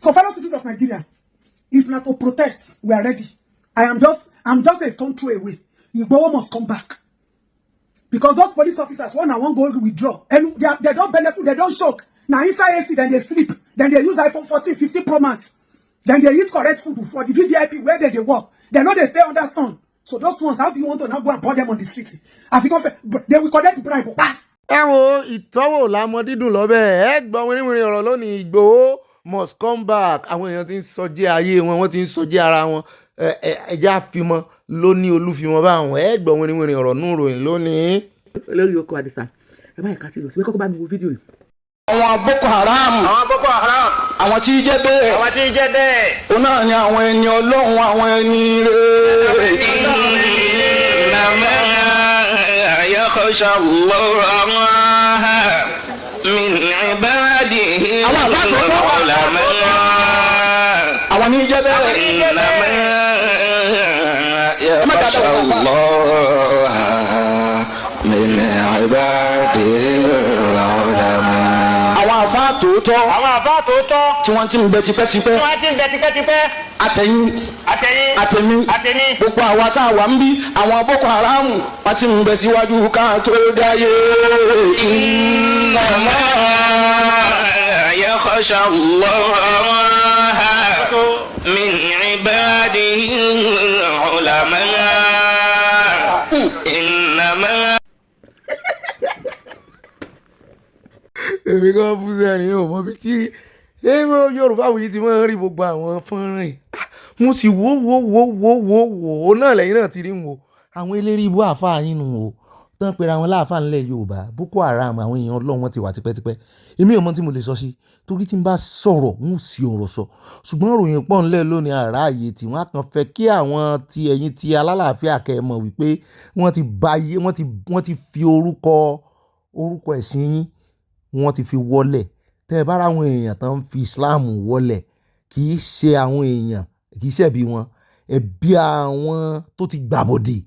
So fellow citizens of Nigeria, if not to protest, we are ready. I'm just a stone throw away. Igboho must come back. Because those police officers, one go withdraw. And they don't benefit, they don't shock. Now inside AC, then they sleep. Then they use iPhone 14, 15 Pro Max. Then they eat correct food for the VVIP where they work. They know they stay under sun. So those ones, how do you want to now go and pour them on the street? They will collect bribe. Ẹ wo ìtọ́wò lámọ dídùn lọ́bẹ̀ ẹ gbọ́ wíníwíní ọ̀rọ̀ lónìí Ìgbòho must come back. Àwọn èèyàn ti ń sọjí ayé wọn, wọ́n ti ń sọjí ara wọn. Ẹja fimọ lóní olúfimọ báwọn ẹ gbọ́ wíníwíní ọ̀rọ̀ nú ìròyìn lónìí. Olórí oko Àdìsá ẹ bá ẹ̀ka tí lọ sí kọ́kọ́ bá mi wo fídíò yìí. Àwọn Boko Haram. Àwọn tí jẹ́ bẹ́ẹ̀. Ó náà ni àwọn ẹni Ọlọ́run, àwọn ẹni rere. يخشى الله من عباده العلماء àwọn ní jẹ́ bẹ́ẹ̀. يخشى الله من عباده العلماء. àwọn àfá tòótọ́ tí wọ́n ti ń bẹ tipẹ́tipẹ́. àtẹ̀mí gbogbo àwa tá a wà ń bí àwọn Boko Haram wọ́n ti ń bẹ síwájú ká tó dáyé. إنما يخشى الله من عباده العلماء. إنما Èmi kan fún sẹ́ni ò mọ bí tí ṣé Yorùbá wòye ti máa ń rí gbogbo àwọn fọ́nrán yìí. Mo sì wò náà lẹ́yìn náà ti rí wò àwọn eléré ibú àfáà yín nù o tán pera wọn láàfáà ńlẹ̀ Yorùbá Boko Haram àwọn èèyàn Ọlọ́run wọn ti wà tipẹ́tipẹ́. Èmi ò mọ tí mo lè sọ sí torí tí n bá sọ̀rọ̀ n ò sí ọ̀rọ̀ sọ ṣùgbọ́n ròyìn pọ̀ ńlẹ̀ lónìí àráàyè tí wọ́n á kàn fẹ́ kí àwọn ti ẹ̀yin ti alálàáfíà kẹ́ ẹ mọ̀ wípé wọ́n ti fi orúkọ ẹ̀sìn yín wọ́n ti fi wọlẹ̀. Tẹ́ ẹ bá ra àwọn èèyàn tán fi Islam wọlẹ̀ kì í ṣe àwọn èèyàn kì í ṣẹ̀bi wọn ẹ̀bi àwọn tó ti gbàbọ̀dè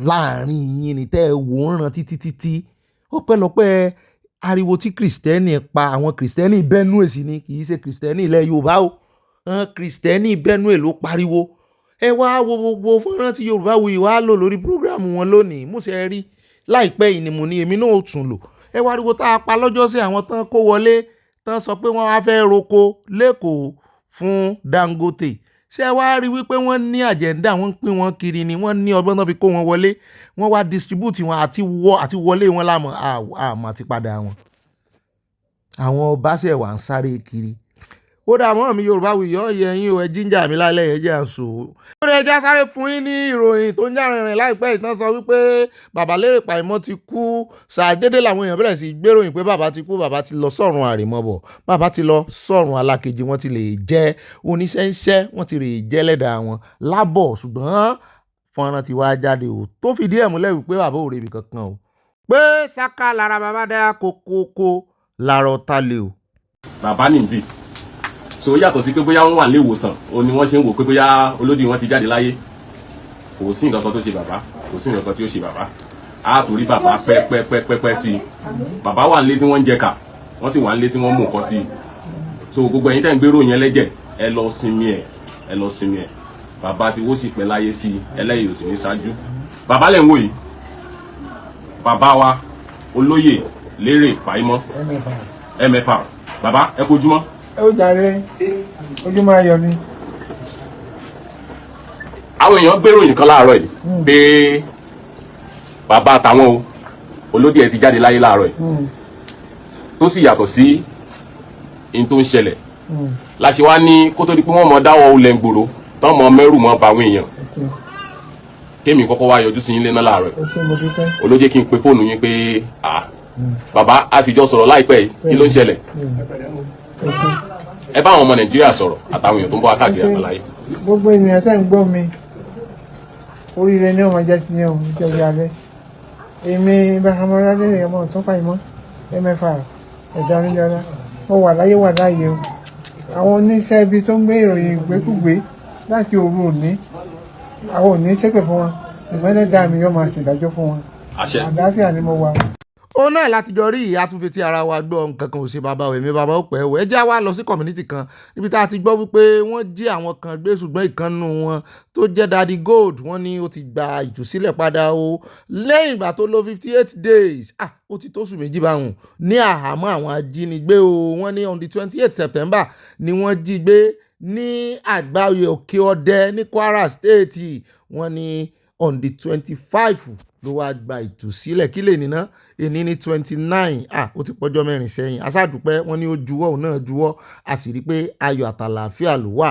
láàrin yín ni tẹ́ ẹ wò ń ran títí ọpẹ́lọpẹ́ ariwo tí kìrìsìtẹ́nì pa àwọn kìrìsìtẹ́nì Benue sí ni kì í ṣe kìrìsìtẹ́nì ilẹ̀ Yorùbá o kìrìsìtẹ́nì Benue ló pariwo. Ẹ wá wo gbogbo fọ́nrán tí Yorùbá Wuyì wá lò lórí prógráàmù wọn lónìí mo ṣe rí láìpẹ́ yìí ni mo ní èmi náà ò tún lò. Ẹ wá ariwo tá a pa lọ́jọ́ sí àwọn tán kó wọlé tán sọ pé wọ́n wá fẹ́ roko lẹ́kọ̀ọ́ fún Dangote. Ṣé wá rí wípé wọ́n ní àjẹ́ndà wọ́n ń pín wọn kiri ni wọ́n ní ọgbọ́n tán fi kó wọn wọlé wọ́n wá distribute wọn àti wọlé wọn lámọ̀ àmọ́ àti padà wọn. Àwọn ọba ṣẹ̀ wà ń sáré kiri. Ó dà mọ́ mi Yorùbá Wuyì yọ yẹyin o ẹ jíjà mi lálẹ́ yẹn jẹ́ àṣọ. Ó rẹ̀ já sáré fún yín ní ìròyìn tó ń jà rìnrìn láìpẹ́ ìtàn sọ wípé bàbá Lérèfé ti kú ṣàdédé làwọn èèyàn bẹ̀rẹ̀ sí gbéròyìn pé bàbá ti kú bàbá ti lọ sọ́run àrèmọ́bọ̀ bàbá ti lọ sọ́run alákejì wọ́n ti lè jẹ́ oníṣẹ́ńṣẹ́ wọ́n ti lè jẹ́ lẹ́dàá wọn lábọ̀ ṣùgbọ́n fọ́nrán ti wá jáde o tó fìdí ẹ̀ múlẹ̀ wípé bàbá ò rebi kankan o pé ṣáká lára bàbá dá kókókó lárọ̀ ta lè o. Bàbá nìbí so yàtọ̀ sí pé bóyá wọ́n wà nílé ìwòsàn o ni wọ́n ṣe ń wò pé bóyá olódì wọn ti jáde láyé kò sí nǹkan kan tó ṣe bàbá kò sí nǹkan kan tí ó ṣe bàbá a tún rí bàbá pẹ́pẹ́pẹ́pẹ́ sí i bàbá wà nílé tí wọ́n ń jẹ̀ka wọ́n sì wà nílé tí wọ́n mú nǹkan sí i so gbogbo ẹ̀yin tẹ́ ń gbérò yẹn lẹ́jẹ̀ ẹ lọ sinmi ẹ̀ bàbá tí wọ́n sì pẹ́ láyé sí i ẹlẹ́yìí ò sì ní ṣáájú bàbá lẹ̀ ń wò yìí bàbá wa olóyè Lérèfé MFR bàbá ẹ kojúmọ́. Ó jàre ojúmọ́ ayọ̀ ni. Àwọn èèyàn gbéròyìn kan láàárọ̀ yìí pé bàbá àtàwọn o olódì ẹ̀ ti jáde láyé láàárọ̀ yìí tó sì yàtọ̀ sí in tó ń ṣẹlẹ̀ láṣẹ wá ní kó tó di pé wọ́n mọ dáwọ́ olè ń gbòòrò tán mọ mẹ́rù mọ́ bá àwọn èèyàn kémi kọ́kọ́ wá yọjú sí yín lé náà láàárọ̀ yìí olójé kí n pe fóònù yín pé bàbá a sì jọ sọ̀rọ̀ láìpẹ́ yìí kí ló ń ṣẹlẹ̀ ẹ bá àwọn ọmọ Nàìjíríà sọ̀rọ̀ àtàwọn èèyàn tó ń bọ̀ káàkiri àgbáláyé. Gbogbo ènìyàn tẹ́ ń gbọ́ mi oríire ní ọmọ jẹ́ ti ní ọmọ jẹ́ alẹ́ èmi Abala Lerefe ọmọ tó fà ìmọ̀ MFR ẹ̀dá oníjọba mo wà láyé o àwọn oníṣẹ́ ibi tó ń gbé ìròyìn ìgbékúgbé láti òru òní àwọn òní ṣépè fún wọn ìmọ̀lẹ́dà mi yóò máa ṣèdájọ́ fún wọn àlàáfíà ni mo wà. ó náà láti jọ rí ìyá tún fi ti ara wa gbọ́ nǹkan kan ò ṣe bàbá ò èmi bàbá ó pẹ́ ò ẹ já wa lọ sí community kan níbi tá a ti gbọ́ wípé wọ́n jí àwọn kan gbé ṣùgbọ́n ìkànnù wọn tó jẹ́ Daddy Gold wọ́n ní ó ti gba ìtúsílẹ̀ padà o lẹ́yìn ìgbà tó lò 58 days ó ti tó oṣù méjì báwọn ní àhámọ́ àwọn ajínigbé o wọ́n ní on the 28 September ni wọ́n jí gbé ní àgbáyé òkè ọdẹ ní Kwara State wọ́n ní on the 25 ló wá gba ìtúsílẹ̀ kí lè níná èní ní 29 ó ti pọ́jọ́ mẹ́rin sẹ́yìn aṣáàdúpẹ́ wọ́n ní ó juwọ́ òun náà juwọ́ a sì rí pé ayọ̀ àtàlàáfíà ló wà.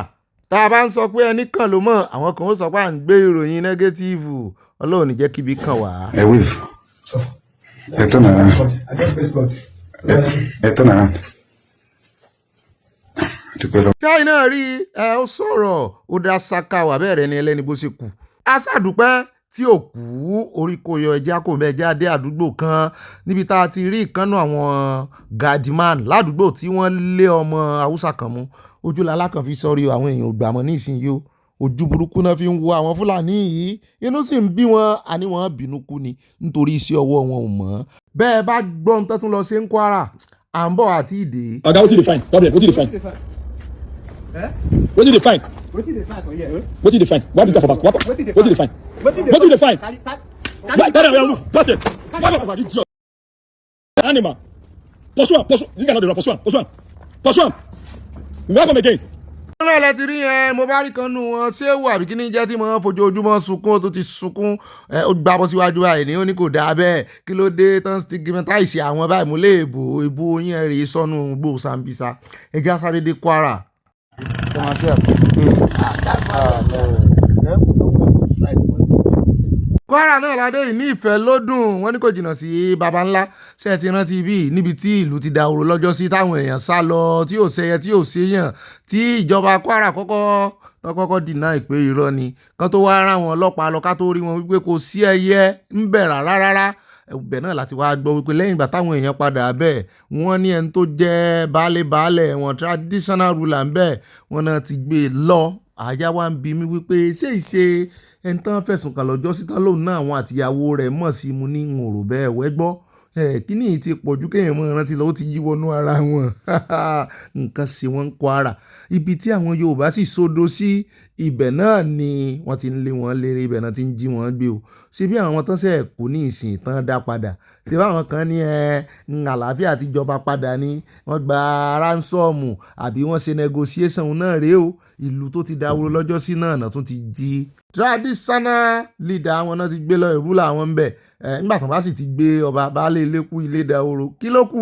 tá a bá ń sọ pé ẹnìkan ló mọ̀ àwọn kan ó sọ pé à ń gbé ìròyìn nẹ́gẹ́tíìfù ọlọ́run ní jẹ́ kíbi kan wá. ẹ wíìfù ẹ tó nàá ẹ tó nàá. káyìn náà rí ẹ ó sọ̀rọ̀ ó dá sáká wà bẹ́ẹ̀ rẹ ni ẹlẹ́ni bó ṣe kù aṣáàdúpẹ́ tí ò kú orí kò yọ ẹja kò mẹja dé àdúgbò kan níbi tá a ti rí ìkànnù àwọn gadman ládùúgbò tí wọ́n lé ọmọ haúsá kan mú ojú làlá kan fi sọrí àwọn èèyàn ò gbà mọ́ nísìnyí o ojú burúkú náà fi ń wo àwọn fúlàní yìí inú sì ń bí wọn àní wọn bínú kú ni nítorí iṣẹ́ ọwọ́ wọn ò mọ́ bẹ́ẹ̀ bá gbọ́ ń tẹ́tún lọ sí ń Kwara à ń bọ̀ àti ìdè. ọ̀gá wetin dey find gabriel wetin dey find wetin dey find wetin dey find why be that for back wetin dey find wetin dey find why carry am move pass it why papa give you animal pursue am this guy no dey run pursue am we wan come again. náà lẹ ti rí yẹn mo bá rí kan nù wọn ṣéwù àbí kí ni jẹ́ tí mo fojoojúmọ́ sunkún tó ti sunkún ó gbà bọ́ síwájú báyìí ni ó ní kò dáa bẹ́ẹ̀ kí ló dé tán stigmatize àwọn báyìí mo lè bò ìbò yín rèé sọnù gbò Sambisa ẹja sáré dé Kwara. Kwara náà ládé yìí ní ìfẹ́ lódùn wọn ní kò jìnnà sí baba ńlá ṣe ti rántí bí níbi tí ìlú ti dahoro lọ́jọ́ sí táwọn èèyàn sá lọ tí ò ṣẹyẹ tí ò ṣèyàn tí ìjọba Kwara kọ́kọ́ dìnnà ìpè irọ́ ni kan tó wá rán àwọn ọlọ́pàá lọ ká tó rí wọn wípé kò sí ẹyẹ ń bẹ̀ rárá ẹgbẹ́ náà láti wá gbọ́ wípé lẹ́yìn ìgbà táwọn èèyàn padà bẹ́ẹ̀ wọ́n ní ẹni tó jẹ́ baálé wọn traditional ruler ń bẹ́ẹ̀ wọ́n náà ti gbé e lọ àyà wa ń bi mí wípé ṣé ìṣe ẹni tán fẹ̀sùn kàn lọ́jọ́ sí tán lòun náà àwọn àtìyàwó rẹ̀ mọ̀ sí mu ní ìwòrò bẹ́ẹ̀ wẹ́gbọ́ kíní yìí ti pọ̀jù kéèyàn mọ́ ìrántí lọ́wọ́ ti yí wọnú ara wọn nǹkan ṣe wọ́n ń Kwara ibi tí àwọn Yorùbá sì sódò sí ibẹ̀ náà ni wọ́n ti ń lé wọn léré ibẹ̀ náà ti ń jí wọn gbé o ṣé bí àwọn tán ṣe kú ní ìsìn tán dá padà ṣé báwọn kan ní àlàáfíà ti jọba padà ni wọ́n gba ránsọ́ọ̀mù àbí wọ́n ṣe negotiation náà rèé o ìlú tó ti dáwọ́ lọ́jọ́ sí náà tún ti jí traditional leader àwọn náà ti gbé lọ ìrú làwọn ń bẹ̀ nígbà tó bá sì ti gbé ọba baálé ilé kú ilé dahoro kí ló kù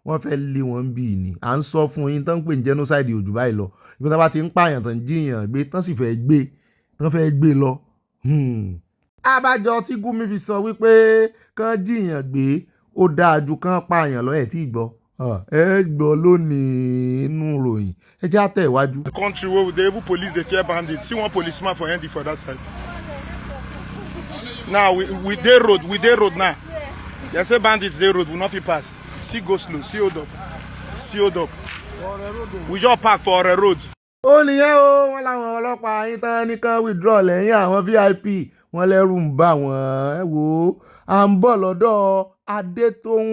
wọ́n fẹ́ lé wọn bí ni à ń sọ fún yín tán ń pè ní genocide òjò báyìí lọ ibi tán bá ti ń pààyàn tán jíyàn gbé tán sì fẹ́ gbé lọ. abájọ tí Gumi fi sọ wípé kán jíyàn gbé ó dáa ju kán pààyàn lọ ẹ̀ tí ì gbọ́ ẹ gbọ́ lónìí inú ròyìn ẹ jẹ́ àtẹ̀ iwájú. country wey dey even police dey fear bandits see one policeman for ND for that side. Now we dey road now. They say bandits dey road we no fit pass. See go slow, see hold up. We just park for Ore road. ó nìyẹn o wọn làwọn ọlọ́pàá yín tán nìkan withdraw lẹ́yìn àwọn VIP wọn lẹ́rù ń bà wọ́n ẹ wò ó à ń bọ̀ lọ́dọ̀ Adetoun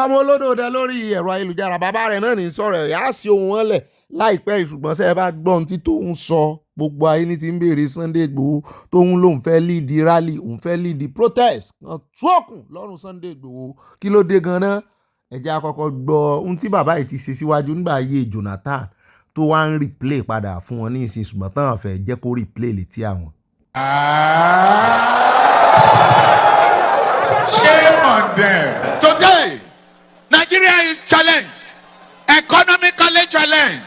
ọmọ olódòdó lórí ẹ̀rọ ayélujára bàbá rẹ̀ náà ní sọ̀rọ̀ ẹ̀ á sí ohun wọn lẹ̀ láìpẹ́ ìṣùgbọ́n sẹ́ ẹ bá gbọ́n tí tóun sọ gbogbo ayé ní ti ń béèrè Sunday Igboho tóun lòun fẹ́ lead rally òun fẹ́ lead protest kan túọ̀kùn lọ́rùn Sunday Igboho kí ló dé gan-an ẹ̀jẹ̀ àkọ́kọ́ gbọ́ ohun tí bàbá yìí ti ṣe síwájú nígbà ayé Jonathan tó wá ń replay padà fún wọn ní ìsìn ṣùgbọ́n táwọn fẹ́ jẹ́ kó replay létí àwọn. Shame on them. Today, Nigeria is challenged, economically challenged,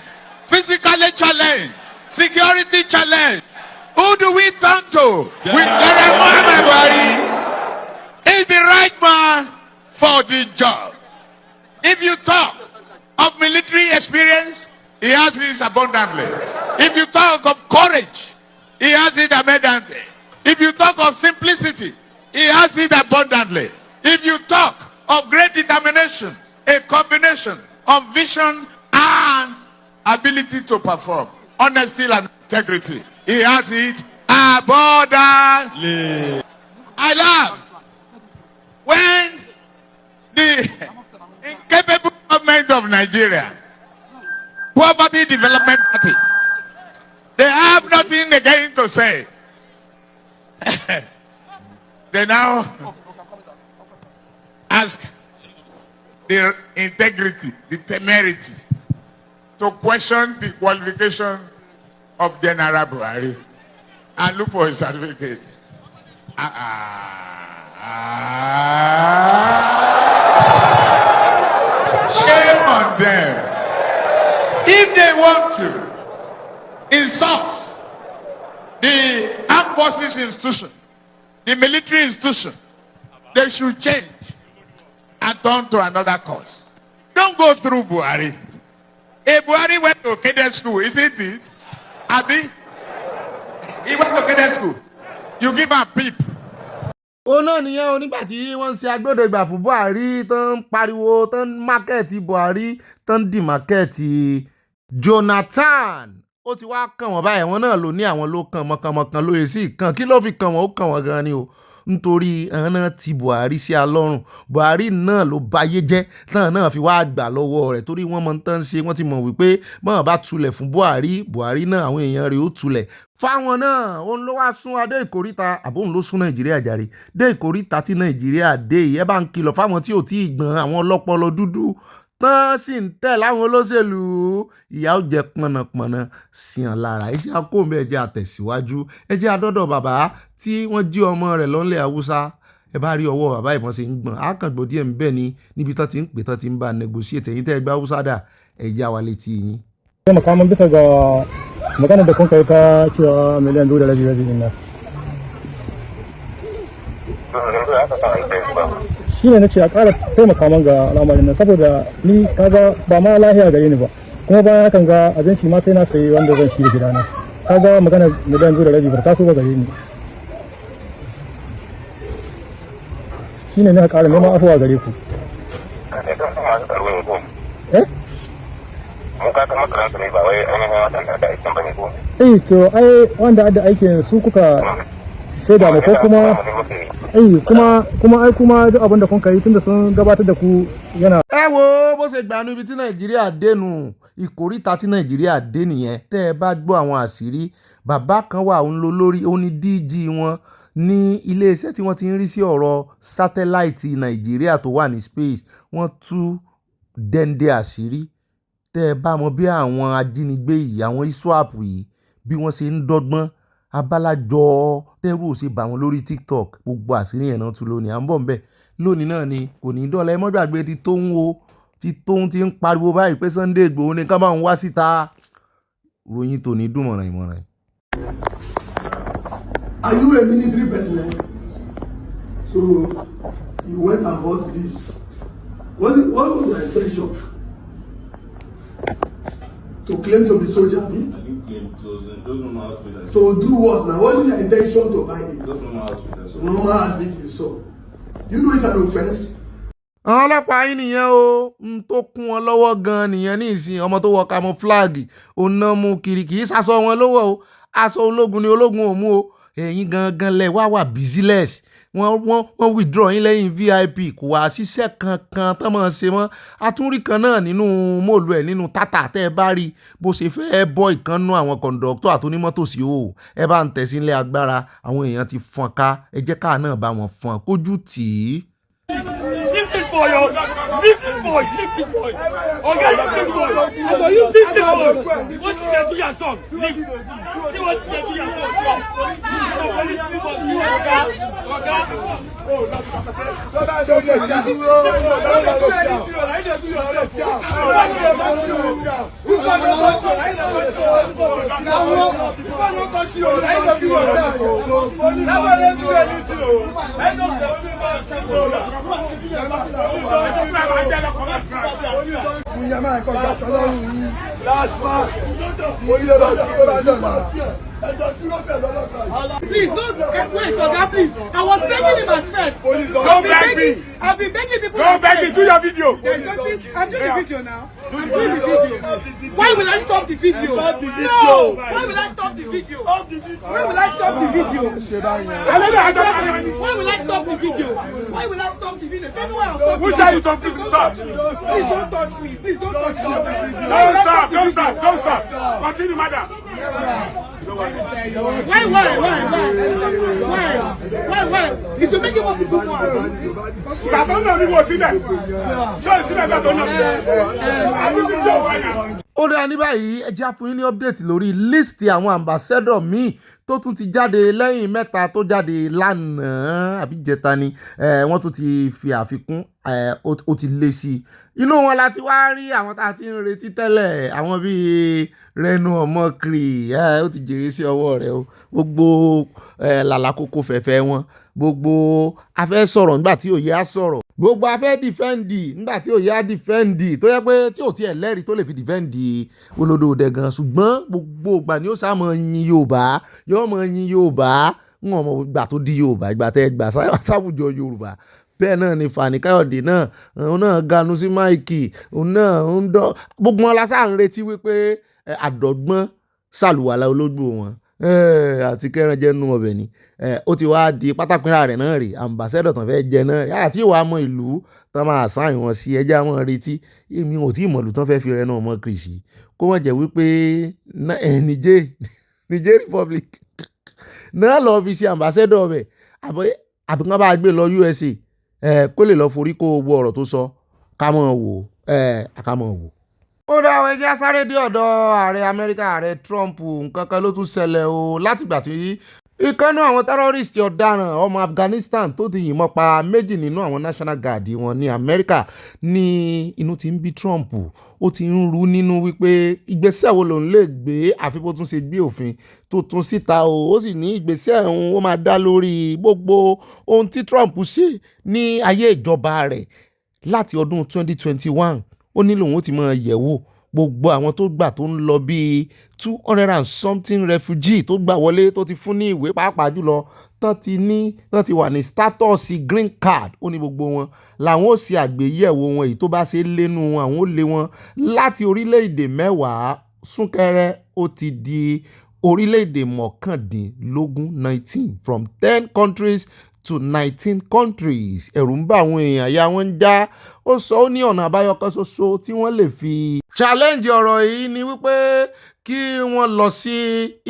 physically challenged, security challenged. Who do we turn to? With Muhammad Buhari is the right man for the job. If you talk of military experience, he has it abundantly. If you talk of courage, he has it abundantly. If you talk of simplicity, he has it abundantly. If you talk of great determination, a combination of vision and ability to perform, honesty and integrity, he has it abundantly. I love when the incapable government of Nigeria, Poverty Development Party, they have nothing again to say. They now ask the integrity, the temerity, to question the qualification of General Buhari and look for his certificate. Shame on them. If they want to insult the armed forces institution, the military institution, they should change and turn to another cause. Don't go through Buhari. If Buhari went to cadet school, isn't it? Abi? He went to cadet school. You give a peep. ó náà nìyẹn o, nígbà tí wọ́n ń ṣe agbódò ìgbà fún Buhari tó ń pariwo tó ń mákẹ́ẹ̀tì Buhari tó ń dì mákẹ́ẹ̀tì Jonathan ó ti wá kàn wọ́n báyìí wọ́n náà ló ní àwọn ló kàn mọ̀kànmọ̀kàn lóye sí ìkàn kí ló fi kàn wọ́n ó kàn wọ́n gan ni o nítorí àwọn náà ti Buhari sí alọ́rùn Buhari náà ló báyé jẹ́ náà fi wá gbà lọ́wọ́ rẹ̀ torí wọ́n mọ̀ ń tán ṣe wọ́n ti mọ̀ wípé bọ́n bá tulẹ̀ fún Buhari náà àwọn èèyàn rẹ̀ ó tulẹ̀ fáwọn náà òun ló wá sún adé ìkóríta àbóhùn ló sún Nàìjíríà jàre dé ìkóríta tí Nàìjíríà dé ìyẹn bá ń kìlọ̀ fáwọn tí ò tí ì gbọ́n àwọn ọlọ́pọlọ dúdú tán sì ń tẹ̀ láwọn olóṣèlú ìyà ó jẹ pọnàpọnà sí àn lára ẹ jẹ́ àkóńbẹ ẹ jẹ́ àtẹ̀síwájú ẹ jẹ́ àdọ́dọ̀ bàbá tí wọ́n jí ọmọ rẹ̀ lọ́nlẹ̀ Haúsá ẹ bá rí ọwọ́ bàbá ìbọn ṣe ń gbọ̀n àkàngbò díẹ̀ ń bẹ ní níbi tán ti ń pè tán ti ń bá negotiate ẹ̀yin tẹ́ ẹ gbá Haúsá dà ẹ já wa létí yín. makaman bisa ga magana da kun kai ta cewa miliyan 2.5 din nan shi ne na ce a ƙara taimaka man ga al'amarin nan saboda ni kaga ba ma lahiya gare ni ba kuma bayan hakan ga abinci ma sai na sayi wanda zan ci da gidana kaga magana miliyan 2.5 ba ta so ba gare ni shi ne na ƙara neman afuwa gare ku to ai wanda da aikin su kuka shaida mu ko kuma duk abin da kun kai tunda sun gabatar da ku yana. ẹ wo bó ṣe gbanú ibi tí Nàìjíríà dénú ìkóríta tí Nàìjíríà dé nìyẹn tẹ́ ẹ bá gbọ́ àwọn àṣírí bàbá kan wà ń lọ lórí ó ní DG wọn ní iléeṣẹ́ tí wọ́n ti ń rí sí ọ̀rọ̀ sátáláìtì Nàìjíríà tó wà ní space wọ́n tú dẹ́ndé àṣírí tẹ́ ẹ bá mọ bí àwọn ajínigbé yìí àwọn iswap yìí bí wọ́n ṣe ń dọ́gbọ́n abálájọ tẹ́rù ò ṣe bà wọ́n lórí TikTok gbogbo àṣírí yẹn náà tún lónìí à ń bọ̀ nbẹ̀ lónìí náà ni kò ní dọ́là ẹ mọ́ gbàgbé ti tóun ti ń pariwo báyìí pé Sunday Igboho ní ká máa ń wá síta ròyìn tó ní dùnmọ̀ràn ìmọ̀ràn. Are you a military personnel? So you went and bought this. What was your intention? To claim to be soldier? I didn't claim to do what now? What is your intention to buy it? Normal outfit you saw. You know it's an offense. àwọn ọlọ́pàá yín nìyẹn o ń tó kún wọn lọ́wọ́ gan-an nìyẹn ní ìsìn ọmọ tó wọ camouflage òun náà mú kiri kì í sasọ wọn lọ́wọ́ o aṣọ ológun ni ológun ò mú o ẹ̀yin gangan lẹ̀ wá business wọ́n withdraw yín lẹ́yìn VIP kò wá ṣiṣẹ́ kankan tán máa ṣe mọ́ atúnrí kan náà nínú mọ́ọ̀lù ẹ̀ nínú tátà tẹ́ ẹ bá rí bó ṣe fẹ́ bọ́ ìkànnú àwọn kọ̀ǹdọ̀tọ̀ àtúnímọ́tò sí o ẹ bá ń tẹ̀sí ilé agbára àwọn èèyàn ti fọ́n ká ẹ jẹ́ káà náà bá wọn fọ́n kójú tì í. Leave this boy, leave this boy. Okay, leave this boy. But you leave this boy. What did they do your son? Leave. See what did they do your son? Police people, Please don't wait for that, please. I was begging him at first. Don't beg me. I've been begging people. Don't beg me. Do your video. I'm doing the video now. I'm doing the video. Why will I stop the video? Stop the video. No. Why will I stop the video? Stop the video. Why will I stop the video? Why will I stop the video? Why will I stop the video? Tell me why I'm stopping. Which are you talking to touch? Please don't touch me. Please don't touch me. Don't stop. Don't stop. Don't stop. Continue, madam. Why? It's to make it want to do more. Ó dá ní báyìí ẹ jẹ́ á fún yín ní update lórí líìsì àwọn ambassador míì tó tún ti jáde lẹ́yìn mẹ́ta tó jáde lánàá àbí jẹta ni wọ́n tún ti fi àfikún ó ti lé sí i. Inú wọn láti wá rí àwọn tá a ti ń retí tẹ́lẹ̀ àwọn bíi Rẹnu Ọmọkiri ó ti jèrè sí ọwọ́ rẹ̀ o gbogbo làlàkókò fẹ̀fẹ̀ wọn gbogbo afẹ́ sọ̀rọ̀ nígbà tí òye á sọ̀rọ̀ gbogbo afẹ́ dìfẹ́ǹdì nígbà tí òye á dìfẹ́ǹdì tó yẹ pé tí ò tiẹ̀ lẹ́rìí tó lè fi dìfẹ́ǹdì olódòdè gan ṣùgbọ́n gbogbo ìgbà ni ó sá mọ́ yin Yorùbá yóò mọ́ yin Yorùbá ń wọ́n mọ̀ ìgbà tó di Yorùbá ìgbà tẹ́ gbà sáwùjọ Yorùbá bẹ́ẹ̀ náà ni Fani Káyọ̀dé náà òun náà ganu sí máìkì òun náà ń dọ́ gbogbo wọn lásán ń retí wípé àdọ́gbọ́n ṣàlùwàlà ológbò wọn àti kẹran jẹ́ nú ọbẹ̀ ni ó ti wá di pátápínra rẹ̀ náà rè ambassador tán fẹ́ jẹ náà rè àti ìwà mọ ìlú tán máa sáyìn wọn sí ẹjẹ́ àwọn retí èmi ò tí ì mọ̀lú tán fẹ́ fi Rẹnu Ọmọkiri sí kó wọ́n jẹ́ wípé Niger Republic náà lọ́ọ́ fi ṣe ambassador ọbẹ̀ àbí wọ́n bá gbé lọ USA kó lè lọ forí kó gbọ́ ọ̀rọ̀ tó sọ ká mọ̀ wò. Ó dá àwọn ẹjẹ́ sáré dé ọ̀dọ̀ ààrẹ Amẹ́ríkà ààrẹ Trump nǹkan kan ló tún ṣẹlẹ̀ o látìgbà tí ìkànnì àwọn terrorist ọ̀daràn ọmọ Afghanistan tó ti yìnbọn pa méjì nínú àwọn National Guard wọn ní Amẹ́ríkà ní inú ti ń bí Trump ó ti ń ru nínú wípé ìgbésẹ̀ wo lòun lè gbé àfi bó tún ṣe gbé òfin tó tún síta ó sì ní ìgbésẹ̀ òun ó máa dá lórí gbogbo ohun tí Trump ṣe ní ayé ìjọba rẹ̀ láti ọdún 2021 ó ní lòun ó ti máa yẹ̀wò gbogbo àwọn tó gbà tó ń lọ bíi 200 and something refugee tó gbà wọlé tó ti fún ní ìwé pàápàá jùlọ tán ti wà ní status green card ó ní gbogbo wọn làwọn ó ṣe àgbéyẹ̀wò wọn èyí tó bá ṣe lẹ́nu wọn àwọn ó lé wọn láti orílẹ̀-èdè 10 súnkẹrẹ ó ti di orílẹ̀-èdè 19 from 10 countries to 19 countries ẹ̀rù ń bá àwọn èèyàn ya wọ́n ń já ó sọ ó ní ọ̀nà àbáyọ kan ṣoṣo tí wọ́n lè fi challenge ọ̀rọ̀ yìí ni wípé kí wọ́n lọ sí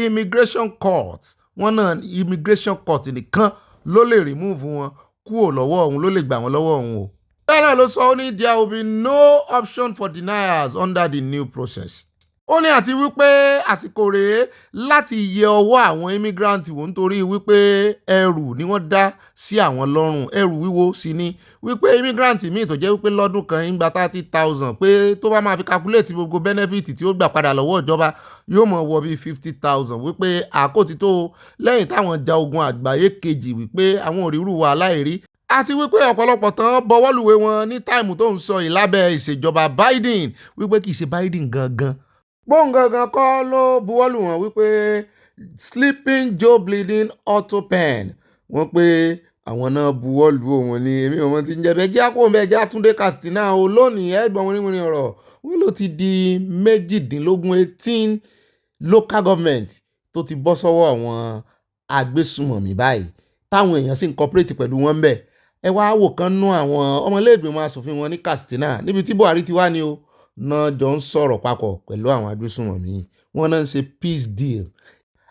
immigration court wọ́n náà immigration court nìkan ló lè remove wọn kúrò lọ́wọ́ òun ló lè gbà wọ́n lọ́wọ́ òun o. bẹ́ẹ̀ náà ló sọ ó ní there will be no option for deniers under the new process. ó ní àti wípé àsìkò rèé láti yẹ ọwọ́ àwọn immigrant wò nítorí wípé ẹrù ni wọ́n dá sí àwọn lọ́rùn ẹrù wíwo sí ni wípé immigrant míì tó jẹ́ wípé lọ́dún kan ń gba 30,000 pé tó bá máa fi calculate gbogbo benefit tí ó gbà padà lọ́wọ́ ìjọba yóò mọ̀ wọ bíi 50,000 wípé àkótí tó lẹ́yìn táwọn ja ogun àgbáyé kejì wípé àwọn òrìrù wà láìrí àti wípé ọ̀pọ̀lọpọ̀ tán bọwọ́lùwé wọn ní táìmù tó ń sọ yìí lábẹ́ ìṣèjọba Biden wípé kì í ṣe Biden gangan bóun gangan kọ́ ló buwọ́lù wọn wípé sleeping Joe bleeding auto pen wọ́n pé àwọn náà buwọ́lù òun ní èmi ò mọ̀ tí ń jẹ́ bẹ́ẹ̀ jẹ́ àpò bẹ́ẹ̀ jẹ́ Àtúndé Katsina o lónìí ẹ̀gbọ́n wọn níwọ̀n ọ̀rọ̀ wọ́n ló ti di 18 local government tó ti bọ́ sọ́wọ́ àwọn agbésùmọ̀mí báyìí táwọn èèyàn sì ń cooperate pẹ̀lú wọn bẹ́ẹ̀ ẹ wá wò kán nú àwọn ọmọlẹ́gbẹ̀mọ asòfin wọn ní Katsina níbi tí Buhari ti wá ní o náà jọ ń sọ̀rọ̀ papọ̀ pẹ̀lú àwọn agbésùnmọ̀mí wọn náà ń ṣe peace deal.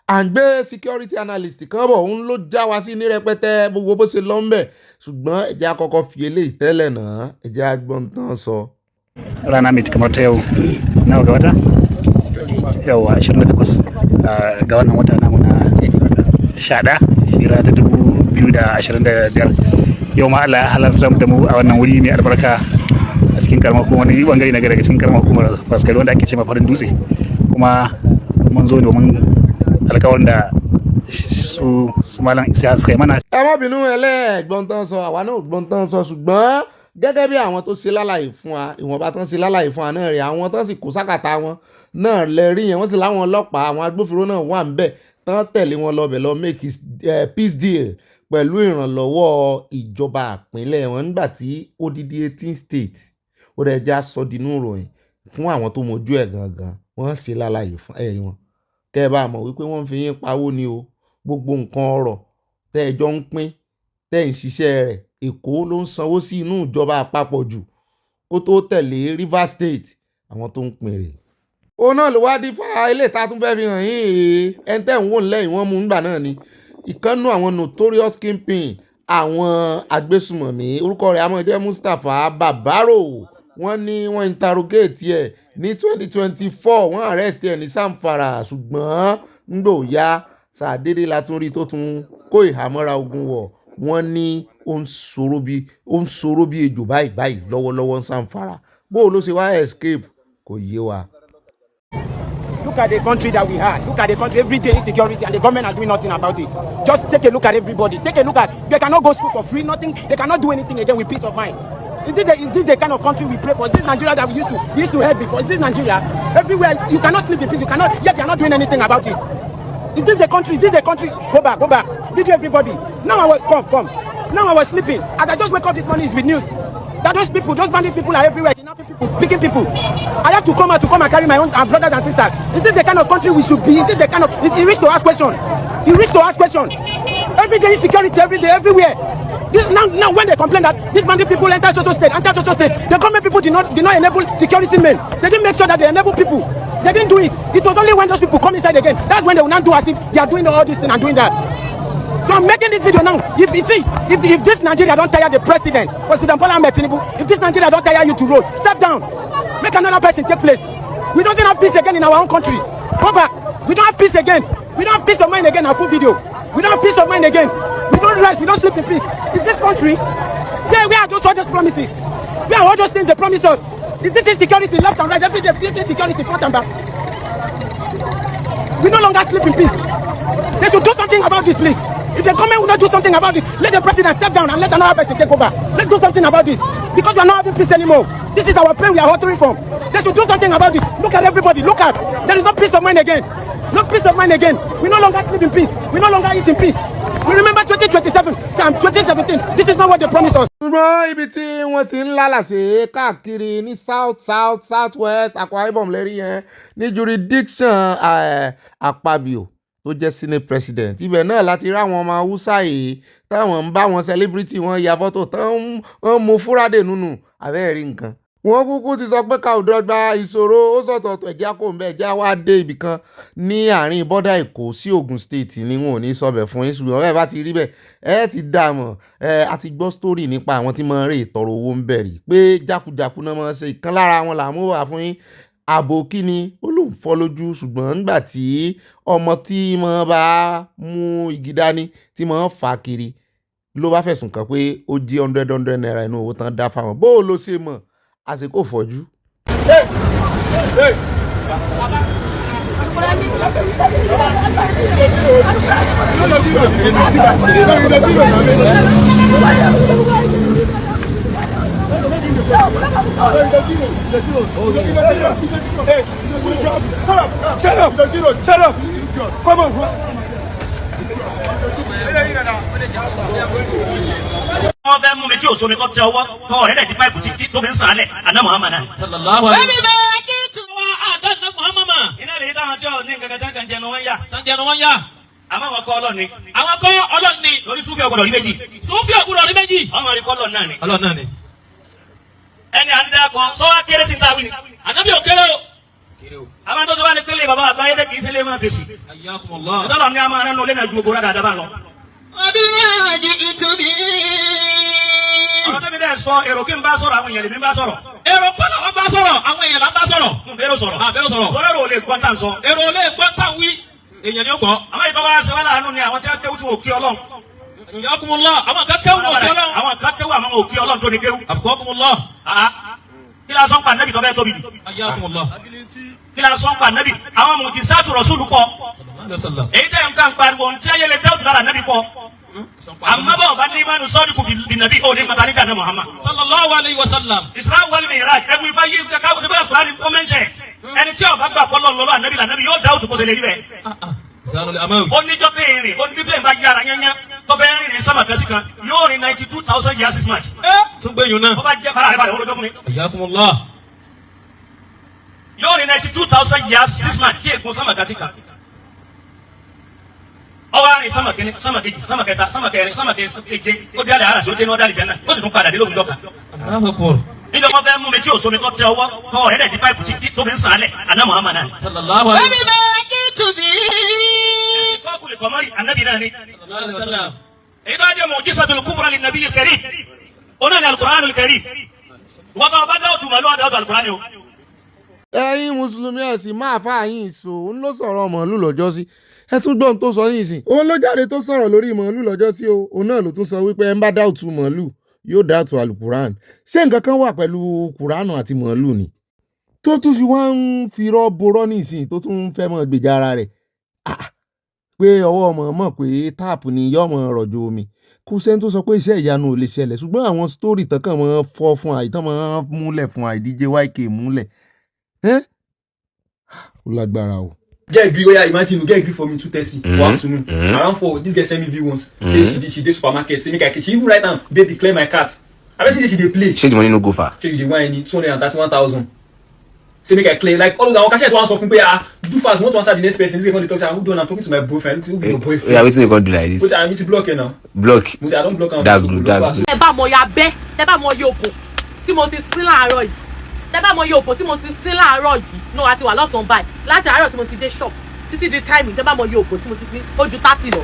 à ń gbé security analyst kan bọ̀ òun ló já wa sí ní rẹpẹtẹ gbogbo bó ṣe lọ ń bẹ̀ ṣùgbọ́n ẹ̀jẹ̀ àkọ́kọ́ fi eléyìí tẹ́lẹ̀ náà ẹ̀jẹ̀ àgbọ̀n tán sọ. rana mai kamar ta yau nawa ga wata yawa 28 ga wannan wata namu na 11 shira ta 2025 yau ma Allah ya halarta da mu a wannan wuri mai albarka a cikin karamar hukumar wani bangare na daga cikin karamar hukumar Faskari wanda ake cewa farin dutse kuma mun zo domin alƙawarin da su malam Isa suka yi mana. ẹ má bínú ẹlẹ́gbọ́n tán sọ àwa náà gbọ́n tán sọ ṣùgbọ́n gẹ́gẹ́ bí àwọn tó ṣe lálàyé fún wa ìwọ̀nba tán ṣe lálàyé fún wa náà rẹ̀ àwọn tán sì kó sákàtà wọn náà lẹ́rí yẹn wọ́n sì láwọn ọlọ́pàá àwọn agbófinró náà wà ń bẹ̀ tán tẹ̀lé wọn lọ bẹ̀ lọ make peace deal pẹ̀lú ìrànlọ́wọ́ ìjọba ìpínlẹ̀ wọn nígbà tí odidi 18 states ó rẹ̀ já sọ dínú ìròyìn fún àwọn tó mojú ẹ̀ gangan wọ́n ṣe lálàyé fún ẹ̀rí wọn kẹ́ ẹ bá mọ̀ wípé wọ́n fi yín pawó ni o gbogbo nǹkan ọ̀rọ̀ tẹ́ ẹ jọ ń pín tẹ́ ẹ ń ṣiṣẹ́ rẹ̀ Èkó ló ń sanwó sí inú ìjọba àpapọ̀ jù kó tó tẹ̀lé Rivers State àwọn tó ń pín rẹ̀. Òun náà ló wá dífá ilé ìta tún fẹ́ẹ́ fi hàn yín ẹni tẹ́ ń wò lẹ́yìn wọ́n mú nígbà náà ni ìkànnù àwọn notorious kingpin àwọn agbésùmọ̀mí orúkọ rẹ̀ àmọ́ jẹ́ Mustapha Babaro wọ́n ní wọ́n interrogate ẹ̀ ní 2024 wọ́n arrest ẹ̀ ní Samfara ṣùgbọ́n ńgbò ya sàdédé la tún rí tó tún kó ìhámọ́ra ogun wọ̀ wọ́n ní ó ń soró bí ejò báyìí lọ́wọ́lọ́wọ́ ń Samfara bó ló ṣe wá escape kò yé wa. Look at the country that we had. Look at the country, everyday insecurity, and the government are doing nothing about it. Just take a look at everybody. Take a look at, they cannot go school for free, nothing. They cannot do anything again with peace of mind. Is this the kind of country we pray for? Is this Nigeria that we used to have before? Is this Nigeria? Everywhere, you cannot sleep in peace, yet they are not doing anything about it. Is this the country? Is this the country? Go back. Video everybody. Now come. Now I was sleeping. As I just wake up this morning, it's with news. That those bandit people are everywhere, kidnapping people, picking people. I have to come out and carry my own brothers and sisters. Is this the kind of country we should be? Is it the kind of... He reached to ask questions. Every day insecurity, every day, everywhere. Now when they complain that these bandit people enter social state, the government people did not enable security men. They didn't make sure that they enable people. They didn't do it. It was only when those people come inside again. That's when they will not do as if they are doing all this thing and doing that. So I'm making this video now. If this Nigeria don't tire the president, President Tinubu, if this Nigeria don't tire you to roll, step down. Make another person take place. We don't have peace again in our own country. Go back. We don't have peace again. We don't have peace of mind again. Our full video. We don't have peace of mind again. We don't rest. We don't sleep in peace. Is this country? Where are all those promises? Where are all those things they promise us? Is this insecurity left and right? Every day, insecurity front and back. We no longer sleep in peace. They should do something about this, please. If the government will not do something about this, let the president step down and let another person take over. Let's do something about this. Because we are not having peace anymore. This is our pain we are watering from. They should do something about this. Look at everybody. Look at. There is no peace of mind again. No peace of mind again. We no longer sleep in peace. We no longer eat in peace. We remember 2017. This is not what they promised us. ṣùgbọ́n ibi tí wọ́n ti ń lálàsẹ̀ káàkiri ní south west Akwa Ibom lẹ́rí yẹn ní jurisdiction Akpabio tó jẹ́ senate president ibẹ̀ náà láti ráwọn ọmọ haúsá yìí táwọn ń bá wọn celebrity wọn ya fọ́tò tán ń mú fúrádé nínú abẹ́ẹ̀rí nǹkan. wọ́n kúkú ti sọ pé káòdọ́gba ìṣòro ó sọ̀tọ̀ọ̀tọ̀ ẹ̀já kò ń bẹ̀ ẹ̀já wá dé ibì kan ní àárín bọ́dà Èkó sí Ògùn state ni wọn ò ní sọbẹ̀ fún yín ṣùgbọ́n bẹ́ẹ̀ bá ti rí bẹ́ẹ̀ ẹ ti dà mọ̀ a ti gbọ́ story nípa àwọn tí máa ń rè ìtọrọ owó ń bẹ̀rì pé jákujàku náà máa ń ṣe ìkan lára wọn là ń mú wà fún yín ààbò kíni ó lóun fọ́ lójú ṣùgbọ́n nígbà tí ọmọ tí mo bá mú igi dání tí mo ń fà kiri ló bá fẹ̀sùn kàn pé ó jí 100 naira inú owó tán dá fáwọn bó ló ṣe mọ̀ àsìkò fọ́jú. Shut up! Come on! wọ́n fẹ́ mú mi tí òṣòmi kọ́ tẹ ọwọ́ tọ́ ọ̀rẹ́ lẹ̀ ti páìpù títí tó fi ń sàálẹ̀ àná Muhammad. sallallahu alaihi wa àdáná Muhammad iná lè dáhùn tí ò ní nǹkan kan kan jẹnu wọn yá. àmọ́ àwọn kọ́ ọlọ́ni. àwọn kọ́ ọlọ́ni lórí súfì ọ̀gbọ̀dọ̀ rí méjì. ọmọ rí kọ́ ọlọ́ni náà ni. ẹni à ń dákọ̀ sọ́wọ́ kéré sí táwí ni. ànábì ò kéré o. àwọn tó sọ wá ní pélé bàbá àbáyé dẹ́ kì í ṣe lé máa fèsì. ìdọ́lọ̀ ní a máa rán lólé náà ju gbogbo rẹ̀ dáadáa lọ. ọ̀rọ̀ tẹ́mi dẹ́ sọ èrò kí n bá sọ̀rọ̀ àwọn èèyàn lè mi bá sọ̀rọ̀. èrò pọ́nà wọn bá sọ̀rọ̀ àwọn èèyàn là ń bá sọ̀rọ̀. èrò sọ̀rọ̀. èrò ò lè gbọ́ tá à ń sọ. èrò ò lè gbọ́ tá à ń wí. èèyàn ni ó gbọ́. àwọn ìtọ́wọ́ aṣọ wọn láàánú ni àwọn tí wọ́n kéwú tí wọ́n kí Ọlọ́run. àwọn kan kéwú àwọn òkè Ọlọ́run tó ní kéwú. kí la sọ ń pa nẹ́bì tó bẹ́ẹ̀ tóbi jù. kí la sọ ń pa nẹ́bì àwọn mùtí sáàtù rọ̀ṣùlù kọ. èyí tẹ̀ ń kàn pariwo ní tí ayé lè dáwùtù lára nẹ́bì kọ. àmọ́ bá ọba ní ìmánu sọ́ọ́dún kù bí nàbí òní màtàlíkà ní Muhammad. sallallahu alayhi wa sallam. Islam wal Mi'raj ẹ̀wù ifá yìí káwọ́ sí bẹ́ẹ̀ kúránì kọ́mẹ́ńtẹ̀ ẹni tí ọba gbà kọ́ lọ́lọ́ ànábì lànábì yóò dáwùtù kó ṣe lè rí bẹ́ẹ̀. ó níjọ́ tẹ̀ ìrìn ó ní bíbélì bá yára yányá tọ́fẹ́ rìn ní sọ́mà kẹ́sì kan yóò rìn 92,000 years 6 months. tún gbé yun náà. ó bá jẹ́ fara rẹ̀ balẹ̀ olódó fún mi. yóò rí 92,000 years 6 months tí ègún sánmà kan sí kan. ọwọ́ àárín sánmà kìíní sánmà kejì sánmà kẹta sánmà kẹrin sánmà keje ó dé àlẹ́ àràsí ó dé náà dálì jẹ́nà ó sì tún padà dé lóògùn dọ́ka. níjọba fẹ́ mú mi tí òṣomi tó tẹ ọwọ́ tọ́ ọ̀rẹ́ dẹ̀ di páìpù tí tóbi ń sàn án lẹ̀ àná Muhammad náà. Baby make it to be. kọ́kùlì kọ́mọ́rì ànábì náà ni. èyí tó jẹ́ mu'jizatul kubra lin nabiyil karim onáà ní al-Qur'anul karim wọ́n tó bá dáwọ́ tùmọ̀ lọ́wọ́ dáwọ́ al-Qur'an o. ẹ̀yin mùsùlùmí ẹ̀sìn máa fà yín ìṣó òun ló sọ̀rọ̀ màálù lọ́jọ́ sí ẹ tún gbọ́n tó sọ yín sìn òun ló jáde tó sọ̀rọ̀ lórí màálù lọ́jọ́ sí o òun náà ló tún sọ wípé ẹ ń bá dáùtù màálù yóò dáùtù alukuran ṣé nǹkan kan wà pẹ̀lú kuranu àti màálù ni tó tún fi wá ń fi rọ́ borọ́ nísìn tó tún fẹ́ mọ́ gbèjà ara rẹ̀ pé ọwọ́ ọmọ mọ̀ pé táàpù ni yọ́ mọ̀ rọ̀jò omi kò sẹ́ni tó sọ pé iṣẹ́ ìyanu ò lè ṣẹlẹ̀ ṣùgbọ́n àwọn sítórì tán kàn mọ́ fọ́ fún àìtán mọ́ múlẹ̀ fún àìdíje YK múlẹ̀ ó lágbára o. Get agree, yeah, imagine you get agree for me 2:30 for afternoon. Around 4, this girl send me V once. Say she did supermarket, say make I she even write down, baby, clear my cart. I see she dey play. Shey the money no go far. Shey you dey want any 231,000. Say make I clear, like all those our cashiers want something pay do fast, want to answer the next person. This is going to talk, say I'm talking to my boyfriend. Who be your boyfriend? Yeah, wetin you gonna do like this? But I need to block you now. Block. I don't block am. That's good, that's good. Tẹ́ bá mọ ya bẹ́, tẹ́ bá mọ ya òpó tí mo ti sín láàárọ̀ yìí. Tẹ́ bá mọ ya òpó tí mo ti sín láàárọ̀ yìí. No, àti wà lọ́sàn-án báyìí. Láti àárọ̀ tí mo ti dé shop. Títí di timing tẹ́ bá mọ ya òpó tí mo ti sín ojú 30 lọ.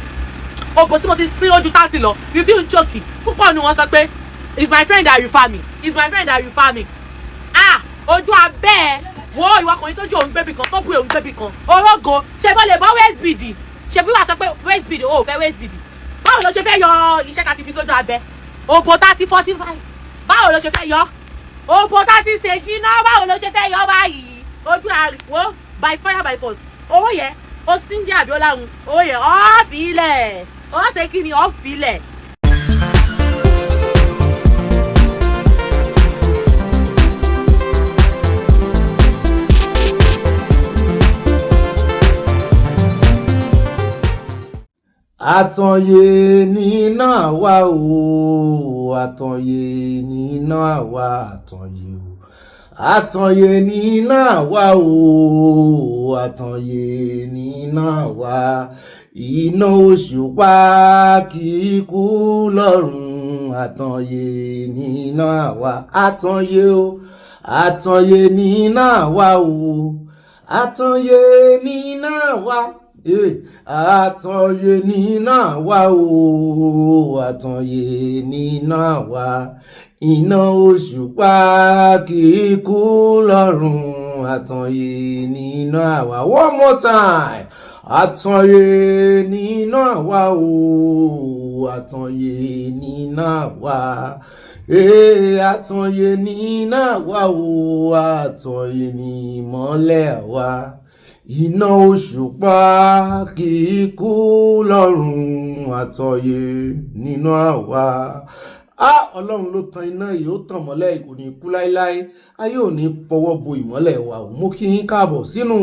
Òpó tí mo ti sín ojú 30 lọ. You feel choky. Púpọ̀ ni wọ́n sọ pé it's my friend that refer me. It's my friend that refer me. Ojú abẹ́ wo ìwà ọkùnrin tó jẹ́ òun gbẹ́bí kan tó bú òun gbẹ́bí kan. Orógo ṣe bọ́ lè bọ́ waist bid. Ṣe bí wàá sọ pé waist bid o fẹ́ waist bid. Báwo ló ṣe fẹ́ yọ iṣẹ́ ká ti fi sójú abẹ́? Òpó 30-45. Báwo ló ṣe fẹ́ yọ? Òpó 30 ṣèjì náà báwo ló ṣe fẹ́ yọ báyìí? Ojú àríwó by fire by force. Owó yẹn ó sì ń jẹ́ àbí ó láhùn. Owó yẹn ọ́ fi ilẹ̀. Ó ṣe kí ni ọ́ fi ilẹ̀. Àtànyè níná wá o, àtànyè níná wá, àtànyè o. Àtànyè níná wá o, àtànyè níná wá. Iná òṣùpá kì í kú lọ́run, àtànyè níná wá. Àtànyè o, àtànyè níná wá o, àtànyè níná wá. Àtànyè níná wá o, àtànyè níná wá. Iná òṣùpá kì í kú lọ́run, àtànyè níná wá. One more time. Àtànyè níná wá o, àtànyè níná wá. Àtànyè níná wá o, àtànyè ní ìmọ́lẹ̀ wá. Iná òṣùpá kì í kú lọ́run, àtànyè níná wá. Ọlọ́run ló tan iná yìí, ó tàn mọ́lẹ̀ kò ní kú láíláí, ayé ò ní fọwọ́ bo ìmọ́lẹ̀ wa ò. Mo kí yín káàbọ̀ sínú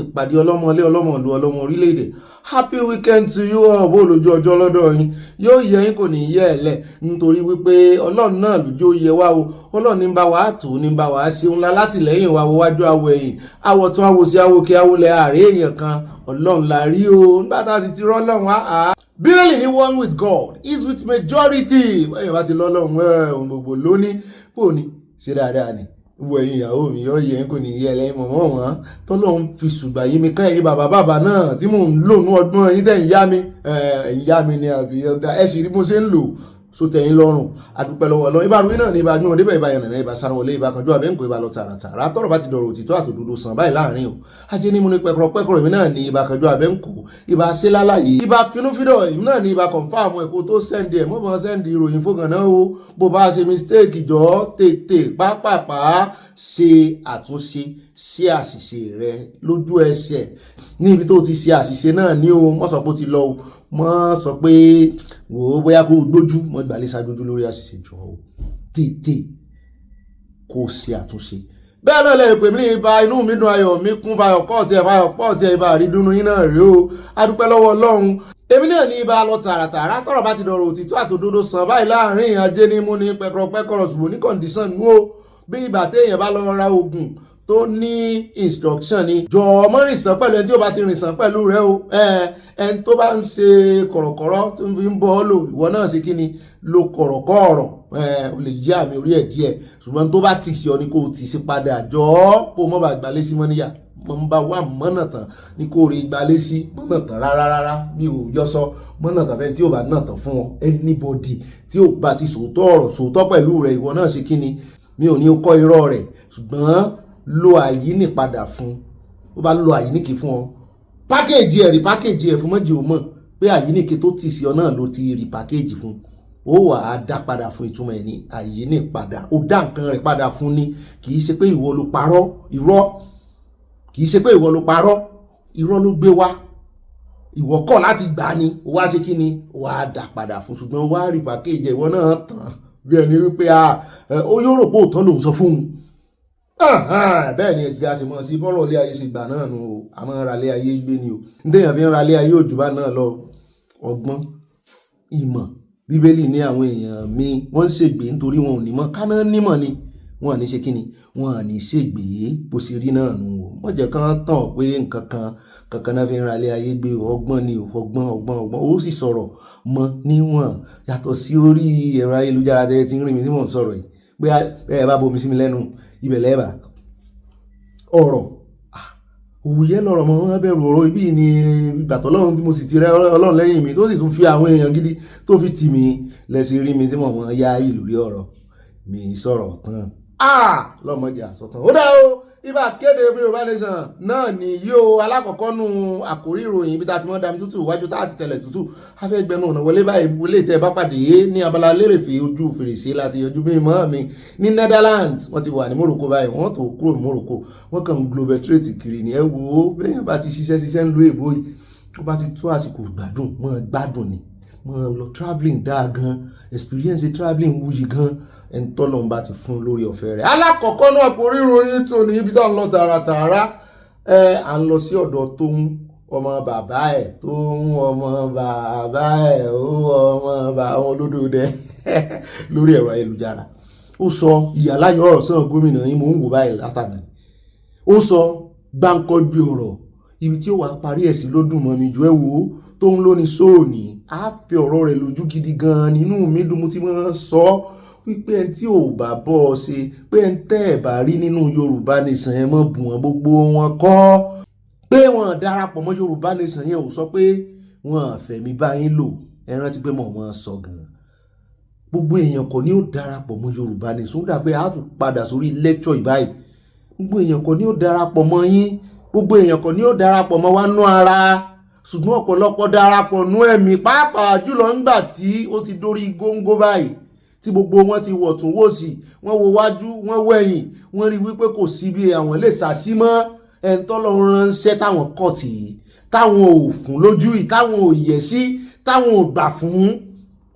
ìpàdé ọlọ́mọlé ọlọ́mọlú ọlọ́mọ orílẹ̀-èdè. Happy weekend to you all. Bó lójú ọjọ́ lọ́dọ̀ yín yóò yẹ yín kò ní yẹ ẹ̀ lẹ̀ nítorí wípé ọlọ́run náà lójú yẹ wá o. Ọlọ́run ní bá wa tó ní bá wa ṣe ńlá látìlẹ́yìn wa wájú awọ ẹ̀yìn awọ tún awọ sí awọ kí awọ lẹ àárẹ̀ èèyàn kan ọlọ́run la rí o. Nígbà tá a sì ti rọ́ ọlọ́run á. Bíbélì ní one with God is with majority. Báyọ̀ bá ti lọ́lọ́run ohun gbogbo lóní bò ní ṣe dáadáa ni. Wo ẹ̀yin ìyàwó mi yọ yẹn kò ní yẹ lẹ́yìn mọ̀mọ́ wọn tọ́lọ́run fi ṣùgbà yí mi ká ẹ̀yin bàbá náà tí mò ń lò ní ọdún ẹ̀yin tẹ̀ ń yá mi ẹ̀yin yá mi ni àbí ẹ̀ sì rí mo ṣe ń lò so tẹ̀yìn lọ́rùn adúpẹ́ lọ́wọ́ ọlọ́run ibà rúwé náà ní ibà gbọ́n débẹ̀ ibà yànnà ibà Sanawole ibà Kanjú Abẹ́ǹkó ibà lọ tààràtàrà tọ́rọ̀ bá ti dọ̀rọ̀ òtítọ́ àtòdodo sàn báyìí láàrin o ajé ní mo ní pẹ́kọ̀rọ̀ mi náà ní ibà Kanjú Abẹ́ǹkó ibà Ṣélálàyé ibà finúfídọ̀ èmi náà ní ibà kọ̀ǹfàmù ẹ̀kọ́ tó sẹ́ndì ẹ̀ mọ́bọ̀n sẹ́ndì ìròyìn fógàn náà o bó bá ṣe mistake jọ tètè pápápá ṣe àtúnṣe sí àṣìṣe rẹ lójú ẹsẹ̀ ní ibi tó ti ṣe àṣìṣe náà ní o mọ́ sọ pé ó ti lọ o mọ́ sọ pé wò ó bóyá kó o gbójú mọ́ ìgbàlẹ̀ ṣàgbójú lórí àṣìṣe jọ o tètè kó o ṣe àtúnṣe. Bẹ́ẹ̀ náà lẹ́rìí pé mi ní ibà inú mi dùn ayọ̀ mi kún fayọ̀ pọ̀ tí ẹ ibà àrídùnnú yín náà rí o adúpẹ́ lọ́wọ́ ọlọ́run. Èmi náà ní ibà lọ tààràtàrà tọ́rọ̀ bá ti dọ̀rọ̀ òtítọ́ àtòdodo sàn báyìí láàrin ajé ní mú ní pẹ́kọ̀rọ̀ ṣùgbọ́n ní kọ̀ǹdíṣàn nú o bí ibà téèyàn bá lọ ra oògùn tó ní instruction ni jọ̀ọ́ mọ́ rìnsàn pẹ̀lú ẹni tí ó bá ti rìnsàn pẹ̀lú rẹ o ẹni tó bá ń ṣe kọ̀rọ̀kọ̀rọ̀ tó ń fi ń bọ́ lò ìwọ náà ṣe kí ni lo kọ̀rọ̀kọ̀ ọ̀rọ̀ o lè yí àmì orí ẹ̀ díẹ̀ ṣùgbọ́n tó bá tì sí ọ ní kó o tì sí padà jọ̀ọ́ kó o mọ́ bá gbalé sí mọ́ níyà mọ́ bá wà mọ́nà tán ní kó o rí gbalé sí mọ́nà tán rárá mi ò yọ sọ mọ́nà tán fẹ́ tí ò bá nà tán fún ọ anybody tí ò bá ti sòótọ́ ọ̀rọ̀ sòótọ́ pẹ̀lú rẹ̀ ìwọ náà ṣe kí ni mi ò ní kọ́ irọ́ rẹ̀ ṣùgbọ́n lo àyíní padà fún ó bá lo àyíníkì fún ọ pákéèjì ẹ̀ rí pákéèjì ẹ̀ fún mọ́jì ò mọ̀ pé àyíníkì tó tì sí ọ náà ló ti rí pákéèjì fún ó wà á dá padà fún ìtumọ̀ ẹ̀ ní àyíní padà ó dá nǹkan rẹ̀ padà fún ni kì í ṣe pé ìwọ ló parọ́ irọ́ kì í ṣe pé ìwọ ló parọ́ irọ́ ló gbé wá ìwọ kọ̀ láti gbà ni ó wá ṣe kí ni ó wá dá padà fún ṣùgbọ́n wá rí pákéèjì ìwọ náà tán bí ẹni wípé ó yóò rò pé òótọ́ lòun sọ fún un bẹ́ẹ̀ ni ẹ̀sìn àṣemọ̀ sí bọ́rọ̀ ilé ayé ṣe gbà náà nù o àmọ́ ń ra ilé ayé gbé ni o nítorí fi ń ra ilé ayé òjò bá náà lọ ọgbọ́n ìmọ̀ bíbélì ní àwọn èèyàn mi wọ́n ń ṣègbè nítorí wọn ò ní mọ̀ káná nímọ̀ ni wọn à ní ṣe kíni wọn à ní ṣègbè bó ṣe rí náà nù o wọ́n jẹ́ kán tàn pé nǹkan kankan náà fi ń ra ilé ayé gbé ọgbọ́n ni ọgbọ́n ó sì sọ̀rọ̀ mọ́ níwọ̀n yàtọ̀ sí orí ẹ̀rọ ayélujára tẹ́ ti ń rìn mí tí mò ń sọ̀rọ̀ yìí pé ẹ bá bomi sí mi lẹ́nu ibẹ̀ lẹ́bàá ọ̀rọ̀ òwúyẹ́ lọ́rọ̀ mọ́ wọn bẹ̀rù ọ̀rọ̀ ibi ni ìgbàtọ̀ ọlọ́run bí mo sì ti rẹ́ ọlọ́run lẹ́yìn mi tó sì tún fi àwọn èèyàn gidi tó fi tì mí lẹ́sìn rí mi tí mo mọ̀ yá yìí lórí ọ̀rọ̀ mi sọ̀rọ̀ tán lọ́mọdé àsọ̀tàn ó dá o ibà kéde fún Yorùbá Nation náà ni yóò alákọ̀ọ́kọ́ nù àkórí ìròyìn ibi tá a ti mọ́ dami tútù wájú tá a ti tẹ̀lẹ̀ tútù afẹ́gbẹ́nu ọ̀nà wọlé báyìí wọlé tẹ́ bá pàdé ní Abala Lerefe ojú fèrèsé láti yọjú bí mọ́ mi ní Netherlands wọ́n ti wà ní Morocco báyìí wọ́n tó kúrò ní Morocco wọ́n kàn ń globetrate kiri ní ẹ wo bẹ́ẹ̀ bá ti ṣiṣẹ́ ń lo èbó yìí ó bá ti tó àsìkò gbádùn mọ́ gbádùn ni mọ́ lọ travelling dáa gan experience travelling wúyì gan ẹni tọ́lọ́ ń bá ti fún lórí ọ̀fẹ́ rẹ̀. alákọ̀ọ́kọ́ náà kò rí ìròyìn tó ní ibi tó ń lọ tààràtààrà à ń lọ sí ọ̀dọ̀ tó ń ọmọ bàbá ẹ̀ tó ń ọmọ bàbá ẹ̀ ó ọmọ bàbá àwọn olódòdẹ lórí ẹ̀rọ ayélujára ó sọ ìyàláyọ̀ ọ̀rọ̀ sàn gómìnà yín mò ń wò báyìí látàná ó sọ gbáǹkọ́gbé ọ̀rọ̀ ibi tí ó wà parí ẹ̀ sí ló dùn mọ́ mi jù ẹ́ wò ó tó ń lóní sóòní á fi ọ̀rọ̀ rẹ̀ lójú gidi gan-an nínú mi dùn mo ti máa sọ wípé ẹni tí ò bá bọ́ ọ ṣe pé ẹni tẹ́ ẹ̀ bá rí nínú Yorùbá Nation ẹ mọ́ bù wọ́n gbogbo wọn kọ́ pé wọ́n darapọ̀ mọ́ Yorùbá Nation yẹn ò sọ pé wọ́n fẹ̀mí bá yín lò ẹ rántí pé mọ̀ sọ gan-an gbogbo èèyàn kò ní ó darapọ̀ mọ́ Yorùbá Nation ó dà pé a tún padà sórí lecture ìbáyìí gbogbo èèyàn kò ní ó darapọ̀ mọ́ yín gbogbo èèyàn kò ní ó darapọ̀ mọ́ wa nú ara ṣùgbọ́n ọ̀pọ̀lọpọ̀ darapọ̀ nú ẹ̀mí pàápàá jùlọ ńgbà tí ó ti dórí góńgó báyìí tí gbogbo wọn ti wọ̀ tún wò sí wọ́n wo wájú wọ́n wẹ̀yìn wọ́n rí wípé kò sí bí àwọn lè sàsí mọ́ ẹni tọ́lọ́run ránṣẹ́ táwọn kọ̀ tì í táwọn ò fún lójú yìí táwọn ò yẹ̀ sí táwọn ò gbà fún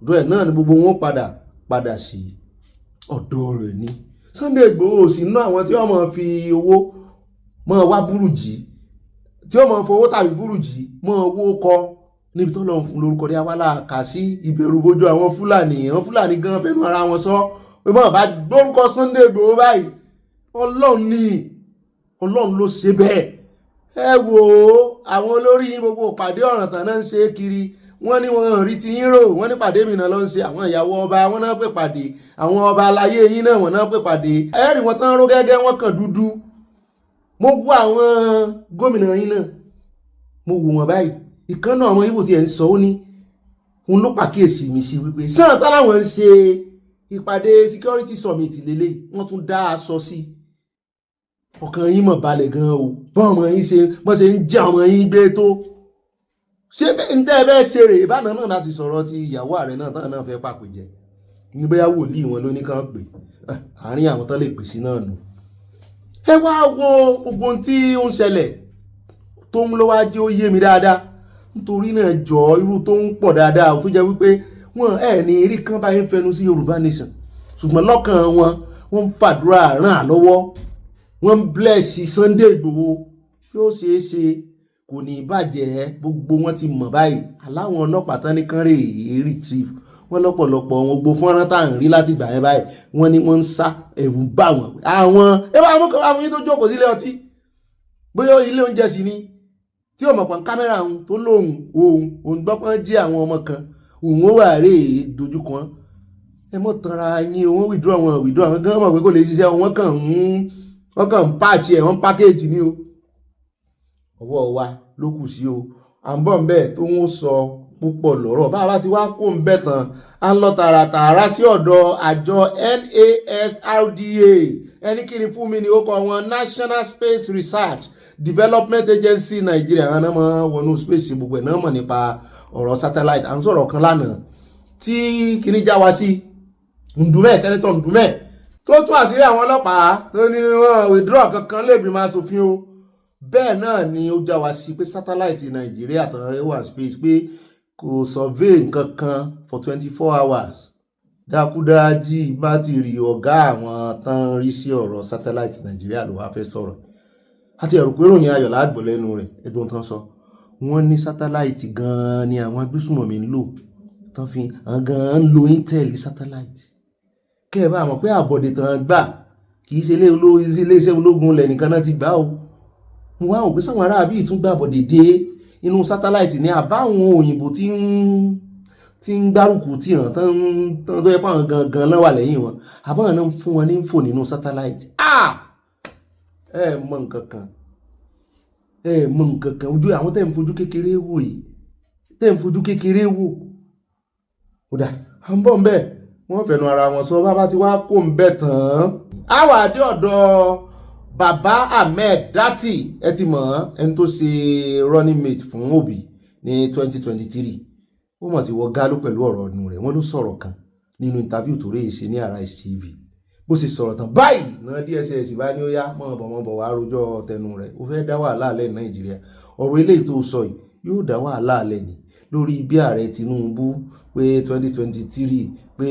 rẹ̀ náà ni gbogbo wọn padà sí ọ̀dọ̀ rẹ̀ ni Sunday Igboho sí inú àwọn tí wọ́n máa fi owó máa wá búrùjì tí ó máa fowó tàbí búrùjì máa owó kọ níbi tó lọ́n fún lórúkọ dé Abala kà sí ìbẹ̀rù bojú àwọn Fúlàní gan fẹ́nu ara wọn sọ pé mọ́ bá gbórúkọ Sunday Igboho báyìí Ọlọ́run ló ṣe bẹ́ẹ̀ ẹ wò ó àwọn olórí gbogbo ìpàdé ọ̀ràn náà ń ṣe kiri wọ́n ní wọn rí ti yín rò wọ́n ní pàdé mìíràn ló ń ṣe àwọn ìyàwó ọba wọn náà pè pàdé àwọn ọba aláyé yín náà wọn náà pè pàdé ẹ̀rí wọn tán ró gẹ́gẹ́ wọn kàn dúdú mo wo àwọn gómìnà yín náà mo wò wọn báyìí ìkan náà àwọn Ìgbò tí ẹ̀ ń sọ ó ní òun ló pàkíyèsí mi sí wípé sáà táwọn ń ṣe ìpàdé security summit lélẹ̀ wọ́n tún dá aṣọ sí ọkàn yín mọ̀ balẹ̀ gan o bọ́n ọmọ yín ṣe ń jẹ́ ọmọ yín gbé tó ṣé ń tẹ́ ẹ bẹ́ẹ̀ ṣeré ìbáná náà láti sọ̀rọ̀ ti ìyàwó ààrẹ náà tán náà fẹ́ pàpè jẹ ní bóyá wòlíì wọn ló ní kàn pé àárín àwọn tán lè pè sí náà nù ẹ wá wo gbogbo ohun tí ó ń ṣẹlẹ̀ tó ń lọ wá jẹ́ ó yé mi dáadáa nítorí náà jọ irú tó ń pọ̀ dáadáa tó jẹ́ wípé wọn ní rí kán báyìí ń fẹnu sí Yorùbá Nation ṣùgbọ́n lọ́kàn wọn wọ́n ń fàdúrà ràn án lọ́wọ́ wọ́n ń bless Sunday Igboho yóò ṣeé ṣe kò ní bàjẹ́ gbogbo wọn ti mọ̀ báyìí aláwọn ọlọ́pàá tán ní kán rè é retrieve wọ́n lọ́pọ̀lọpọ̀ wọn gbogbo fọ́nrán tá à ń rí láti ìgbà yẹn báyìí wọ́n ní wọ́n ń sá ẹ̀rù ń bà wọ́n àwọn àwọn yín tó jókòó sílé ọtí bóyá ilé oúnjẹ sì ni tí ò mọ̀ pọ̀ kámẹ́rà òun tó lóhùn òun gbọ́pọ́n jí àwọn ọmọ kan òun ó wà rè é dojú kan ẹ mọ̀ tanra yín wọ́n withdraw àwọn gan mọ̀ pé kò lè ṣiṣẹ́ wọ́n kàn ń pààchì ẹ̀ wọ́n pákéjì ni o ọwọ́ wa ló kù sí o à ń bọ̀ ń bẹ̀ tó ń sọ púpọ̀ lọ́rọ̀ bá a bá ti wá kó ń bẹ̀ tán à ń lọ tààràtààrà sí ọ̀dọ̀ àjọ NASRDA ẹni kí ni fún mi ni ó kọ wọn National Space Research Development Agency Nigeria àwọn náà mọ̀ wọnú space gbogbo ẹ̀ náà mọ̀ nípa ọ̀rọ̀ satellite à ń sọ̀rọ̀ kan lánàá tí kìíní já wa sí Ndùmẹ̀ Sẹ́nẹ́tọ̀ Ndùmẹ̀ tó tún àṣírí àwọn ọlọ́pàá tó ní wọn withdraw kankan lè bí máa ṣòfin o bẹ́ẹ̀ náà ni ó já wa sí pé satellite Nàìjíríà tán wà space pé kò survey nǹkan kan for 24 hours dákúdájí bátìrì ọ̀gá àwọn tán rí sí ọ̀rọ̀ satellite Nàìjíríà ló wá fẹ́ sọ̀rọ̀ àti ẹ̀rù pé ròyìn ayọ̀ láàgbọ̀ lẹ́nu rẹ̀ ẹgbọ́n tán sọ wọ́n ní satellite gan-an ni àwọn agbésùnmọ̀mí ń lò tán fi àwọn gan-an ń lo intel satellite kẹ́ ẹ bá mọ̀ pé àbọ̀dé tán gbà kì í ṣe iléeṣẹ́ ológun lẹ̀ nìkan náà ti gbà ó mo wá òpé sáwọn ará bí ìtún gbà bọ̀dé dé inú satellite ní àbáwọn òyìnbó tí ń gbárùkù tí hàn tán tó yẹ pàwọn gangan náà wà lẹ́yìn wọn àbáwọn náà ń fún wọn ní fò nínú satellite ẹ mọ̀ nǹkan kan ojú àwọn tẹ́ ń fojú kékeré wò yìí tẹ́ ń fojú kékeré wò kódà à ń bọ̀ ń bẹ̀ wọ́n fẹ̀nu ara wọn sọ bá ti wá kó ń bẹ̀ tán á wà dé ọ̀dọ̀ Bàbá Ahmed Dati ẹ ti mọ̀ ẹni tó ṣe running mate fún Obi ní 2023 ó mọ̀ tí wọ́n gálú pẹ̀lú ọ̀rọ̀ ọdún rẹ̀ wọ́n ló sọ̀rọ̀ kan nínú interview tó rèé ṣe ní Arise TV bó ṣe sọ̀rọ̀ tán báyìí náà DSS bá ní ó yá mọ̀ wá rojọ́ tẹnu rẹ̀ ó fẹ́ dá wàhálà alẹ́ ní Nàìjíríà ọ̀rọ̀ eléyìí tó sọ yìí yóò dá wàhálà alẹ́ ni lórí bí ààrẹ Tinubu pé 2023 pé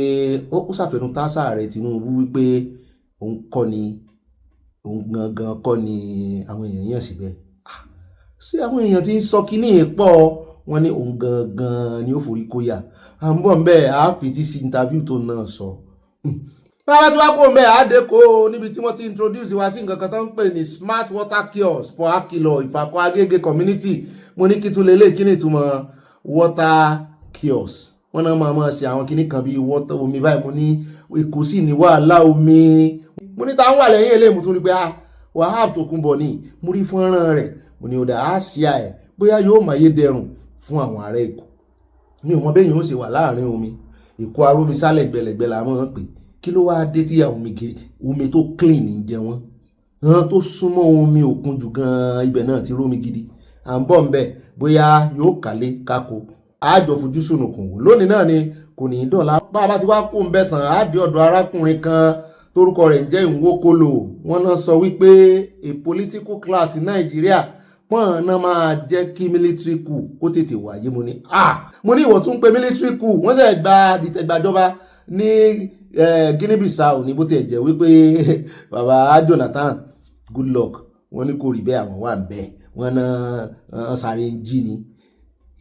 ó ṣàfẹnu tásà ààrẹ Tinubu wípé òun gangan kọ́ ni àwọn èèyàn yàn síbẹ̀ ṣé àwọn èèyàn ti ń sọ kíní pọ̀ wọ́n ní òun gangan ni ó forí kóyà à ń bọ̀ ń bẹ́ẹ̀ á fi ti sí interview tó náà sọ báwa tí wàá kó ń bẹ́ẹ̀ á dé kó níbi tí wọ́n ti introduce wa sí nǹkan kan tó ń pè ní smart water kiosk for Akilọ Ìfàkọ̀ Agége community mo ní kí tún lélẹ̀ kí ni ìtumọ̀ water kiosk wọ́n náà máa ṣe àwọn kíní kan bíi water omi báyìí mo ní Èkó sì ní wàhálà omi mo ní táwọn wà lẹ́yìn eléyìí mo tún rí pé Wahab Tókunbọ̀ ni mo rí fọ́nrán rẹ̀ mo ní ọ̀dà á ṣí ẹ̀ bóyá yóò máa yé dẹrùn fún àwọn ará Èkó mi ò mọ bẹ́ẹ̀ yóò ṣe wà láàrin omi Èkó arómi sálẹ̀ gbẹlẹ̀gbẹ la mọ̀ pé kí ló wáá dé tí omi tó clean ń jẹ wọ́n tó súnmọ́ omi òkun jù gan-an ibẹ̀ náà ti rómi gidi à ń bọ̀ ń bẹ̀ bóyá yóò kálé kákó àjọ fojú sùnùkùn wò lónìí náà ni kò ní í dọ̀la bá a bá ti wá kó ń bẹ̀ tán á dé ọ̀dọ̀ arákùnrin kan torúkọ rẹ̀ ń jẹ́ Nwokolo wọ́n náà sọ wípé a political class in Nàìjíríà pọ́n náà máa jẹ́ kí military coup kó tètè wáyé mo ní ìwọ̀n tún pé military coup wọ́n sì gba dìtẹ̀gbàjọba ní Guinea Bissau ní bó tiẹ̀ jẹ́ wípé bàbá Jonathan Goodluck wọ́n ní kò rí bẹ́ẹ̀ àwọn wà ń bẹ́ẹ̀ wọ́n náà sáré ń jí ni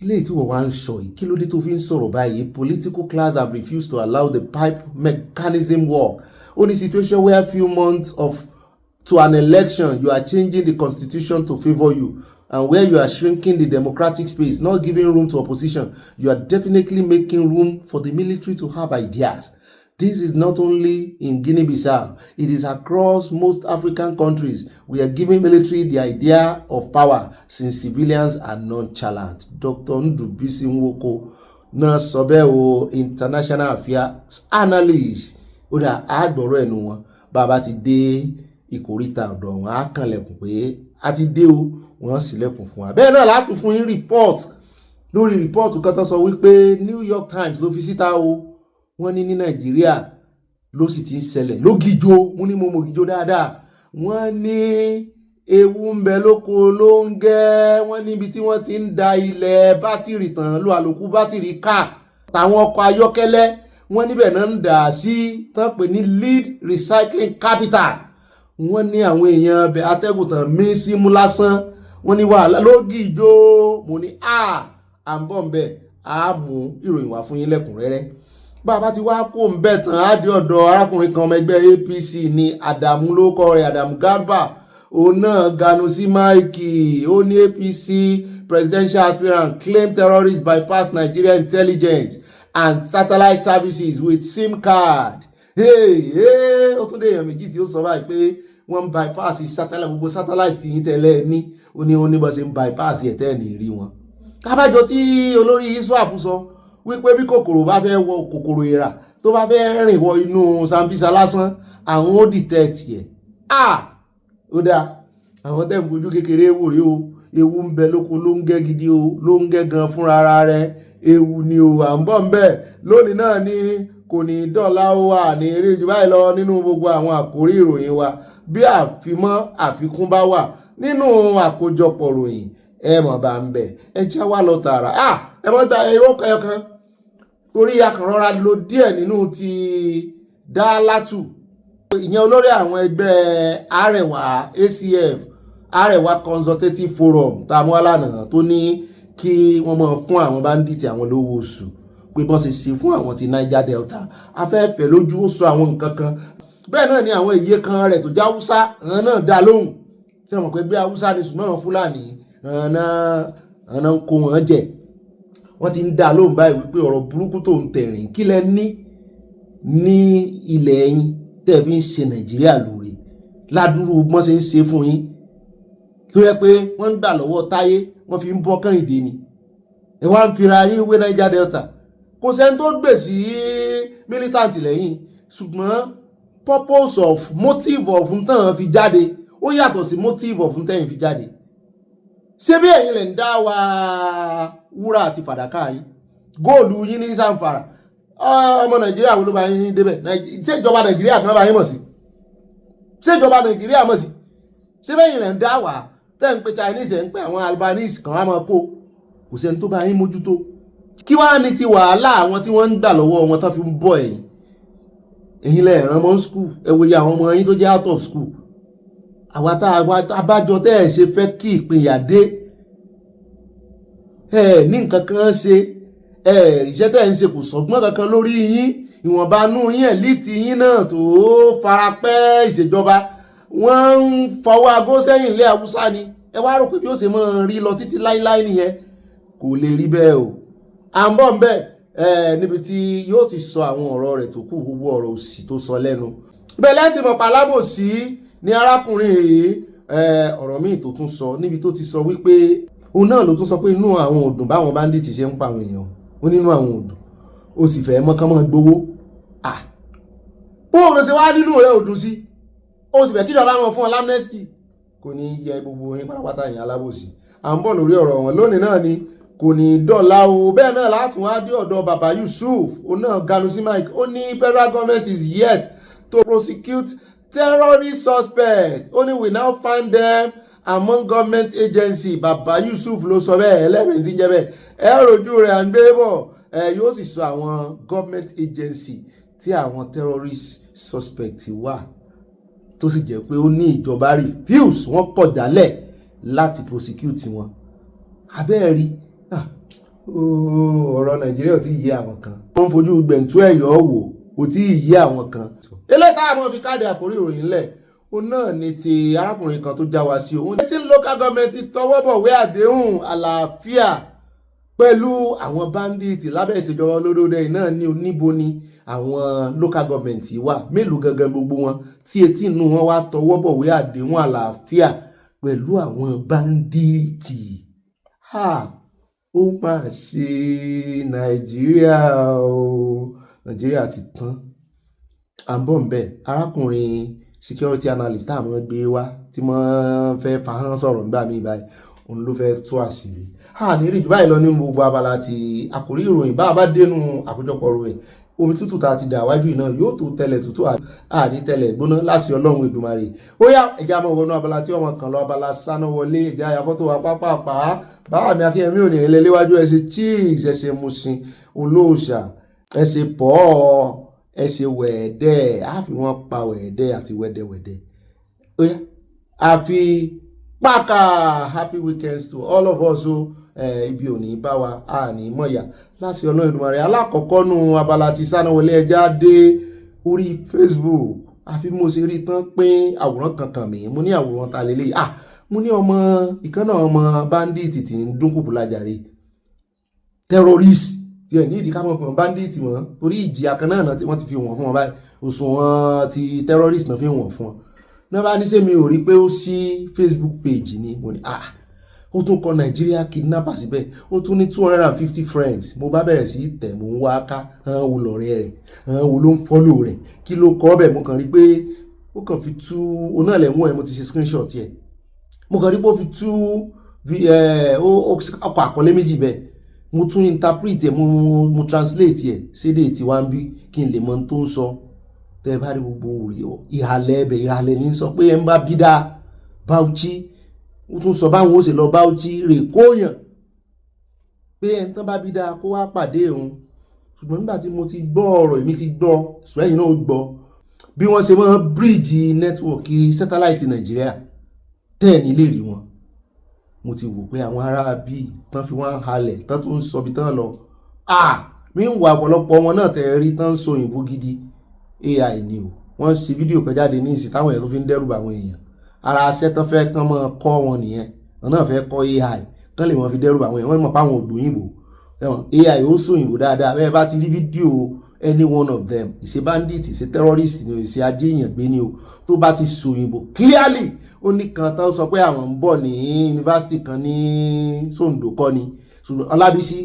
ilé tí wọ́n wá ń sọ yìí kí ló dé tó fi ń sọ̀rọ̀ báyìí political class have refused to allow the pipe mechanism work. Only situation where a few months to an election, you are changing the constitution to favor you, and where you are shrinking the democratic space, not giving room to opposition, you are definitely making room for the military to have ideas. This is not only in Guinea-Bissau, it is across most African countries. We are giving military the idea of power since civilians are nonchalant. Dr. Ndubisi Nwoko, nurse Sobeo, international affairs analyst. Ó dà àgbọ̀rọ̀ ẹnu wọn bàbá ti dé ìkóríta ọ̀dọ̀ wọn á kànlẹ̀kùn pé a ti dé o wọ́n sílẹ̀kùn fún wa bẹ́ẹ̀ náà láti fún yín report lórí report kan tó sọ wípé New York Times ló fi síta o wọ́n ní Nàìjíríà ló sì ti ń ṣẹlẹ̀ lógìjó mú ní mo mọ̀gìjó dáadáa wọ́n ní ewu ń bẹ lóko ló ń gẹ́ wọ́n níbi tí wọ́n ti ń da ilẹ̀ bátìrì tàn ló àlòkù bátìrì ká tàwọn ọkọ̀ ayọ́kẹ́lẹ́ wọ́n níbẹ̀ náà ń dà sí tán pè ní lead recycling capital wọ́n ní àwọn èèyàn bẹ̀ atẹ́gùntàn mí sí mú lásán wọ́n ní wàhálà lógìjó mo ní à ń bọ̀ ń bẹ̀ á mú ìròyìn wá fún yín lẹ́kùnrẹ́rẹ́ bàbá ti wá kó ń bẹ̀ tán á dé ọ̀dọ̀ arákùnrin kan ọmọ ẹgbẹ́ APC ní Adamu ló kọ rẹ̀ Adamu Garba òun náà ganu sí máìkì ó ní APC presidential aspirant claim terrorists bypass Nigeria intelligence and satellite services with SIM card. Ó tún dé èèyàn méjì tí ó sọ báyìí pé wọ́n ń bypass satellite gbogbo satellite yìí tẹ́lẹ̀ ní ó ní bọ́ ṣe ń bypass ẹ̀ tẹ́ ní rí wọn. kábàjọ tí olórí ISWAP sọ wípé bí kòkòrò bá fẹ́ wọ kòkòrò èèrà tó bá fẹ́ rìn wọ inú Sambisa lásán àwọn ó detect ẹ̀. Ó dáa àwọn tẹ́ ń fojú kékeré wò rí o ewu ń bẹ lóko ló ń gẹ́ gidi o ló ń gẹ́ gan fúnra ara rẹ̀ ewu ni o à ń bọ̀ ń bẹ̀ lónìí náà ni kò ní dọ́là ó wà ní eré jù báyìí lọ nínú gbogbo àwọn àkórí ìròyìn wa bí àfikún bá wà nínú àkójọpọ̀ ròyìn ẹ mọ̀ bá ń bẹ̀ ẹ já wá lọ tààrà ẹ mọ̀ gba irọ́ kan torí akànrọ́ra lo díẹ̀ nínú ti Dálátù ìyẹn olórí àwọn ẹgbẹ́ Àrẹwà ACF Àrẹwà Consultative Forum tààmú alánà tó ní kí wọ́n máa fún àwọn bandits àwọn lówó oṣù pé bọ́n ṣe ṣe fún àwọn ti Niger Delta afẹ́fẹ́ lójú ó sọ àwọn nǹkan kan bẹ́ẹ̀ náà ni àwọn iye kan rẹ̀ tó já Haúsá náà dá lóhùn tí wọ́n mọ̀ pé bí Haúsá ni ṣùgbọ́n Fúlàní ọ̀nà ń kó wọn jẹ wọ́n ti ń dá lóhùn báyìí wípé ọ̀rọ̀ burúkú tó ń tẹ̀rìn kí lẹ ní ilẹ̀ yín tẹ́ fi ń ṣe Nàìjíríà lóore ládùúrú bọ́n ṣe ń ṣe fún yín tó yẹ pé wọ́n ń gbà lọ́wọ́ Táyé wọ́n fi ń bọ́ Kẹ́hìndé ni ẹ wá ń fira yín wé Niger Delta kò sẹ́ni tó gbè sí militant lẹ́yìn ṣùgbọ́n purpose of motive of ń tàn fi jáde ó yàtọ̀ sí motive of ń tẹ̀yìn fi jáde ṣé bí ẹ̀yin lè ń dá wa wúrà àti fàdákà yín góòlù yín ní Zamfara ọmọ Nàìjíríà wo ló bá yín débẹ̀ ṣé ìjọba Nàìjíríà kan bá yín mọ̀ sí ṣé ìjọba Nàìjíríà mọ̀ sí ṣé bẹ́yìn lè ń dá wa tẹ́ ń pe Chinese ẹ̀ ń pe àwọn Albanese kan á máa kó kò sẹ́ni tó bá yín mójútó kí wá ní ti wàhálà àwọn tí wọ́n ń gbà lọ́wọ́ wọn tán fi ń bọ̀ ẹ̀yin lẹ rán mọ́ school ẹ wòye àwọn ọmọ yín tó jẹ́ out of school àwa tá abájọ tẹ́ ẹ̀ ṣe fẹ́ kí ìpínyà dé ẹ ní nǹkan kan ṣe ẹ ìṣẹ́ tẹ́ ẹ̀ ń ṣe kò sọ́gbọ́n kankan lórí yín ìwọ̀nba nú yín ẹ̀líìtì yín náà tó farapẹ́ ìṣèjọba wọ́n ń fọwọ́ agó sẹ́yìn ilé Haúsá ni ẹ wá rò pé bí ó ṣe máa rí lọ títí láíláí nìyẹn kò lè rí bẹ́ẹ̀ o à ń bọ̀ ń bẹ̀ níbi tí yóò ti sọ àwọn ọ̀rọ̀ rẹ̀ tó kù gbogbo ọ̀rọ̀ òsì tó sọ lẹ́nu bẹ́ẹ̀ láti mọ̀ palábòsí ní arákùnrin yìí ọ̀rọ̀ míì tó tún sọ níbi tó ti sọ wípé òun náà ló tún sọ pé inú àwọn òdùn báwọn bandit ṣe ń pa àwọn èèyàn ó nínú àwọn òdùn ó sì fẹ́ mọ́kánmọ́ gbowó bóun ló ṣe wá nínú rẹ̀ òdùn sí ó sì fẹ́ kíjọba wọn fún ọ lámnẹ́sì kò ní yẹ gbogbo yín pátápátá yẹn alábòsí à ń bọ̀ lórí ọ̀rọ̀ wọn lónìí náà ni kò ní dọ́là o bẹ́ẹ̀ náà látún wá dé ọ̀dọ̀ bàbá Yusuf ó náà ganu sí Mike ó ní federal government is yet to prosecute terrorist suspects ó ní we now find them among government agency bàbá Yusuf ló sọ bẹ́ẹ̀ ẹlẹ́mìí tí ń jẹ́ bẹ́ẹ̀ ẹ rojú rẹ̀ à ń gbé bọ̀ yóò sì sọ àwọn government agency tí àwọn terrorist suspects wà tó sì jẹ́ pé ó ní ìjọba refuse wọ́n kọ̀ jálẹ̀ láti prosecute wọn abẹ́ẹ̀rí ọ̀rọ̀ Nàìjíríà ò tí ì yé àwọn kan wọ́n ń fojú gbẹ̀ntú ẹ̀yọ́ wò ò tí ì yé àwọn kan eléka àwọn fi káàdì àkórí ìròyìn lẹ̀ ó náà ní ti arákùnrin kan tó já wa sí òun tí local government tọwọ́ bọ̀wé àdéhùn àlàáfíà pẹ̀lú àwọn bandits lábẹ́ ìṣèjọba olódòdó náà ní oníbo ni àwọn local government wà mélòó gangan gbogbo wọn tí etí inú wọn wá tọwọ́ bọ̀wé àdéhùn àlàáfíà pẹ̀lú àwọn bandits ó máa ṣe Nàìjíríà o Nàìjíríà ti tán à ń bọ̀ ń bẹ̀ arákùnrin security analyst àmọ́ gbé wá tí wọ́n fẹ́ fahán sọ̀rọ̀ nígbà míì báyìí òun ló fẹ́ tú àṣírí ní rí jù báyìí lọ ní gbogbo abala ti àkórí ìròyìn bá a bá dénú àkójọpọ̀ ròyìn omi tútù tá a ti dà wájú iná yóò tó tẹlẹ̀ tútù àní tẹlẹ̀ gbóná láti Ọlọ́run Èdùmàrè ó yá ẹja mọ̀ wọnú abala tí ọmọ kan lọ Abala Sanawole ẹja ayafọ́tò wa pápápá báwa mi akínyẹmí òní ẹ̀lẹ́ léwájú ẹ ṣe cheese ẹ ṣe musin olóòṣà ẹ ṣe pọ̀ ẹ ṣe wẹ̀ẹ́dẹ́ á fi wọ́n pa wẹ̀ẹ́dẹ́ àti wẹ́dẹ́wẹ́dẹ́ ó yá àfi pàkà happy weekends to all of us o. ibi ò ní bá wa a ní mọ̀yà láti ọ̀nà Èdùmàrè. alákọ̀ọ́kọ́ nù abala ti Sanawole ẹja dé orí Facebook àfi mo ṣe rí tán pín àwòrán kankan mi mo ní àwòrán ta lélẹ̀ mo ní ọmọ ìkànnà ọmọ bandit tí ń dúnkùkù lájàre terrorist tí ẹ̀ ní ìdí ká mọ̀ pé bandit wọn torí ìjìyà kan náà tí wọ́n ti fi wọ̀n fún wọn báyìí òṣùwọ̀n ti terrorist náà fi wọ̀n fún wọn náà bá ní ṣé mi ò rí pé ó sí Facebook page ni mo ní ó tún kọ Nigeria kidnapper síbẹ̀ ó tún ní 250 friends mo bá bẹ̀rẹ̀ sí tẹ̀ mo ń wá ká wo lọ̀rẹ́ rẹ̀ wo ló ń follow rẹ̀ kí ló kọ́ bẹ̀ mo kàn rí pé ó kàn fi tú oná ẹ̀lẹ́wọ̀n ẹ̀ mo ti ṣe screenshot ẹ̀ mo kàn rí pé ó fi tú ọkọ̀ àkọlé méjì bẹ́ẹ̀ mo tún interpret ẹ̀ mo translate ẹ̀ sédè tí wá ń bí kí n lè mọ tó ń sọ tẹ́ bá rí gbogbo ìhàlẹ̀ ẹbẹ̀ ìhàlẹ̀ ní sọ pé ẹ ń bá bídá Bauchi ó tún sọ báwọn ó sì lọ Bauchi rè kóyàn pé ẹni tán bá bídá kó wá pàdé òun ṣùgbọ́n nígbà tí mo ti gbọ́ ọ̀rọ̀ èmi ti gbọ́ ṣùgbọ́n náà gbọ́ bí wọ́n ṣe máa bíríìjì nẹ́tíwọ̀kì sátẹ́láìtì Nàìjíríà tẹ́ẹ̀ lè rí wọn mo ti wò pé àwọn ará bíi tán fi wọ́n halẹ̀ tán tún ń sọ bí tán lọ mi ń wà ọ̀pọ̀lọpọ̀ wọn náà tẹ̀ rí tán ń sọ òyìnbó gidi AI ni o wọ́n ṣe fídíò kan jáde ní ìsìn táwọn èèyàn tó fi ń dẹ́rù bá àwọn èèyàn ara aṣẹ́ tán fẹ́ kán máa kọ́ wọn nìyẹn wọn náà fẹ́ kọ́ AI kán lè wọ́n fi dẹ́rù bá àwọn èèyàn wọ́n mọ̀ pé àwọn òdò òyìnbó AI ó sọ òyìnbó dáadáa bẹ́ẹ̀ bá ti rí fídíò any one of them ìṣe bandit ìṣe terrorist ni o ìṣe ajíyàn gbé ni o tó bá ti sọ òyìnbó clearly ó ní kan tán sọ pé àwọn ń bọ̀ ní yunifásitì kan ní Sondo kọ́ ni Ọlábísí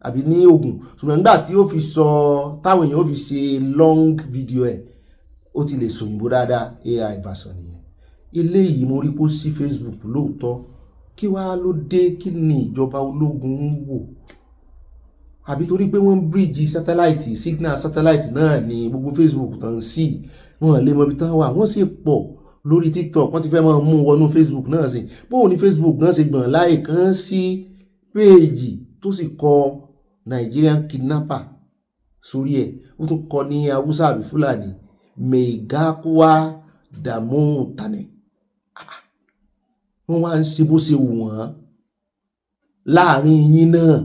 àbí ní Ògùn ṣùgbọ́n nígbà tí ó fi sọ táwọn èèyàn ó fi ṣe long video ẹ̀ ó ti lè sọ òyìnbó dáadáa AI version nìyẹn ilé yìí mo rí kó sí Facebook lóòótọ́ kí wàá ló dé kí ni ìjọba ológun ń wò àbí torí pé wọ́n ń bíríìjì sátáláìtì signal sátáláìtì náà ní gbogbo Facebook tán sí wọn lè mọ ibi tán wà wọ́n sì pọ̀ lórí TikTok wọ́n ti fẹ́ máa mú wọnú Facebook náà sí bóun ní Facebook náà ṣe gbọ̀n láì kan sí péèjì tó sì kọ Nigerian kidnapper sórí ẹ̀ ó tún kọ ní Haúsá àbí Fúlàní mẹ̀gákúwá dààmú tani wọ́n wá ń ṣe bó ṣe wù wọ́n láàrin yín náà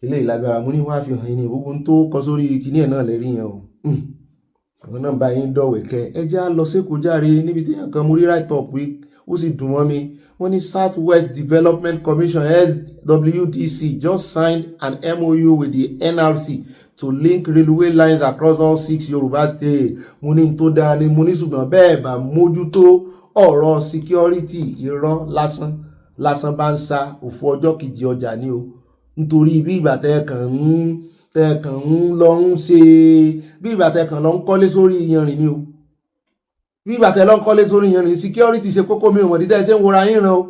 ilé ìlágbára mú ní wá fi hàn yín ní gbogbo tó kọ sórí kíní ẹ̀ náà lẹ́rí yẹn o àwọn náà bá yín dọ̀wẹ̀kẹ́ ẹ já lọ sékòó járe níbi tí nǹkan mú rí right up wí ó sì dùn wọ́n mi wọ́n ní South West Development Commission SWDC just signed an MOU with the NRC to link railway lines across all 6 Yoruba states mo ní tó dáa ni mo ní ṣùgbọ́n bẹ́ẹ̀ bá mójútó ọ̀rọ̀ security irọ́ lásán bá ń sá òfò ọjọ́ kejì ọjà ni o nítorí bí ìgbà tẹ́ẹ̀kàn ń lọ ń ṣe bí ìgbà tẹ́ẹ̀kàn lọ ń kọ́lé sórí iyanrìn ni o bí ìgbà tẹ́ẹ̀ lọ ń kọ́lé sórí iyanrìn security ṣe kókó mi ò mọ̀ dídá ẹsẹ̀ ń wọra yín ran o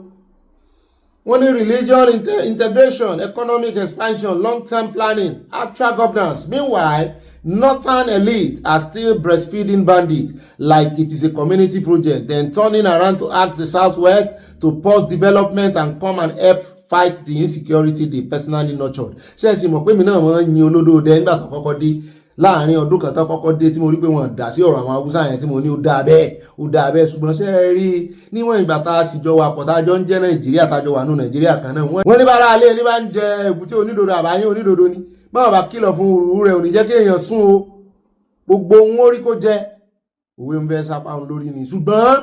wọ́n ní religion integration economic expansion long-term planning actual governance meanwhile northern elite are still breastfeeding bandits like it is a community project then turning around to ask the Southwest to pause development and come and help fight the insecurity they personally nurtured. ṣé ẹ sì mọ̀ pé mi náà máa ń yin olódòdó nígbà tó kọ́kọ́ dé láàrin ọdún kan tó kọ́kọ́ dé tí mo rí pé wọ́n dá sí ọ̀rọ̀ àwọn Haúsá yẹn tí mo ní ó dáa bẹ́ẹ̀ ṣùgbọ́n ṣé ẹ rí níwọ̀n ìgbà tá a sì jọ wà pọ̀ tá a jọ ń jẹ́ Nàìjíríà tá a jọ wà nù Nàìjíríà kan náà wọ́n ní bára alẹ́ ní bá ń jẹ èbúté onídodo àbáyé onídodo ni báwọn bá kìlọ̀ fún òru rẹ̀ ò ní jẹ́ kí èèyàn sún o gbogbo ohun orí kó jẹ òwe ń fẹ́ sápá òun lórí ni ṣùgbọ́n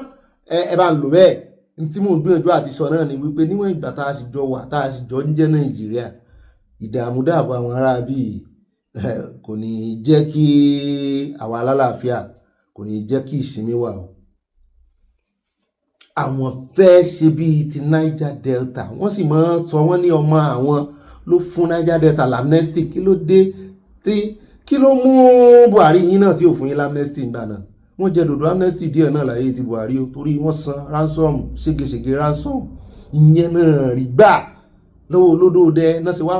ẹ bá ń lò bẹ́ẹ̀ tí mò ń gbìyànjú àti sọ náà ni wípé níwọ̀n ìgbà tá a sì jọ wà tá a sì jọ ń jẹ́ Nàìjíríà ìdààmú dààbò àwọn ará bíi kò ní jẹ́ kí àwa alálàáfíà kò ní jẹ́ kí ìsinmi wà o àwọn fẹ́ ṣe bíi ti Niger Delta wọ́n sì máa ń sọ wọ́n ní ọmọ àwọn ló fún Niger Delta l'amnesty kí ló dé kí ló mú Buhari yín náà tí ò fún yín l'amnesty ńgbà náà wọ́n jẹ́ dòdò amnesty díẹ̀ náà láyé ti Buhari o torí wọ́n san ransom ségesège ransom ìyẹn náà rí gbà lọ́wọ́ olódòdẹ náà ṣe wá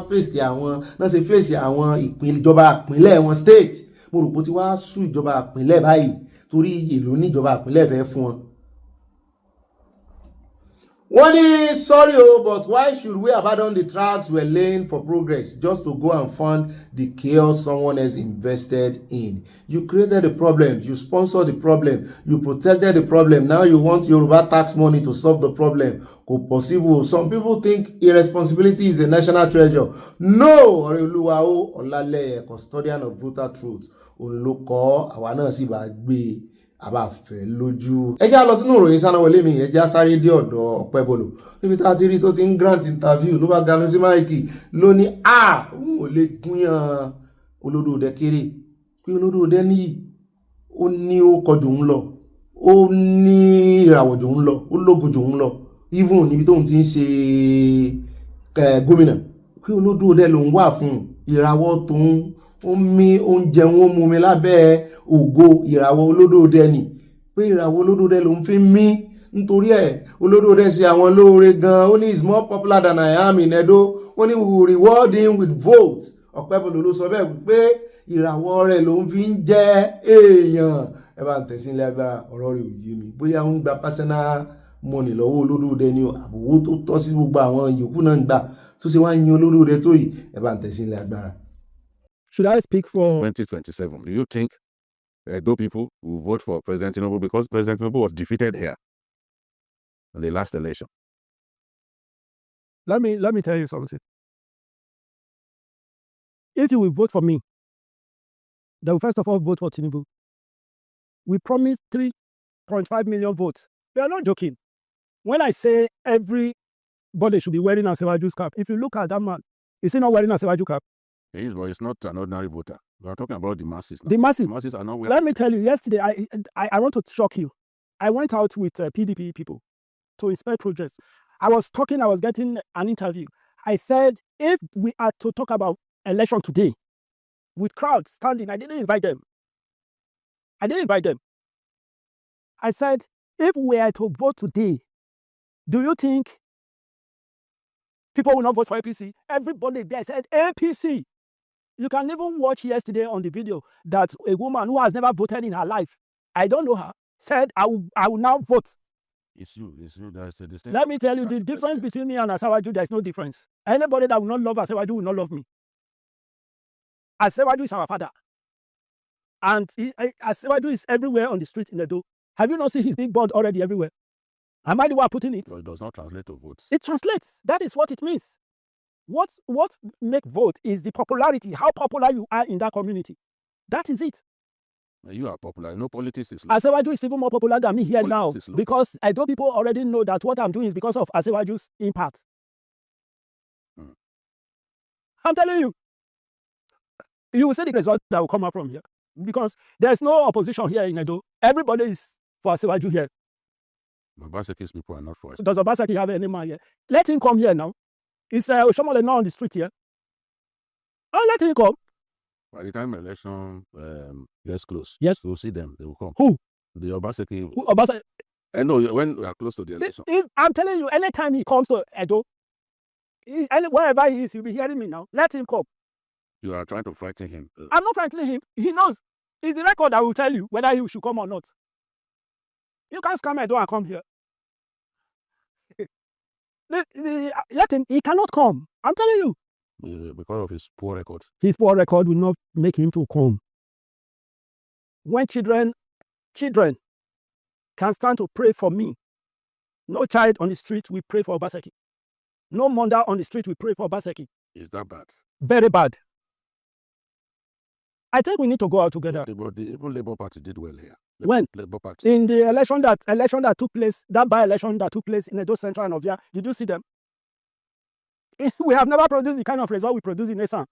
fèsì àwọn ìjọba ìpínlẹ̀ wọn state mo rò pé tí wàá sún ìjọba ìpínlẹ̀ báyìí torí èlò níjọba ìpínlẹ̀ fẹ́ fún wọn Wọ́n ní sorry but why should we abandon the tracks we're laying for progress just to go and fund the chaos someone else invested in? You created the problem, you sponsored the problem, you protected the problem. Now you want Yoruba tax money to solve the problem. Kò possible. Some people think irresponsibility is a national treasure. No, Ọ̀rẹ́olúwa o Ọlálẹ́yẹ, custodian of brutal truth. Òun ló kọ àwa náà sì bá gbé àbáfẹ́ lójú. Ẹ já lọ sínú ìròyìn Sanawole mi, ẹ já sáré dé ọ̀dọ̀ Ọpẹ́bọlò níbi tá a ti rí tó ti ń grant interview ló bá ganu sí máìkì ló ní òun ò lè gúnyàn Olódòdẹ kéré pé Olódòdẹ níyì ó ní ó kọjú òun lọ ó ní ìràwọ̀ jù òun lọ ó lógo jù òun lọ even níbi tóun ti ń ṣe gómìnà pé Olódòdẹ lòun wà fún ìràwọ̀ tóun ó mí oúnjẹ wọn mú mi lábẹ́ ògo ìràwọ̀ Olódòdẹ ni pé ìràwọ̀ Olódòdẹ lòun fi mí nítorí Olódòdẹ ṣe àwọn lóore gan. Ó ní is more popular than I am in Edo. Ó ní we will reward him with votes. Ọpẹ́bọlò ló sọ bẹ́ẹ̀ pé ìràwọ̀ rẹ̀ lòun fi ń jẹ́ èèyàn. Ẹ bá ń tẹ̀sí ilé agbára ọ̀rọ̀ rẹ̀ ò yé mi bóyá ó ń gba personal money lọ́wọ́ Olódòdẹ ni àbòwò tó tọ́ sí gbogbo àwọn yòókù náà ń gbà tó ṣe wá ń yan Olódòdẹ tó yìí. Ẹ bá ń tẹ̀sí ilé agbára. Should I speak for 2027? Do you think Edo people will vote for President Tinubu because President Tinubu was defeated here in the last election? Let me tell you something. If you will vote for me, they will first of all vote for Tinubu. We promised 3.5 million votes. We are not joking. When I say everybody should be wearing Asewaju's cap, if you look at that man, is he not wearing Asewaju cap? He is, but he's not an ordinary voter. We are talking about the masses now. The masses. The masses are not wearing. Let me tell you, yesterday, I want to shock you. I went out with PDP people to inspect projects. I was getting an interview. I said, if we are to talk about election today, with crowds standing, I didn't invite them. I said, if we are to vote today, do you think people will not vote for APC? Everybody there said APC. You can even watch yesterday on the video that a woman who has never voted in her life, I don't know her, said, I will now vote. It's you. That's the distinction. Let me tell you, the difference between me and Asewaju, there is no difference. Anybody that will not love Asewaju will not love me. Asewaju is our father. And Asewaju is everywhere on the street in Edo. Have you not seen his big board already everywhere? Am I the one putting it? But it does not translate to votes. It translates. That is what it means. What make vote is the popularity, how popular you are in that community. That is it. You are popular. No, politics is local. Asewaju is even more popular than me here now because Edo people already know that what I'm doing is because of Asewaju's impact. I'm telling you. You will see the result that will come out from here because there's no opposition here in Edo. Everybody is for Asewaju here. Obaseki's people are not for us. Does Obaseki have any man here? Let him come here now. Is Oshomole now on the street here? Oh, let him come. By the time election gets close, yes, we'll see them. They will come. Who? The Obaseki. Who, Obaseki? I know when we are close to the election. I'm telling you, anytime he comes to Edo, wherever he is, you'll be hearing me now. Let him come. You are trying to frighten him. I'm not frightening him. He knows. It's the record that will tell you whether he should come or not. You can't scam Edo and come here. Let him. He cannot come. I'm telling you. Because of his poor record. His poor record will not make him to come. When children can stand to pray for me, no child on the street will pray for Obaseki. No mother on the street will pray for Obaseki. Is that bad? Very bad. I think we need to go out together. Even Labour Party did well here. When? Labour Party. In the election that took place, that by-election that took place in Edo Central and Ovia, did you see them? We have never produced the kind of result we produce in NASR.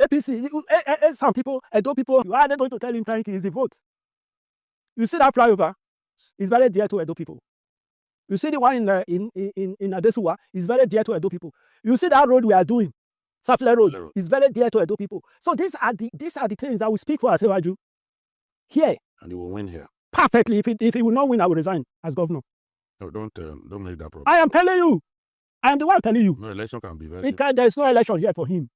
APC, some people, Edo people, you are going to tell him thank you is the vote. You see that flyover? It's very dear to Edo people. You see the one in Adesuwa? It's very dear to Edo people. You see that road we are doing? Safle Road is very dear to Edo people. So these are the things that we speak for Asewaju here. And he will win here. Perfectly. If he will not win, I will resign as governor. No, don't make that problem. I am telling you. I am the one telling you. No election can be very. There is no election here for him.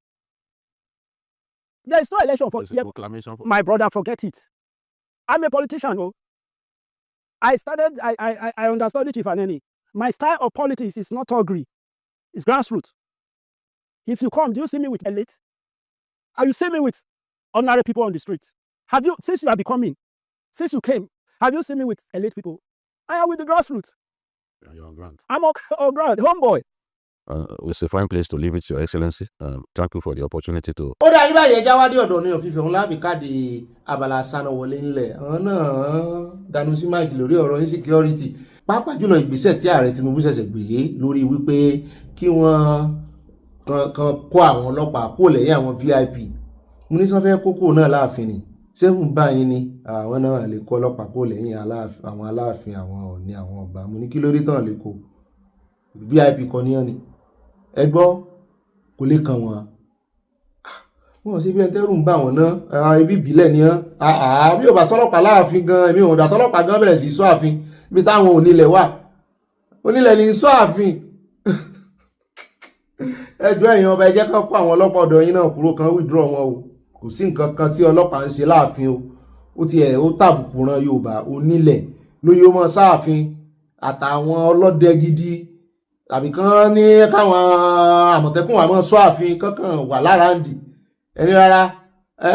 There is no election for him. Proclamation for... My brother, forget it. I'm a politician. Oh. I understood it, Chief Aneni. My style of politics is not thuggery. It's grassroots. If you come, do you see me with elite? Are you see me with ordinary people on the street? Have you, since you are becoming, since you came, have you seen me with elite people? I am with the grassroots. You're on ground. I'm on ground, homeboy. It's a fine place to leave it, Your Excellency. Thank you for the opportunity to. ó dá yín báyìí ẹja wá dé ọ̀dọ̀ ní òfìfẹ́ òun láàbì káàdì Abala Sanawole ńlẹ̀ àwọn náà dànù sí máìkì lórí ọ̀rọ̀ insecurity pàápàá jùlọ ìgbésẹ̀ tí ààrẹ Tinubu ṣẹ̀ṣẹ̀ gbé lórí wípé kí wọ́n kan kó àwọn ọlọ́pàá kó lẹ́yìn àwọn VIP mo ní sanfẹ́ kókó náà láàfin ni sẹ́fún báyìí ni àwọn náà lè kó ọlọ́pàá kó lẹ́yìn àwọn aláàfin àwọn ọ̀ní àwọn ọba mo ní kí ló dé tán lè kó VIP kọ́ níyàn ni ẹ gbọ́ kò lè kàn wọ́n wọ́n sí bí ẹ tẹ́rù ń bá wọn náà ibi ìbílẹ̀ ni bí ò bá sọ́lọ́pàá láàfin gan èmi ò dá tọ́lọ́pàá gan bẹ̀rẹ̀ sí sọ àfin bí táwọn onílẹ̀ wà onílẹ̀ ní sọ àfin ẹjọ́ èèyàn ọba ẹjẹ́ kan kó àwọn ọlọ́pàá ọ̀dọ̀ yín náà kúrò kan withdraw wọn o kò sí nǹkan kan tí ọlọ́pàá ń ṣe láàfin o ó ti ẹ̀ ó tàbùkù ran Yorùbá onílẹ̀ ló yóò mọ sáàfin àtàwọn ọlọ́dẹ gidi tàbí kan ní káwọn àmọ̀tẹ́kùn àmọ́ sọ àfin kankan wà lára ń dì ẹni rárá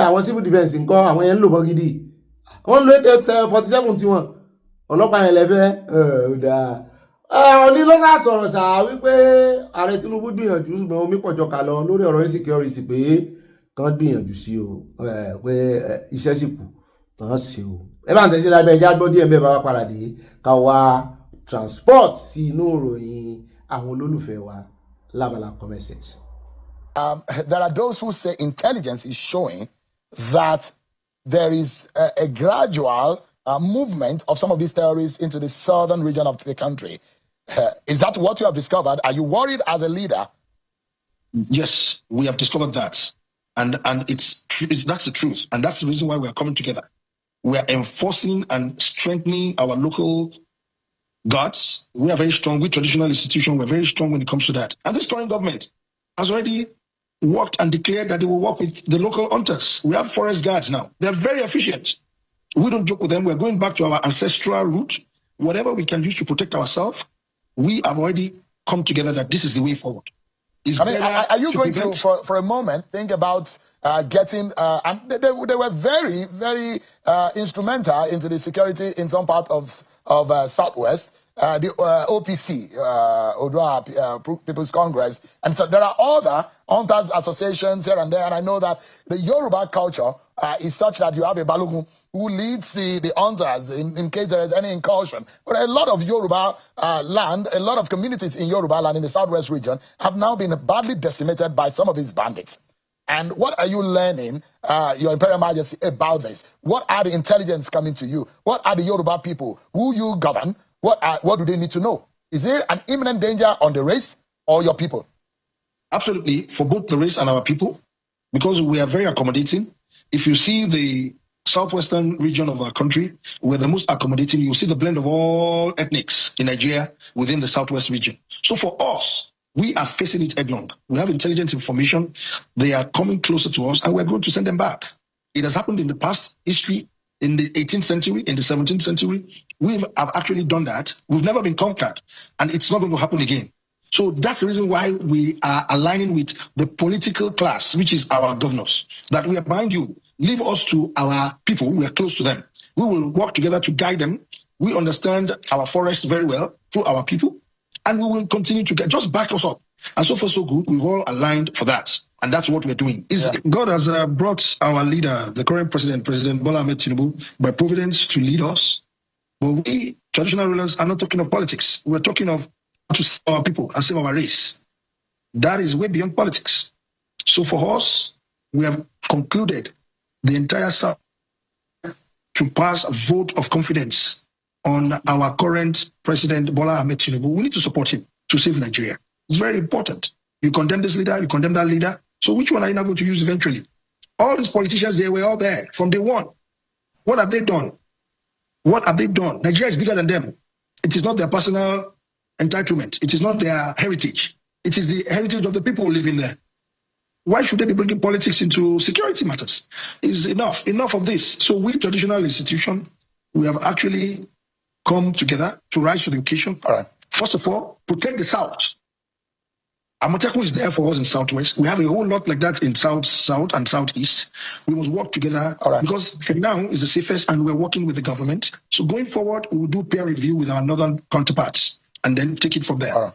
àwọn civil defence nǹkan àwọn yẹn ń lò bọ́ gidi wọ́n ń lo AK-47 tí wọ́n ọlọ́pàá yẹn lẹ́fẹ́ ọ̀dà ní ló sá sọ̀rọ̀ sá wípé ààrẹ Tinubu gbìyànjú ṣùgbọ́n omi pọ̀jọ kà lọ lórí ọ̀rọ̀ insecurity pé kan gbìyànjú sí o pé iṣẹ́ sì kù tán sí o ẹ bá ń tẹ̀sí lábẹ́ ẹja gbọ́ díẹ̀ bẹ́ẹ̀ bá wá padà dé ká wá transport sí inú ìròyìn àwọn olólùfẹ́ wa lábala comment section. There are those who say intelligence is showing that there is a gradual movement of some of these terrorists into the southern region of the country. Is that what you have discovered? Are you worried as a leader? Yes, we have discovered that. And it's that's the truth. And that's the reason why we are coming together. We are enforcing and strengthening our local guards. We are very strong. We're traditional institution. We're very strong when it comes to that. And this current government has already worked and declared that they will work with the local hunters. We have forest guards now. They're very efficient. We don't joke with them. We're going back to our ancestral route. Whatever we can use to protect ourselves, we have already come together that this is the way forward. Are you going to, for a moment, think about getting, and they were very, very instrumental into the security in some part of Southwest, the OPC, Odua People's Congress. And so there are other hunters associations here and there. And I know that the Yoruba culture is such that you have a Balogun who leads the hunters in case there is any incursion. But a lot of Yoruba land, a lot of communities in Yoruba land in the Southwest region have now been badly decimated by some of these bandits. And what are you learning, Your Imperial Majesty, about this? What are the intelligence coming to you? What are the Yoruba people who you govern? What do they need to know? Is there an imminent danger on the race or your people? Absolutely, for both the race and our people, because we are very accommodating. If you see the southwestern region of our country, we're the most accommodating. You see the blend of all ethnics in Nigeria within the southwest region. So for us, we are facing it headlong. We have intelligence information. They are coming closer to us, and we're going to send them back. It has happened in the past history, in the 18th century, in the 17th century. We have actually done that. We've never been conquered, and it's not going to happen again. So that's the reason why we are aligning with the political class, which is our governors, that we are behind you. Leave us to our people. We are close to them. We will work together to guide them. We understand our forest very well through our people, and we will continue to just back us up. And so far, so good. We've all aligned for that. And that's what we're doing. God has brought our leader, the current president, President Bola Ahmed Tinubu, by providence to lead us. But we, traditional rulers, are not talking of politics. We're talking of how to save our people and save our race. That is way beyond politics. So for us, we have concluded the entire South to pass a vote of confidence on our current president, Bola Ahmed Tinubu. We need to support him to save Nigeria. It's very important. You condemn this leader, you condemn that leader. So which one are you not going to use eventually? All these politicians, they were all there from day one. What have they done? What have they done? Nigeria is bigger than them. It is not their personal entitlement. It is not their heritage. It is the heritage of the people living there. Why should they be bringing politics into security matters? Is enough of this. So we, traditional institution, we have actually come together to rise to the occasion. All right. First of all, protect the South. Amotekun is there for us in Southwest. We have a whole lot like that in South, and Southeast. We must work together because for now is the safest, and we're working with the government. So going forward, we will do peer review with our northern counterparts and then take it from there.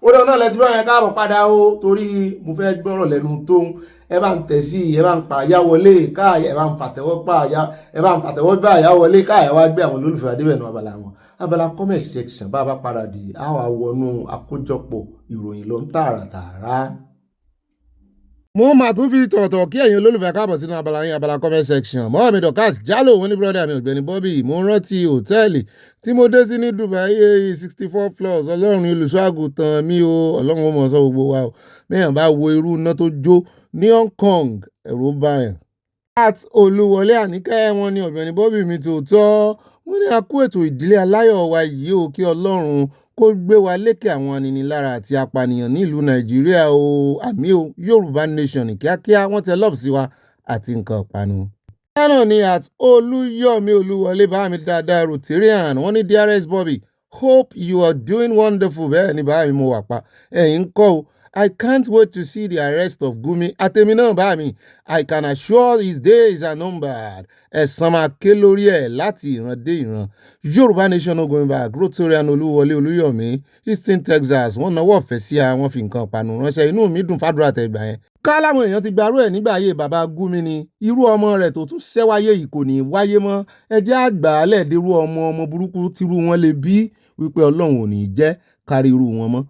Ó lọ náà lẹ́tí báyẹn káàbọ̀ padà ó torí mo fẹ́ gbọ́rọ̀ lẹ́nu tóun ẹ bá ń tẹ̀ sí ẹ bá ń pa àyà wọlé káàyà ẹ bá ń fàtẹ́wọ́ pa àyà ẹ bá ń fàtẹ́wọ́ gbá àyà wọlé káàyà wá gbé àwọn olólùfẹ́ adébẹ̀nù abala wọn abala comment section bá a bá padà dé a wà wọnú àkójọpọ̀ ìròyìn lọ ń tààràtààrà. mo máa tún fi tọ̀tọ̀ kí ẹ̀yin olólùfẹ́ káàbọ̀ sínú abala yín abala comment section mọ́ mi Dorcas Jalo wọn ní brọ́dà mi Ọ̀gbẹ́ni Bobby mo rántí hòtẹ́ẹ̀lì tí mo dé sí ní Dubai 64 floors ọlọ́run olùṣọ́àgùtàn mi o ọlọ́run ó mọ̀ sọ gbogbo wa o mẹ́yàn bá wo irú iná tó jó ní Hong Kong ẹ̀rù báyàn. at Olúwọlé Àníkẹ́ wọn ní Ọ̀gbẹ́ni Bobby mi tòótọ́ wọ́n ní a kú ètò ìdílé aláyọ̀ wa yìí o kí ọlọ́run kó gbé wa lékè àwọn aninilára àti apànìyàn nílùú Nàìjíríà o àmì o Yorùbá nation ní kíákíá wọ́n tẹ love sí wa àti nǹkan ìpanu. náà ni at Olúyọ̀mí Olúwọlé bá mi dáadáa Rotarian wọ́n ní DRS Bobby hope you are doing wonderful bẹ́ẹ̀ ni bá mi mo wà pa ẹ̀yin kọ́ o I can't wait to see the arrest of Gumi àtẹ̀mí náà bá mi I can assure his days are numbered ẹ̀san máa ké lórí ẹ̀ láti ìran dé ìran Yorùbá nation no going back Rotarian Olúwọlé Olúyọ̀mí Houston Texas wọ́n náwó ọ̀fẹ́ sí àwọn fi nǹkan panu ránṣẹ́ inú mi dùn fàdúrà tẹ̀gbà yẹn ká láwọn èèyàn ti gbarú ẹ̀ nígbà ayé bàbá Gumi ni irú ọmọ rẹ̀ tó tún ṣẹ́wáyé yìí kò ní wáyé mọ́ ẹjẹ́ àgbà alẹ́ẹ̀dẹ́rú ọmọ burúkú tírú wọn lè bí wípé Ọlọ́run ò ní jẹ́ kárí irú wọn mọ́.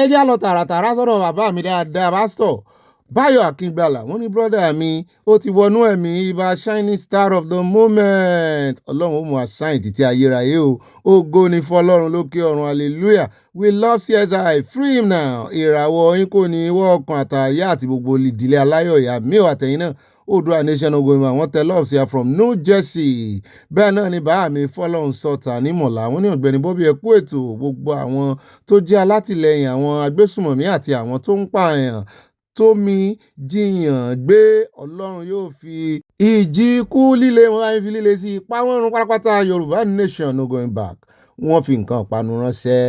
ẹjẹ́ lọ tààràtàrà sọ́dọ̀ bàbá mi dáadáa pásítọ̀ Báyọ̀ Akíngbàlà wọ́n ní brọ́dà mi ó ti wọnú ẹ̀mí ibà shining star of the moment Ọlọ́run ó mú àṣàyàn títí ayérayé o ògo ni fọlọ́run lókè ọ̀run hallelujah we love CSI free him now ìràwọ̀ yín kò ní wọ́ ọkàn àtàyà àti gbogbo ìdílé aláyọ̀ ìyá mi ò àtẹ̀yìn náà Odua nation ogoyima wọ́n tẹ love sí her from New Jersey bẹ́ẹ̀ náà ni bàá mi fọlọ́run sọ̀tà ní mọ̀lá wọ́n ní Ọ̀gbẹ́ni Bobby ẹ kú ètò gbogbo àwọn tó jẹ́ alátìlẹyìn àwọn agbésùmọ̀mí àti àwọn tó ń pààyàn tómi jiyàn gbé Ọlọ́run yóò fi ìjì kú líle wọn wáyé fi líle sí ipá wọn run pátápátá Yorùbá nation no going back wọ́n fi nǹkan ìpanu ránṣẹ́.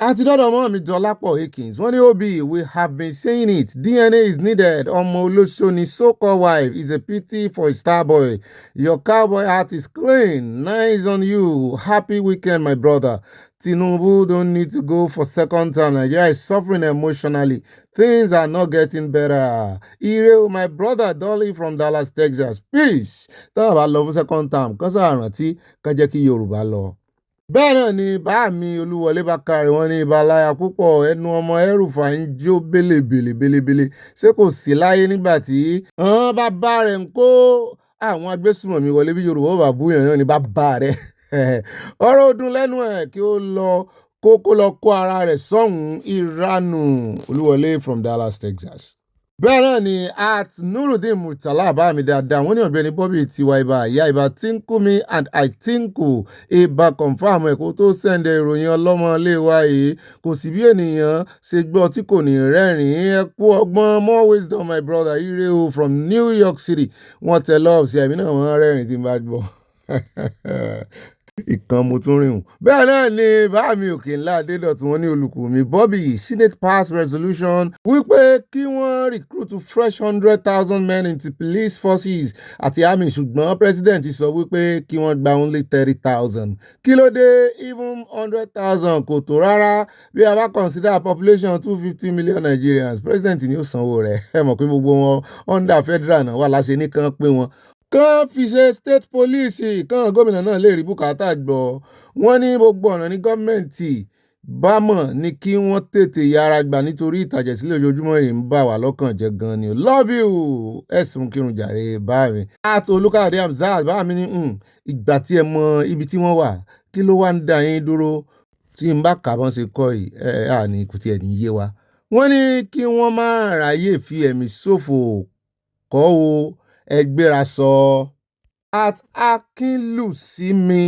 àti dọ́dọ̀ mọ́ mi Dọlápọ̀ Akins wọ́n ní Obi we have been saying it DNA is needed ọmọ olóṣòní so-called wife is a pity for a star boy your cowboy heart is clean nice on you happy weekend my brother Tinubu don't need to go for second term Nigeria is suffering emotionally things are not getting better ire my brother Dolly from Dallas Texas peace táwọn bá lọ fún second term kán sáà rántí kán jẹ́ kí Yorùbá lọ. bẹ́ẹ̀ náà ni bá mi Olúwọlé Bákàrẹ̀ wọ́n ní ìbáláyà púpọ̀ ẹnu ọmọ ẹrùfà ń jó bélebèlebélebélé ṣé kò sí láyé nígbà tí bàbá rẹ̀ ń kó àwọn agbésùmọ̀mí wọlé bí Yorùbá bá búyàn náà ní bàbá rẹ̀ ọ̀rọ̀ ọdún lẹ́nu ẹ̀ kí ó lọ kó lọ kó ara rẹ̀ sọ́hùn ìranù Olúwọlé from Dallas Texas. bẹ́ẹ̀ náà ni at Nurudeen Murtala bá mi dáadáa wọ́n ní Ọ̀gbẹ́ni Bobby tiwa ibà ìyá ibà tínkù mi and I tínkù ibà confam ẹ̀kọ́ tó sẹ́ndẹ̀ ìròyìn ọlọ́mọ ilé wa yìí kò sí bí ènìyàn ṣe gbọ́ tí kò ní rẹ́rìn-ín ẹ kú ọgbọ́n more wisdom my brother ire o from New York City wọ́n tẹ lọ́ọ̀ sí ẹ̀mí náà wọ́n rẹ́rìn tí n bá gbọ́ ìkan mo tún rìn hùn. bẹ́ẹ̀ náà ni bá mi òkè ńlá adédọ̀tún wọn ní olùkù mi Bobby Senate pass resolution wípé kí wọ́n recruit fresh 100,000 men into police forces àti army ṣùgbọ́n president sọ wípé kí wọ́n gba only 30,000 kí ló dé even 100,000 kò tó rárá bí a bá consider population 250 million Nigerians president ni ó sanwó rẹ̀ ẹ mọ̀ pé gbogbo wọn under federal náà wà láṣẹ nìkan pé wọn kán fi ṣe state police kán gómìnà náà lè rí bùkátà gbọ́ wọ́n ní gbogbo ọ̀nà ní gọ́ọ̀mẹ̀ntì bá mọ̀ ní kí wọ́n tètè yára gbà nítorí ìtàjẹ̀sílẹ̀ ojoojúmọ́ yìí ń bà wá lọ́kàn jẹ́ gan ni love you ẹ̀sùn kírun jàre bá mi. àti Olúkáyọ̀dé Hamzat bá mi ní ìgbà tí ẹ mọ ibi tí wọ́n wà kí ló wá ń dá yín dúró tí n bá kà bọ́n ṣe kọ́ yìí àní kò tiẹ̀ ní yé wa. wọ́n ní kí wọ́n má ráyè fi ẹ̀mí ṣòfò kọ́ o ẹgbẹ́ra sọ. at Akínlùsími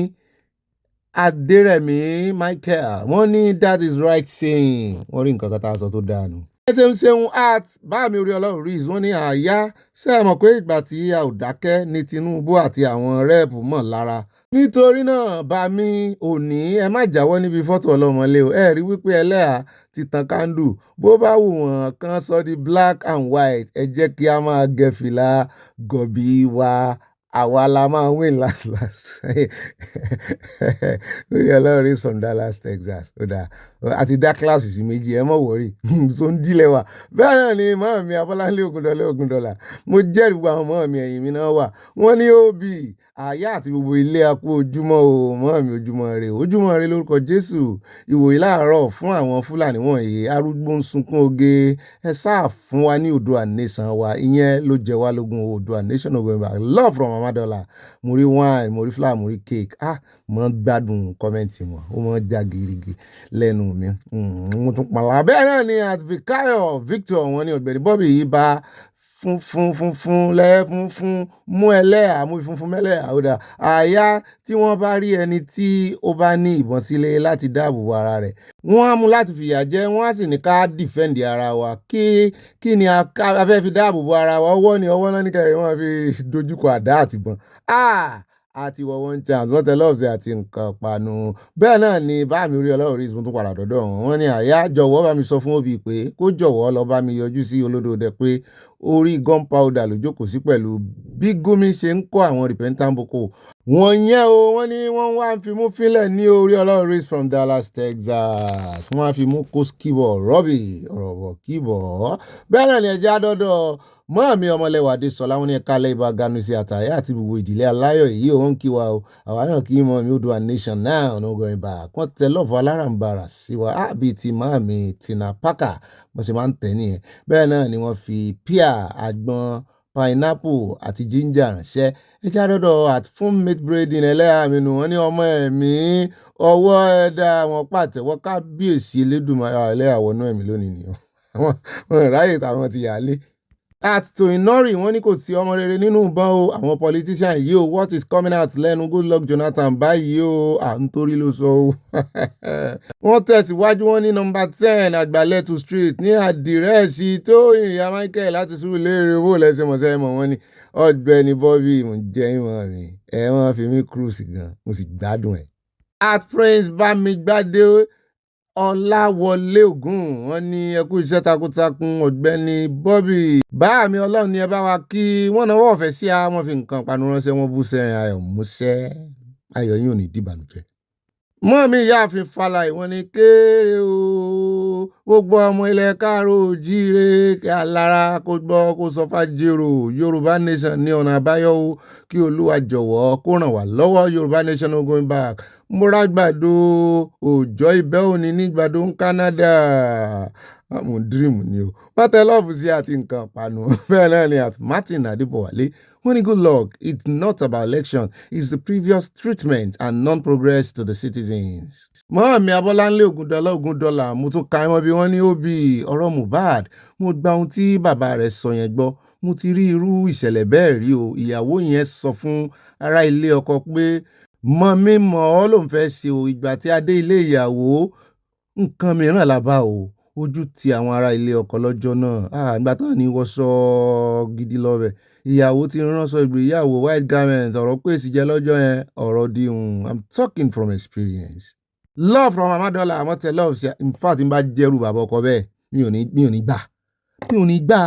Adérẹ̀mí Michael wọ́n ní that is right saying wọ́n rí nǹkan kan tá a sọ tó dáa nù. ṣeun at báàmì orí ọlọ́run rees wọ́n ní àyà ṣe é mọ̀ pé ìgbà tí a ò dákẹ́ ní Tinubu àti àwọn rẹ́ẹ̀pù mọ̀ lára nítorí náà bá mi òní ẹ má jáwọ́ níbi fọ́tò ọlọ́mọlé o ẹ rí wípé ẹlẹ́à ti tan kándù bó bá wù wọ́n kàn sọ di black and white ẹ jẹ́ kí a máa gẹ fìlà gọ̀bì wa àwa la máa win last orí ọlọ́run from Dallas Texas ó dáa àti dá kíláàsì sí méjì ẹ mọ̀ wọ́rí so ń dílé wa bẹ́ẹ̀ náà ni màmí Abọ́láńlé Ògúndọ́lá mo jẹ́rìí gbogbo àwọn màmí ẹ̀yìn mi náà wà wọ́n ní òbí àyà àti gbogbo ilé akú ojúmọ́ o màmí ojúmọ́ rè lórúkọ Jésù ìwòyí láàárọ̀ fún àwọn Fúlàní wọ̀nyí arúgbó ń sunkún oge ẹ sáà fún wa ní Oòduà nation wa ìyẹn ló jẹ wá lógún Oòduà nation of November love from Amadola mo rí wine mo rí flower mo rí cake mo gbádùn kọ́mẹ́ǹtì wọn ó mọ já girigi lẹ́nu mi mo tún pàlà bẹ́ẹ̀ náà ni àti Fikayo Victor wọn ní Ọ̀gbẹ́ni Bobby yìí bá funfun mú ẹlẹ́à mú funfun mẹ́lẹ́à ó dà àyà tí wọ́n bá rí ẹni tí ó bá ní ìbọn sílé láti dáàbò bo ara rẹ̀ wọ́n á mú láti fìyà jẹ wọ́n á sì ní ká dìfẹ́ǹdì ara wa kí ni a fẹ́ fi dáàbò bo ara wa ọwọ́ náà ní kẹrin wọ́n fi dojúkọ àdá àtìbọn àti wọ one chance wọ́n tẹ lọ́ọ̀sì àti nǹkan panu bẹ́ẹ̀ náà ni bá mi orí ọlọ́run rí ìsúntún padà dọ́dọ̀ wọn ní àyà jọ̀wọ́ bá mi sọ fún Obi pé kó jọ̀wọ́ lọ bá mi yọjú sí olódòdẹ pé orí gunpowder ló jókòó sí pẹ̀lú bí Gumi ṣe ń kọ́ àwọn repentant boko wọ́n yẹn o wọ́n ní wọ́n wá ń fi mú fílẹ̀ ní orí ọlọ́run rí from Dallas Texas wọ́n á fi mú kó skibọ̀ rọ́bì ọ̀rọ̀bọ̀ kíbọ̀ bẹ́ẹ̀ náà ni ẹjẹ́ àdọ́dọ̀ mọ́àmí ọmọlẹ́wà Adésọlá wọn ní ẹ̀ka lẹ́ibà Ganusi àtàyà àti gbogbo ìdílé aláyọ̀ èyí ò ń kí wa o àwa náà kí mọ́ mi Oòduà nation now no going back wọ́n tẹ lọ́ọ̀fù alárànbarà sí wa bíi ti mọ́àmí Tina Parker bó ṣe máa ń tẹ̀ nìyẹn bẹ́ẹ̀ náà ni wọ́n fi píà àgbọn pineapple àti ginger ránṣẹ́ ẹjẹ́ àdọ́dọ̀ at fún mate braiding ẹlẹ́yàmínú wọn ní ọmọ ẹ̀mí ọwọ́ ẹ̀dá wọn pàtẹ́wọ́ kábíyèsí Elédùmarè ẹlẹ́yàwó náà ẹ̀mí lónìí nìyẹn wọn ráyè táwọn ti yà á lé at Toinori wọ́n ní kò sí ọmọ rere nínú ìbọn o àwọn politician yìí o what is coming out lẹ́nu Goodluck Jonathan báyìí o nítorí ló sọ o wọ́n tẹ̀síwájú wọn ní nọ́mbà 10 Àgbàlẹ́tù street ní àdírẹ́sì Tóyìn ìyá Michael láti Surulere owó lẹ́sẹ̀ mọ̀sẹ́ mọ̀ wọ́n ní Ọ̀gbẹ́ni Bobby mo jẹ́ ìwọ̀n mi wọ́n fi mí cruise gan mo sì gbádùn ẹ̀ at Prince Bámigbádé Ọláwọlé Ògún wọ́n ní ẹkú iṣẹ́ takuntakun Ọ̀gbẹ́ni Bobby bá mi Ọlọ́run ní ẹ bá wa kí wọ́n náwó ọ̀fẹ́ sí a wọ́n fi nǹkan panu ránṣẹ́ wọ́n bú sẹ́rin ayọ̀ múṣẹ́ ayọ̀ yín ò ní dìbànújẹ́ mọ́mí ìyáàfin Fálàì wọ́n ní kéré o gbogbo ọmọ ilẹ̀ káàró jíire kí alára kó gbọ́ kó sọ fàjèrò Yorùbá nation ní ọ̀nà àbáyọ o kí Olúwa jọ̀wọ́ kó ràn wá lọ́wọ́ Yorùbá nation no going back múragbàdo òòjọ́ ibẹ̀ òní nígbàdo ń Canada àmọ́ dream ni o wọ́n tẹ lọ́ọ̀fù sí àti nǹkan panu bẹ́ẹ̀ náà ni àti Martin Adébọ̀wálé wọ́n ní good luck it's not about election it's the previous treatment and non-progress to the citizens. mọ́ọ̀mí Abọ́láńlé Ògúndọ́lá mo tún ka ẹmọ bí wọ́n ní òbí ọ̀rọ̀ Mohbad mo gba ohun tí bàbá rẹ̀ sọ yẹn gbọ́ mo ti rí irú ìṣẹ̀lẹ̀ bẹ́ẹ̀ rí o ìyàwó yẹn sọ fún ará ilé ọkọ pé mọ̀ ọ́ lòun fẹ́ ṣe o ìgbà tí a dé ilé ìyàwó nǹkan mìíràn la bá o ojú ti àwọn ará ilé ọkọ lọ́jọ́ náà ìgbà tán ní wọṣọ gidi lọ́bẹ̀ ìyàwó ti ránṣọ ìgbéyàwó white garment ọ̀rọ̀ pèsè jẹ́ lọ́jọ́ yẹn ọ̀rọ̀ di I'm talking from experience love from Amadola àmọ́ tẹ love ṣe in fact n bá jẹ́rù bàbá ọkọ bẹ́ẹ̀ mi ò ní gbà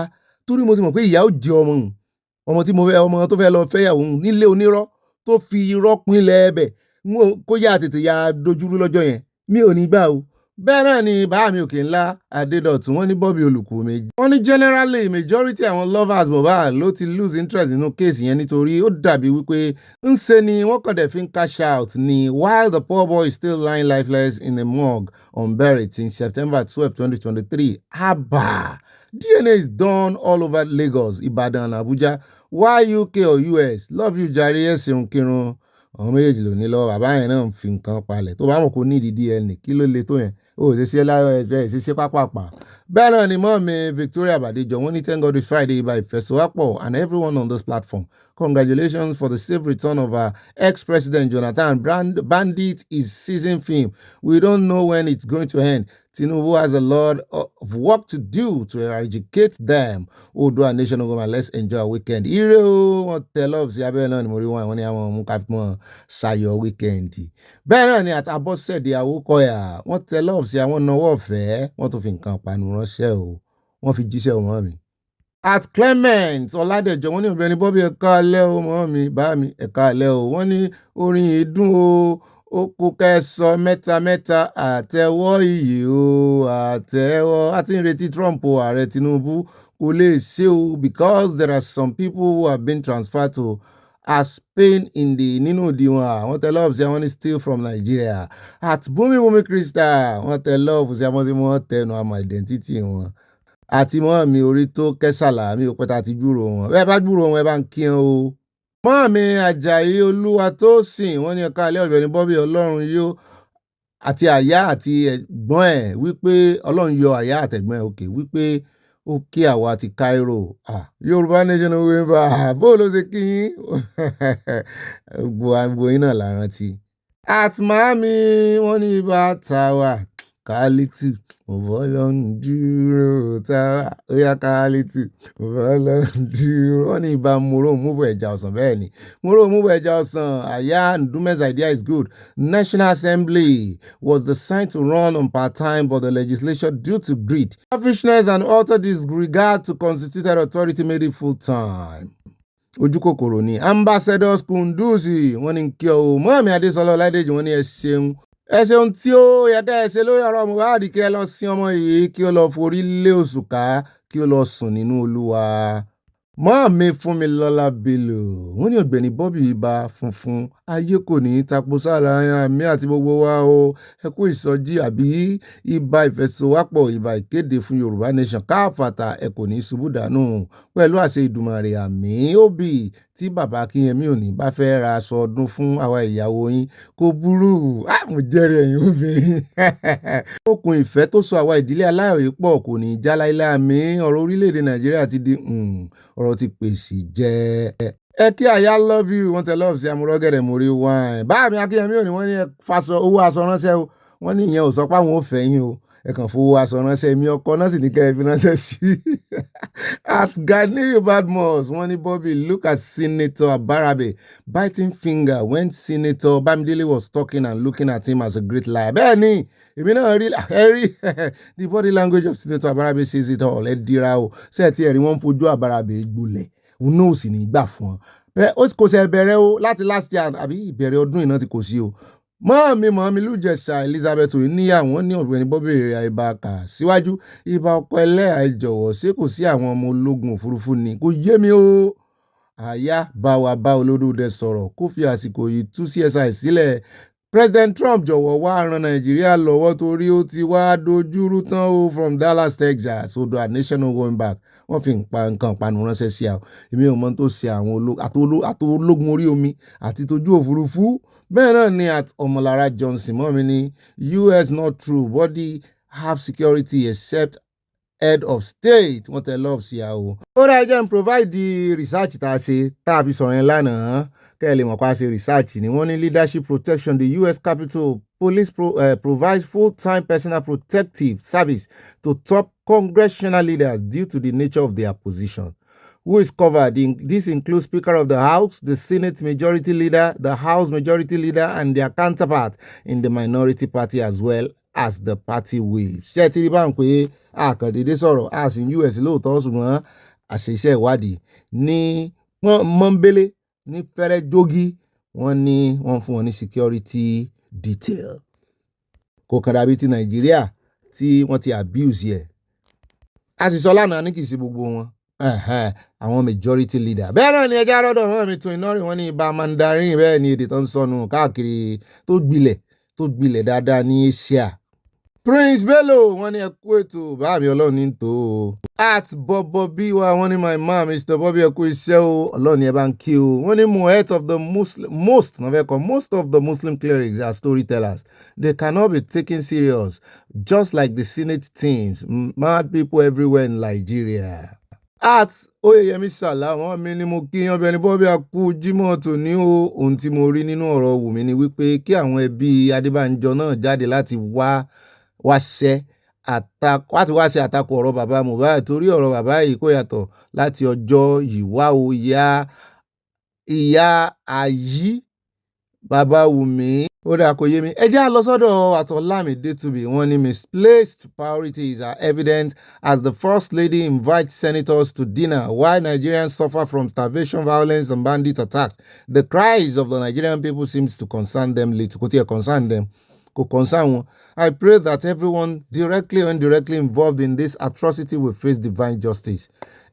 torí mo ti mọ̀ pé ìyá ò jẹ́ ọmọ tó fẹ́ lọ fẹ́yàwó nílé onírọ́ tó fi irọ́ pinlẹ̀ ẹbẹ̀ kó yá tètè ya dojúrú lọ́jọ́ yẹn mi ò ní gbà o bẹ́ẹ̀ náà ni bá mi òkè ńlá Adédọ̀tún wọ́n ní Bobby olùkù méjì wọ́n ní generally majority àwọn lovers Mohbad ló ti lose interest nínú kéèsì yẹn nítorí ó dàbí wípé ń ṣe ni wọ́n kàn dẹ̀ fi ń cash out ni while the poor boy is still lying lifeless in a morgue unburied since September 12, 2023 DNA is done all over Lagos, Ibadan, Abuja. Why UK or US? Love you jàre ẹ̀sìn kírun. Àwọn méjèèjì ló ní lọ bàbá yẹn náà ń fi nǹkan palẹ̀. Tó bá mọ̀ kó ní ìdí DNA kí ló le tó yẹn. ó ṣe ṣe láyọ̀ ẹ̀fẹ́ ṣe ṣe pápápá. Bẹ́ẹ̀ náà ni mọ́ mi Victoria Badejo wọ́n ní thank God it's Friday by Ifesowapo and everyone on this platform. Congratulations for the safe return of our ex-president Jonathan. Bandit is season film. We don't know when it's going to end. Tinubu has a lot of work to do to eradicate them. Odua Nation of Goma, let's enjoy our weekend. Ire o, wọ́n tẹ love sí abẹ́ náà ni mo rí wọn ní àwọn ọmọ káfíńmọ́ ṣayọ̀ weekend. Bẹ́ẹ̀ náà ni àtàbọ̀sẹ̀dẹ̀ Awókọ̀yà, wọ́n tẹ love sí àwọn náwó ọ̀fẹ́, wọ́n tún fi nǹkan panu ránṣẹ́ o. Wọ́n fi jíṣẹ́ ọmọ mi. At Clement Ọládẹ̀jọ wọ́n ní Ọ̀gbẹ́ni Bobby ẹ̀ka alẹ́ o mọ́ mi bá mi ẹ̀ka alẹ́ o. Wọ́n ní orin ìdún o. Ó kó kẹsọ mẹ́ta àtẹ́wọ́ iyì o àtẹ́wọ́ àti ń retí Trump o ààrẹ Tinubu kò lè ṣe o because there are some people who have been transferred to as Spain in the nínú òdiwọ̀n àwọn tẹ love sí àwọn ní steal from Nigeria. At Bumi Crystal wọ́n tẹ love sí àwọn tí wọ́n tẹnu àmọ́ identity wọn àti mọ́ mi orí tó kẹsàlà mi ò pẹ́ta ti gbúrò wọn bẹ́ẹ̀ bá gbúrò wọn ẹ bá ń kí wọn o. Mọ́ọ̀mí Àjàyí Olúwatósìn wọ́n ní ẹ̀ka alẹ́ Ọ̀gbẹ́ni Bobby Ọlọ́run yóò àti àyá àti ẹ̀gbọ́n ẹ̀ wípé Ọlọ́run yọ àyá àtẹ̀gbọ́n ẹ̀ òkè wípé ó kí àwa ti Cairo Yorùbá Nation of Wemba bó ló ṣe kí yín gbogbo yín náà la rántí. At Miami wọ́n ní ibà tàwa kálítì Ọlọ́run dúró tàwa ó yá kálítì Ọlọ́run dúró. Wọ́n ní ibà mòró múbọ̀ ẹja ọ̀sán bẹ́ẹ̀ ni mòró múbọ̀ ẹja ọ̀sán àyà Ndume's idea is good. National Assembly was designed to run on part-time but the legislature due to greed, selfishness and utter disregard to constituted authority made it full-time. Ojú kòkòrò ni Ambassador Kunduzi wọ́n ní kí ọ Mọ́ọ̀mí Adésọlá Ọládèjì wọ́n ní ẹ ṣeun tí ó yẹ ká ẹ ṣe lórí ọ̀rọ̀ Mohbad kí ẹ lọ sin ọmọ yìí kí ó lọ forí lé òṣùká kí ó lọ sùn nínú Olúwa. Mọ́ọ̀mí Fúnmilọ́lá Bello wọ́n ní Ọ̀gbẹ́ni Bobby ibà funfun ayé kò ní tapo sára àmì àti gbogbo wa o ẹ kú ìsọjí àbí ibà ìfẹsọ̀wápọ̀ ibà ìkéde fún Yorùbá Nation káfàtà ẹ kò ní ṣubú dànù pẹ̀lú àṣẹ Ìdùmarè àmì òbí tí bàbá Akínyẹmí òní bá fẹ́ ra aṣọ ọdún fún àwa ìyàwó yín kò burú mo jẹ́rìí ẹ̀yin obìnrin. Okùn ìfẹ́ tó so àwa ìdílé aláyọ̀ pọ̀ kò ní já láíláí àmì ọ̀rọ̀ orílẹ̀-èdè Nàìjíríà ti di ọ̀rọ̀ ti pèsè jẹ́. Ẹ kí àyà love you wọ́n tẹ love sí amúrọ́gẹ̀rẹ̀ mórí wine. Báàmí Akínyẹmí òní wọ́n ní ẹ faṣọ owó aṣọ ránṣẹ́ o wọ́n ní ìyẹn ò sọ pé àwọn ò fẹ́ yín o ẹ kàn fowó aṣọ ránṣẹ́ mi ọkọ náà sì ní kẹ́ ẹ fi ránṣẹ́ sí. At Ganiyu Badmus wọ́n ní Bobby look at Senator Abarabe biting finger when Senator Bamidele was talking and looking at him as a great liar. Bẹ́ẹ̀ ni èmi náà rí the body language of Senator Abarabe says it all ẹ dira o ṣé ẹ ti ẹ̀rí wọ́n ń fojú Abarabe gbolẹ̀ òun náà ò sì ní gbà fún ọ. Bẹ́ẹ̀ ó kò ṣe bẹ̀rẹ̀ o láti last year àbí ìbẹ̀rẹ̀ ọdún iná ti kò sí o. Mọ́ọ̀mí Lújẹ̀ṣà Elizabeth oníyàwó ní Ọ̀gbẹ́ni Bobby ibà kà síwájú ibà ọkọ ẹlẹ́yà ìjọ̀wọ́ ṣé kò sí àwọn ọmọ ológun òfurufú ni kò yé mi o. Àyà bá wa bá Olódùdẹ sọ̀rọ̀ kó fi àsìkò yìí tú CSI sílẹ̀. President Trump jọ̀wọ́ wá ran Nàìjíríà lọ́wọ́ torí ó ti wá dojúrú tán o from Dallas, Texas. Odò nation no going back. Wọ́n fi nǹkan panu ránṣẹ́ sí àwọn èmi ò mọ̀ tó ṣe àwọn ológun orí omi àti tójú òfurufú. Bẹ́ẹ̀ náà ni at Ọmọlára Johnson mọ́mi ní US not true body have security except head of state wọ́n tẹ love sí àwọn. Ó rà jẹ́ n provide the research tá a ṣe tá a fi sọ̀rọ̀ yẹn lánàá kẹ́ ẹ lè mọ̀ pa ṣe research ni wọ́n ní leadership protection the US Capitol Police provides full-time personal protective service to top congressional leaders due to the nature of their position. Who is covered? This includes Speaker of the House, the Senate Majority Leader, the House Majority Leader, and their counterpart in the minority party as well as the party whips. Ṣé ti rí báwọn pé àkàndédé sọ̀rọ̀ a sì ń US lóòótọ́ ṣùgbọ́n àṣìṣe ìwádìí ní mọ́ńbélé ní fẹ́rẹ́ jógí wọ́n ní wọ́n fún wọn ní security detail. Kò kàn dàbí ti Nàìjíríà tí wọ́n ti abuse yẹ. A sì sọ lánàá ní kì í ṣe gbogbo wọn. Àwọn majority leader. Bẹ́ẹ̀ náà ni ẹjẹ́ àrọ́dọ̀ wọn mi tún iná rí wọn ní ibà Mandarin bẹ́ẹ̀ ni èdè tó ń sọnù káàkiri tó gbilẹ̀ dáadáa ní Asia. Prince Bello wọ́n ní ẹ kú ètò báàmì ọlọ́run ní tò ó. At Bobo Biwa wọ́n ní my mom Mr. Bobby ẹ kú iṣẹ́ o ọlọ́run ẹ bá ń kí o. Wọ́n ní most of the Muslim clerics are storytellers. They cannot be taken serious just like the Senate teams. Mad people everywhere in Nigeria. At Oyeyemi Salah wọ́n mi ni mo kí yan bẹni Bobby akú Jímọ̀ tòní o. Ohun tí mo rí nínú ọ̀rọ̀ Wùmí ni wípé kí àwọn ẹbí Adébánjọ náà jáde láti láti wá ṣe àtakò ọ̀rọ̀ bàbá Mohbad torí ọ̀rọ̀ bàbá yìí kò yàtọ̀ láti ọjọ́ yìí wá o ìyá àyí bàbá Wùmí ó dáa kò yé mi. Ẹ jẹ́ á lọ sọ́dọ̀ Àtọ̀lámídé Túbí wọ́n ní misplaced priorities are evident as the First Lady invites senators to dinner while Nigerians suffer from starvation, violence and bandit attacks. The cries of the Nigerian people seems to concern them little. Kò tiẹ̀ concern them. I pray that everyone directly or indirectly involved in this atrocity will face divine justice.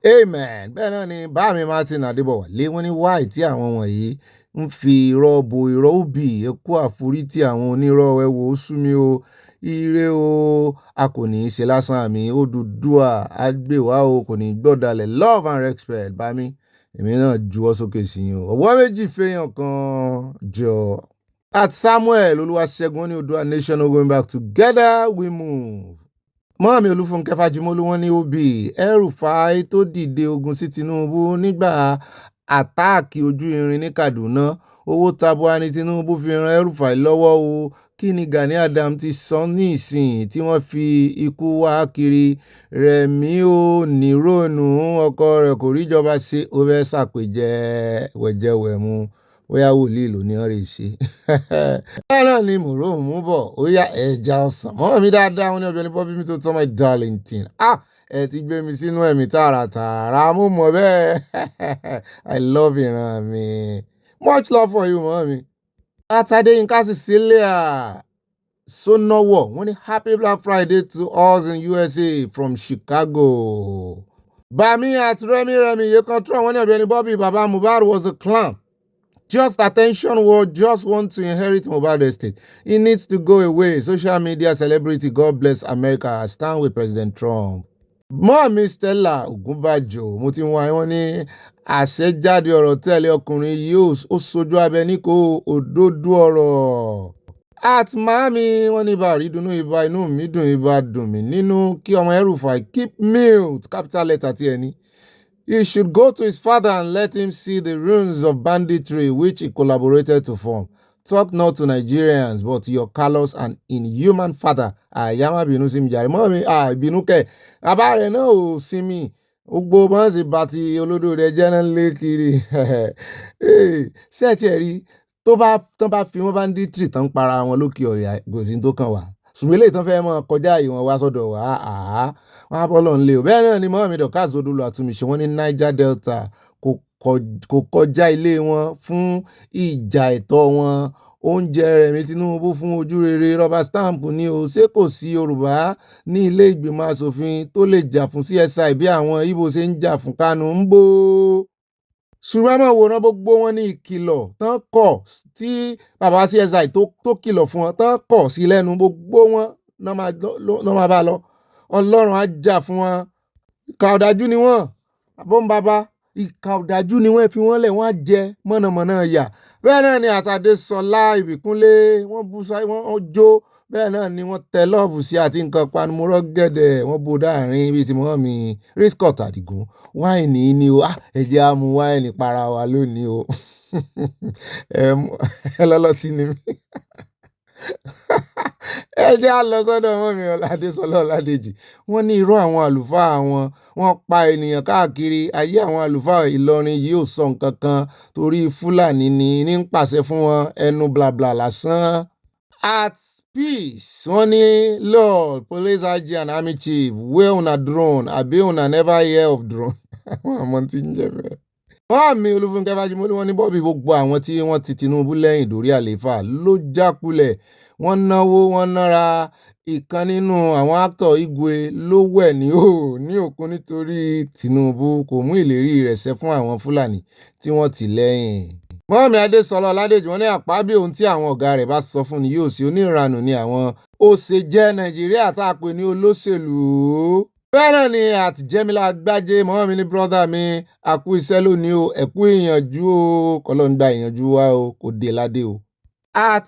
Amen. Bẹ́ẹ̀ náà ni Báàmí Martin Adébọ̀wálé wọ́n ní wáì tí àwọn wọ̀nyí ń fi irọ́ bo irọ́ òbí ẹkú àforítì àwọn onírọ́ ẹ wò ó sú mi o ire o a kò ní í ṣe lásán àmì Odùduwà àgbèwà o kò ní í gbọ́dalẹ̀ love and respect Bámi èmi náà juwọ́ sókè sí yín o ọwọ́ méjì fẹ́yàn kan jọ. At Samuel Olúwaṣẹ́gun ní Oòduà nation no going back, together we move. Mọ́mí Olúfúnkẹ́ Fájimólú wọ́n ní Obi El-Rufai tó dìde ogun sí Tinubu nígbà àtáàkì ojú irin ní Kaduna owó tabua ní Tinubu fi ran El-Rufai lọ́wọ́ o kí ni Gani Adams ti sọ ní ìsìn tí wọ́n fi ikú wá kiri Rẹ̀mí ò nírònú ọkọ rẹ̀ kò ríjọba ṣe ó fẹ́ ṣàpèjẹ wẹ̀jẹwẹ̀mu bóyá wòlíì ló ní ọ̀rẹ́ ṣe. Bẹ́ẹ̀ náà ni mòró mú bọ̀ ó yá ẹja ọ̀sán mọ́ mi dáadáa wọn ní Ọ̀gbẹ́ni Bobby mi tó tọ́ my darling teen. Ẹ ti gbé mi sínú ẹ̀mí tààràtààrà mo mọ̀ bẹ́ẹ̀. I love ìran mi. Much love for you mọ́ mi. Adéyínká Cecilia Sonowo wọ́n ní happy Black Friday to us in USA from Chicago. Bami at Remy Yekan Trump wọ́n ní Ọ̀gbẹ́ni Bobby baba Mohbad was a clown. Just attention will just want to inherit Mohbad estate. He needs to go away. Social media celebrity, God bless America. I stand with President Trump. Mọ́mí Stella Ògúnbàjò mo ti wá wọn ní àṣẹjáde ọ̀rọ̀ tẹ́lẹ̀ ọkùnrin yìí ó sojú abẹ ní kò òdodo ọ̀rọ̀. At mami wọ́n ní bá rí dùnnú ibà inú mi dùn ibà dùn mí nínú kí ọmọ El-Rufai keep mute capital letter tí ẹni. He should go to his father and let him see the ruins of banditry which he collaborated to form. Talk not to Nigerians, but your callous and inhuman father. Àyàmá bínú sí mi jàre. Mọ́ mi, bínú kẹ̀. Bàbá rẹ̀ náà ò sí mi. Gbogbo bọ́n sì bá ti olódò rẹ̀ jẹ́ náà lé kiri. Ṣé ẹ tiẹ̀ rí tán bá fi wọ́n banditry tán para wọn lókè ọ̀yà gòsì tó kàn wá. Ṣùgbọ́n eléyìí tán fẹ́ mọ́ kọjá yìí wọn wá sọ́dọ̀ wá. Wọ́n á bọ́ lọ́n lé o. Bẹ́ẹ̀ náà ni Mọ́mí Dorcas Odolu Àtúnmíṣe wọ́n ní Niger Delta kò kọjá ilé wọn fún ìjà ẹ̀tọ́ wọn. Oúnjẹ Rẹ̀mí Tinubu fún ojú rere rọ́bà stamp ní o ṣé kò sí Yorùbá ní ilé ìgbìmọ̀ asòfin tó lè jà fún CSI bí àwọn Ìgbò ṣe ń jà fún Kánú ń bò. Ṣùgbọ́n máa wòran gbogbo wọn ní ìkìlọ̀ tán kọ̀ tí bàbá CSI tó kìlọ̀ fún wọn tán kọ̀ sí lẹ́nu gbogbo wọn náà máa bá lọ. Ọlọ́run á jà fún wọn. Ìkà ọ̀dájú ni wọ́n àbọ̀nbàbá ìkà ọ̀dájú ni wọ́n fi wọ́n lẹ̀ wọ́n á jẹ mọ̀nàmọ́ná yà. Bẹ́ẹ̀ náà ni Àtàdésọlá Ìbíkúnlé wọ́n bú sáyé wọ́n jó bẹ́ẹ̀ náà ni wọ́n tẹ lọ́ọ̀bù sí àti nǹkan panumọ́rọ́ gẹ̀dẹ̀ wọ́n bó dáàrin bíi ti mọ́ mi Riscott Àdìgún wáìnì ni o ẹ̀jẹ̀ á mu wáìnì para wa lónìí o ẹ lọ́lọ́tì ni mí ẹ jẹ́ á lọ sọ́dọ̀ ọmọ mi Adésọlá Ọládèjì wọ́n ní irọ́ àwọn àlùfáà wọ́n pa ènìyàn káàkiri ayé àwọn àlùfáà Ìlọrin yìí ò sọ nǹkan kan torí Fúlàní ní ń pàṣẹ fún wọn ẹnu blabla lásán. At peace wọ́n ní Lord police IG and army chief wey una drone àbí una never hear of drone àwọn àmọ́ tí ń jẹ́ bẹ́ẹ̀. Mọ́mí Olúfúnkẹ́ Fájimólú wọ́n ní Bobby gbogbo àwọn tí wọ́n ti Tinubu lẹ́yìn dórí àlééfà ló jákulẹ̀ wọ́n náwó wọ́n nára ìkan nínú àwọn actor Igwe ló wẹ̀ ní òkun nítorí Tinubu kò mú ìlérí rẹ̀ ṣẹ fún àwọn Fúlàní tí wọ́n ti lẹ́yìn. Mọ́mí Adésọlá Ọládèjì wọ́n ní Àpábí ohun tí àwọn ọ̀gá rẹ̀ bá sọ fún ni yóò sí oníranù ní àwọn ó ṣe jẹ́ Nàìjíríà tá a pè ní olóṣèlú. Bẹ́ẹ̀ náà ni àtijẹ́mílá gbájé mọ́ mi ní brọ́dà mi àkú iṣẹ́ lónìí o ẹ̀kú ìyànjú o kọ́lọ́ ń gba ìyànjú wa o kò dé ládé o. At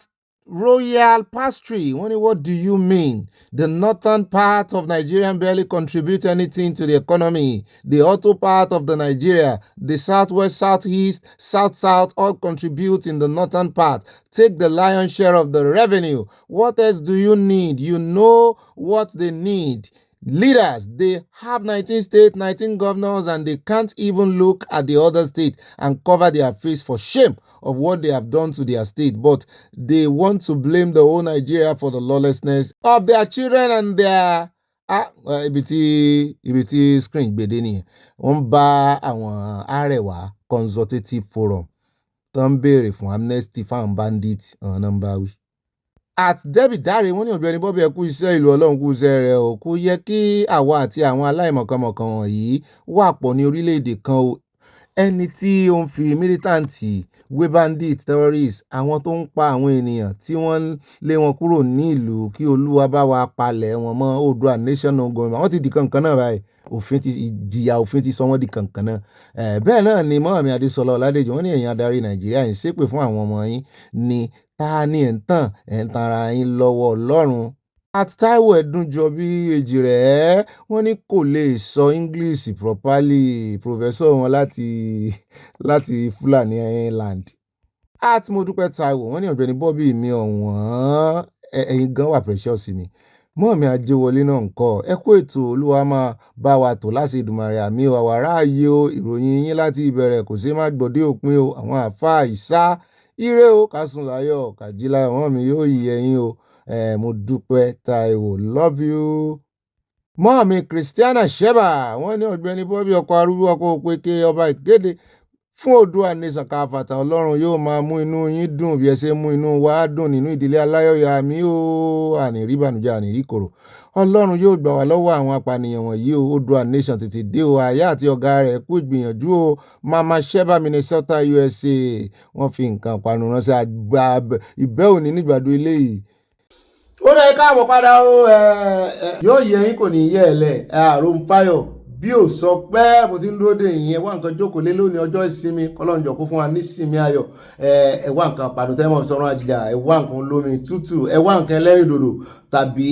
Royal Pastry, what do you mean? The northern part of Nigeria barely contribute anything to the economy. The auto part of the Nigeria, the southwest, southeast, south, all contribute in the northern part. Take the lion's share of the revenue. What else do you need? You know what they need. Leaders, they have 19 states, 19 governors, and they can't even look at the other state and cover their face for shame of what they have done to their state. But they want to blame the whole Nigeria for the lawlessness of their children and their ibi screen gbede nìyẹn. Wọ́n bá àwọn Arewa Consultative Forum tó ń béèrè fún amnesty fáwọn bandits ọ̀hún náà ń bá wí. At David Dare wọ́n ní Ọ̀gbẹ́ni Bobby ẹ kú iṣẹ́ ìlú Ọlọ́run kú iṣẹ́ rẹ̀ o kò yẹ kí àwa àti àwọn aláìmọ̀kànmọ̀kàn wọ̀nyí wà pọ̀ ní orílẹ̀-èdè kan o. Ẹni tí ó ń fi militanti wé bandit terrorist àwọn tó ń pa àwọn ènìyàn tí wọ́n lé wọn kúrò ní ìlú kí Olúwa bá wa palẹ̀ wọn mọ́ Oòduà nation no government wọ́n ti di kankan náà báyìí ìjìyà òfin ti sọ wọ́n di kankan náà. Bẹ́ẹ̀ náà ni Mọ́hàmí Adésọlá Ọládèjì wọ́n ní ẹ̀yin adarí Nàìjíríà yìí ṣépè fún àwọn ọmọ yín ni ta ni ẹ̀ ń tàn ara yín lọ́wọ́ Ọlọ́run. At Táíwò Ẹ̀dúnjọbí Èjìrẹ́ wọ́n ní kò lè sọ English properly professor wọn láti Fulani Island. At Modúpẹ́ Táíwò wọ́n ní Ọ̀gbẹ́ni Bobby mi ọ̀wọ́n ẹ̀yin gan wà precious mi. Mọ́ọ̀mí Ajéwọlé náà ń kọ́ ẹ kú ètò Olúwa máa bá wa tò láti Èdùmàrè àmì àwàrà ayé o ìròyìn yín láti ìbẹ̀rẹ̀ kò sí má gbọ́dé òpin o àwọn àfáà ìsá ire o kásùn láyọ̀ kàjílá wọn mi yóò yí ẹ̀yin o mo dúpẹ́ Táíwò love you. Mọ́ọ̀mí Christiana Sheba wọ́n ní Ọ̀gbẹ́ni Bobby ọkọ̀ arúgbó ọkọ̀ òpèké ọba ìkéde fún Oòduà nation káfàtà Ọlọ́run yóò máa mú inú yín dùn bí ẹ ṣe mú inú wa dùn nínú ìdílé aláyọ̀yà mi o àní rí ìbànújẹ́ àní rí kòrò Ọlọ́run yóò gbà wá lọ́wọ́ àwọn apànìyàn wọ̀nyí o Oòduà nation tètè dé o àyà àti ọ̀gá rẹ̀ kú ìgbìyànjú o Mama Sheba Minnesota USA wọ́n fi nǹkan panu ránṣẹ́ àgbà ìbẹ́ òní nígbàdo ilé yìí. Ó dẹ̀ káàbọ̀ padà o yóò yẹ yín kò ní yẹ ẹ lẹ̀ àrùn fáyọ̀ bí ò sọ pé mo ti ń dúró dè yín ẹ wá nǹkan jókòó lé lónìí ọjọ́ ìsinmi kọ́lọ́njọ́ kó fún wa ní ìsinmi ayọ̀ ẹ wá nǹkan pàdùtẹ́mọ̀ sọ̀rọ̀ àjìjà ẹ wá nǹkan olómi tútù ẹ wá nǹkan ẹlẹ́rìndòdò tàbí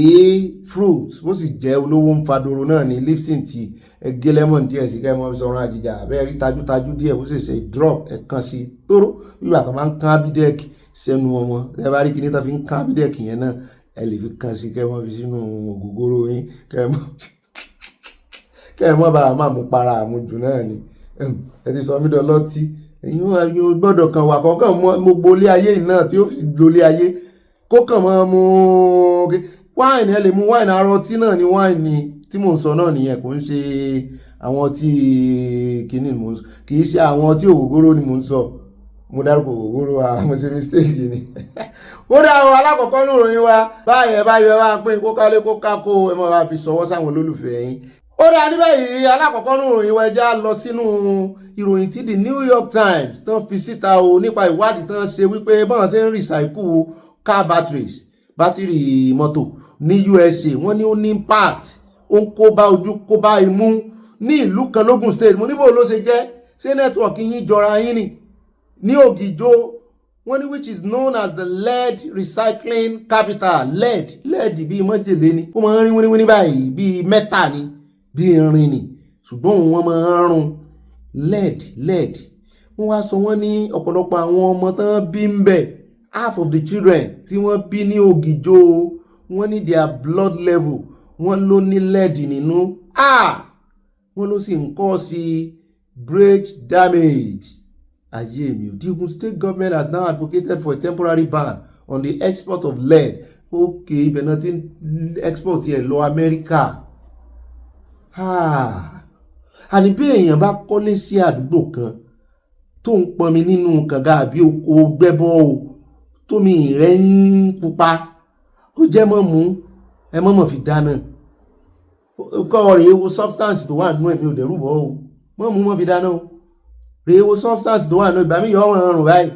fruit bó sì jẹ́ olówó ń fadoro náà ní Lipton tea ẹ gé lemon díẹ̀ sí kẹ́mọ́ sọ̀rọ̀ àjìjà bẹ́ẹ̀ rí tajútajú díẹ̀ bó sì ṣe drop ẹ kan sí tóró wíwà tó máa ń kán abídẹ́ẹ̀kì sẹ́nu ọmọ ẹ bá rí kíní tó fi ń kán abídẹ́ẹ̀kì yẹn náà ẹ lè fi kan sí kẹ́mọ́ fi sínú ògógóró yín kẹ́mọ́ bá máa mú para àmujù náà ni ẹ ti sọ mí dọlọ́tí ẹ̀yin gbọ́dọ̀ kan wà kọ́kàn mo gbolé ayé náà tí ó fi gbolé ayé kó kàn mọ́ mú wáìnì ẹ lè mú wáìnì arọ tí náà ni wáìnì tí mò ń sọ náà nìyẹn kò ń ṣe àwọn tí kìíní kì í ṣe àwọn tí ògógóró ni mò ń sọ mo dárúkọ ògógóró mo ṣe mistake ni ó dá àwọn alákọ̀ọ́kọ́ ní ìròyìn wa báyẹ̀ wá pín kó kálé kó kákó ẹ máa wá fi sọwọ́ sáwọn olólùfẹ́ yín. Ó dá ní báyìí alákọ̀ọ́kọ́ ní ìròyìn wa ẹja lọ sínú ìròyìn tí the New York Times tán fi síta o nípa ìwádìí tán ṣe wípé báwọn ṣe ń recycle car batteries bátìrì mọ́tò ní USA wọ́n ní ó ní impact ó ń kó bá ojú kó bá imú ní ìlú kan lógùn state mo níbo ló ṣe jẹ́ ṣé network yín jọra yín ni ní Ògìjó wọ́n ní which is known as the lead recycling capital lead bíi mọ́jèlé ni ó máa ń rí wíníwíní báyìí bíi mẹ́ta ni bíi irin ni ṣùgbọ́n wọ́n máa ń rún lead wọ́n wá sọ wọ́n ní ọ̀pọ̀lọpọ̀ àwọn ọmọ tán bí ń bẹ̀ half of the children tí wọ́n bí ní Ògìjó wọ́n ní their blood level wọ́n ló ní lead nínú wọ́n ló sì ń kọ́ sí brain damage. Ayé mi o, the Ogun State government has now advocated for a temporary ban on the export of lead. Okay, ibẹ̀ náà ti export yẹ lọ Amẹ́ríkà. Àní bí èèyàn bá kọ́lé sí àdúgbò kan tó ń pọnmi nínú kànga àbí oko gbẹ́bọ́ o tómi rẹ̀ ń pupa ó jẹ́ mọ́ mú ẹ mọ́ fi dáná. Kọ́ rèé wo substance tó wà nínú ẹ̀mí ò dẹ̀rù bọ́ o mọ́ mú mọ́ fi dáná o. Rèé wo substance tó wà nínú ìgbà mí yọ ọ̀rùn báyìí.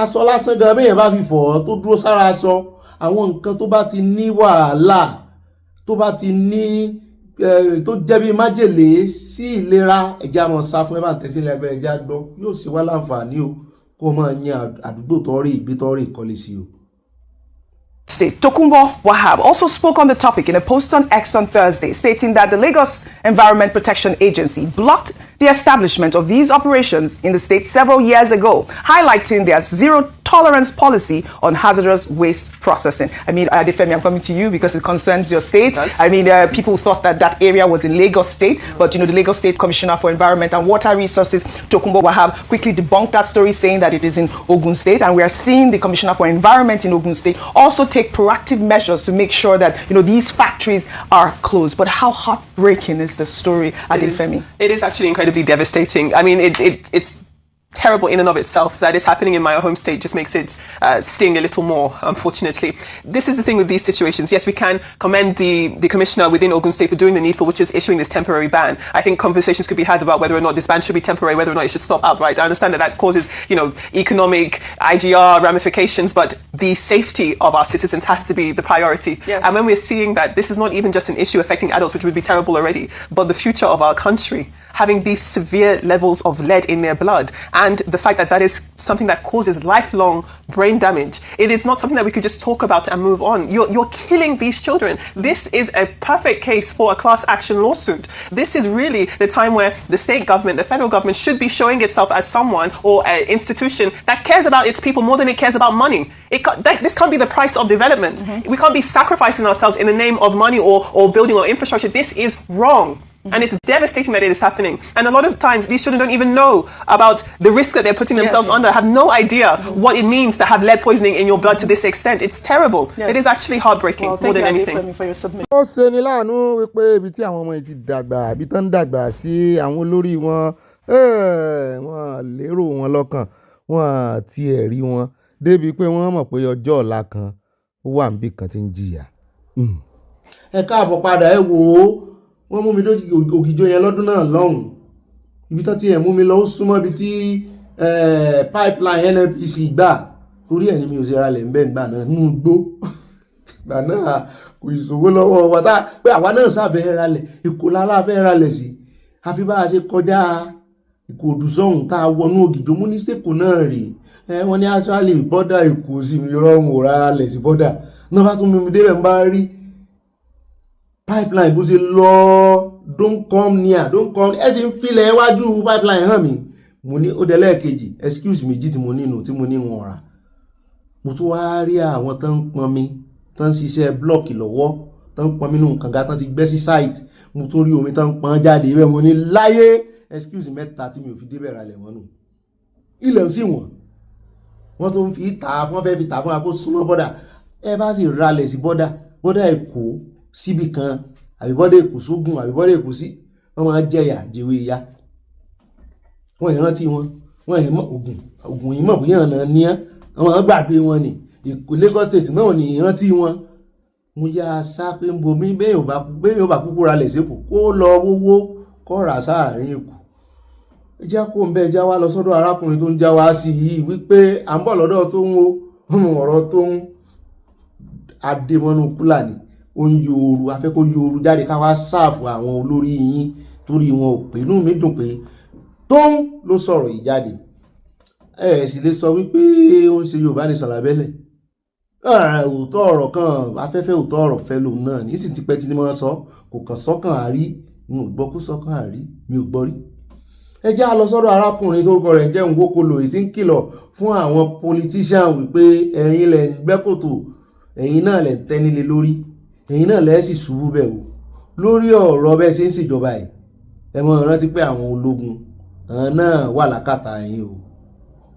Aṣọ lásán gan bẹ́yẹn bá fi fọ̀ tó dúró sára aṣọ àwọn nǹkan tó bá ti ní wàhálà tó bá ti ní tó jẹ́ bí májèlé sí ìlera ẹ̀já mọ̀ sá fún ẹ bá ń tẹ̀sílẹ̀ abẹ́rẹ́ ẹ̀já gbọ́ yóò sì wá láǹfààní o kó máa yan àdúgbò tọ́rí ìgbé tọ́rí ìkọ́lé sí o. State Tokunbo Wahab also spoke on the topic in a post on X on Thursday, stating that the Lagos Environment Protection Agency blocked the establishment of these operations in the state several years ago, highlighting their zero-tolerance policy on hazardous waste processing. I mean, Adefemi, I'm coming to you because it concerns your state. Yes. I mean, people thought that that area was in Lagos State, but, you know, the Lagos State Commissioner for Environment and Water Resources, Tokunbo Wahab, quickly debunked that story, saying that it is in Ogun State. And we are seeing the Commissioner for Environment in Ogun State also take proactive measures to make sure that, you know, these factories are closed. But how heartbreaking is the story, Adefemi? It is actually incredibly devastating. I mean, it's terrible in and of itself. That is happening in my home state just makes it sting a little more, unfortunately. This is the thing with these situations. Yes, we can commend the commissioner within Ogun State for doing the needful, which is issuing this temporary ban. I think conversations could be had about whether or not this ban should be temporary, whether or not it should stop outright. I understand that that causes, you know, economic, IGR ramifications, but the safety of our citizens has to be the priority. Yes. And when we're seeing that this is not even just an issue affecting adults, which would be terrible already, but the future of our country, having these severe levels of lead in their blood, and the fact that that is something that causes lifelong brain damage. It is not something that we could just talk about and move on. You're killing these children. This is a perfect case for a class action lawsuit. This is really the time where the state government, the federal government should be showing itself as someone or an institution that cares about its people more than it cares about money. This can't be the price of development. Mm-hmm. We can't be sacrificing ourselves in the name of money or building or infrastructure. This is wrong. And it's devastating that it is happening. And a lot of times, these children don't even know about the risk that they're putting themselves under, have no idea what it means to have lead poisoning in your blood to this extent. It's terrible. Yes. It is actually heartbreaking more than anything. Ó ṣe ni láàánú wípé ibi tí àwọn ọmọ yìí ti dàgbà àbí tán dàgbà sí àwọn olórí wọn wọ́n lérò wọn lọ́kàn wọ́n tiẹ̀ rí wọn débi pé wọ́n mọ̀ pé ọjọ́ ọ̀la kan ó wà níbì kan tí ń jìyà. Ẹ káàbọ̀ padà ẹ wò ó. Wọ́n mú mi lójú ògìjọ yẹn lọ́dún náà lọ́hùn ibi tán ti ẹ̀ mú mi lọ ó súnmọ́ ibi tí pipeline NNPC gbà torí ẹ̀ ní mi ò ṣe ra lẹ̀ ń bẹ́ẹ̀ gbà náà nínú igbó gbà náà kò ìṣòwò lọ́wọ́ wa tá pé àwa náà sábẹ́ ra lẹ̀ Èkó lára fẹ́ ra lẹ̀ sí àfi bá a ṣe kọjá Ìkòròdú sọ́hùn tá a wọnú ògìjọ mú ní sèkò náà rè wọ́n ní actually bọ́dà Èkó sí mi rọrùn ò ra lẹ̀ sí bọ́dà náà bá tún mímú débẹ̀ ń bá rí pipeline bó ṣe lọ don't come near ẹ sì ń filẹ̀ iwájú pipeline hàn mí mo ní ó délẹ̀ kejì excuse méjì tí mo nínú tí mo ní wọn rà mo tún wá rí àwọn tán ń pọn mi tán ń ṣiṣẹ́ blọọkì lọ́wọ́ tán ń pọn mi nù kànga tán ti gbẹ́ sí site mo tún rí omi tán ń pọn jáde ibẹ̀ mo ní láyé excuse mẹ́ta tí mi ò fi débẹ̀ ra lẹ̀ mọ́nù ilẹ̀ sí wọ́n tún fi tà fún fẹ́ fi tà fún akó súnmọ́ bọ́dà ẹ bá sì ra lẹ̀ sí bọ́dà Èkó síbi kan àbíbọ́dé Èkó sógun àbíbọ́dé Èkó sí wọ́n máa jẹyà jẹwé ìyá wọ́n ìrántí wọ́n ìmọ̀ Ògùn ìmọ̀ bóyá ọ̀nà ní wọ́n máa gbàgbé wọn ni Èkó Lagos State náà ní ìrántí wọn mo yá sá pé ń bomi bẹ́ẹ̀ ò bá kúkú ra lẹ̀ sí Èkó kó lọ wówó kó rà sáàrin Èkó ẹjá kó ń bẹ́ ẹjá wá lọ sọ́dọ̀ arákùnrin tó ń já wá sí yìí wípé à ń bọ̀ lọ́dọ̀ tó ń wo ọ̀rọ̀ tó ń adémọ́nú kúlà ni ó ń yooru afẹ́ kó yooru jáde ká wá sáàfù àwọn olórí yín torí wọn ò pé inú mi dùn pé tóun ló sọ̀rọ̀ yìí jáde ẹ sì lè sọ wípé ó ń ṣe Yorùbá ní sàlàbẹ́lẹ̀ òótọ́ ọ̀rọ̀ kan afẹ́fẹ́ òótọ́ ọ̀rọ̀ fẹ́ lòun náà ní sì ti pẹ́ tí ni wọ́n sọ kò kàn sọ́kàn àárí mi ò gbọ́ kó sọ́kàn àárí mi ò gbọ́ rí ẹ já lọ sọ́dọ̀ arákùnrin tó kọ rẹ̀ jẹ́ Nwokolo èyí tí ń kìlọ̀ fún àwọn politician wípé ẹ̀yin lẹ̀ ń gbẹ́kòtò ẹ̀yin náà lẹ̀ ń tẹ́nilé lórí ẹ̀yin náà lẹ́ẹ̀sì ṣubú bẹ̀ o lórí ọ̀rọ̀ bẹ́ẹ̀ ṣe ń ṣèjọba ẹ̀ ẹ mọ̀ rántí pé àwọn ológun àwọn náà wà lákàtà ẹ̀yin o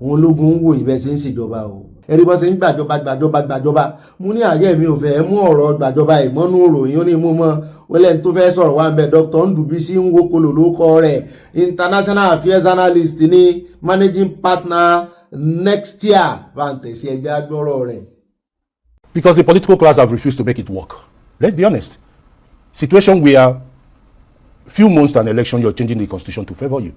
àwọn ológun ń wò yín bẹ́ẹ̀ ṣe ń ṣèjọba o ẹ̀rí bọ́ ṣe ń gbàjọba mo ní àyẹ̀ mi ò fẹ́ mú ọ̀rọ̀ gbàjọba ìmọ́nú òròyìn ó ní mú mọ́ wẹ́lẹ̀ tó fẹ́ sọ̀rọ̀ wá ń bẹ̀ Dr. Ndubisi Nwokolo ló kọ rẹ̀ international affairs analyst ní managing partner next year bá ń tẹ̀sí ẹja gbọ́rọ̀ rẹ̀. Because the political class have refused to make it work. Let's be honest. Situation where few months to an election, you're changing the constitution to favor you,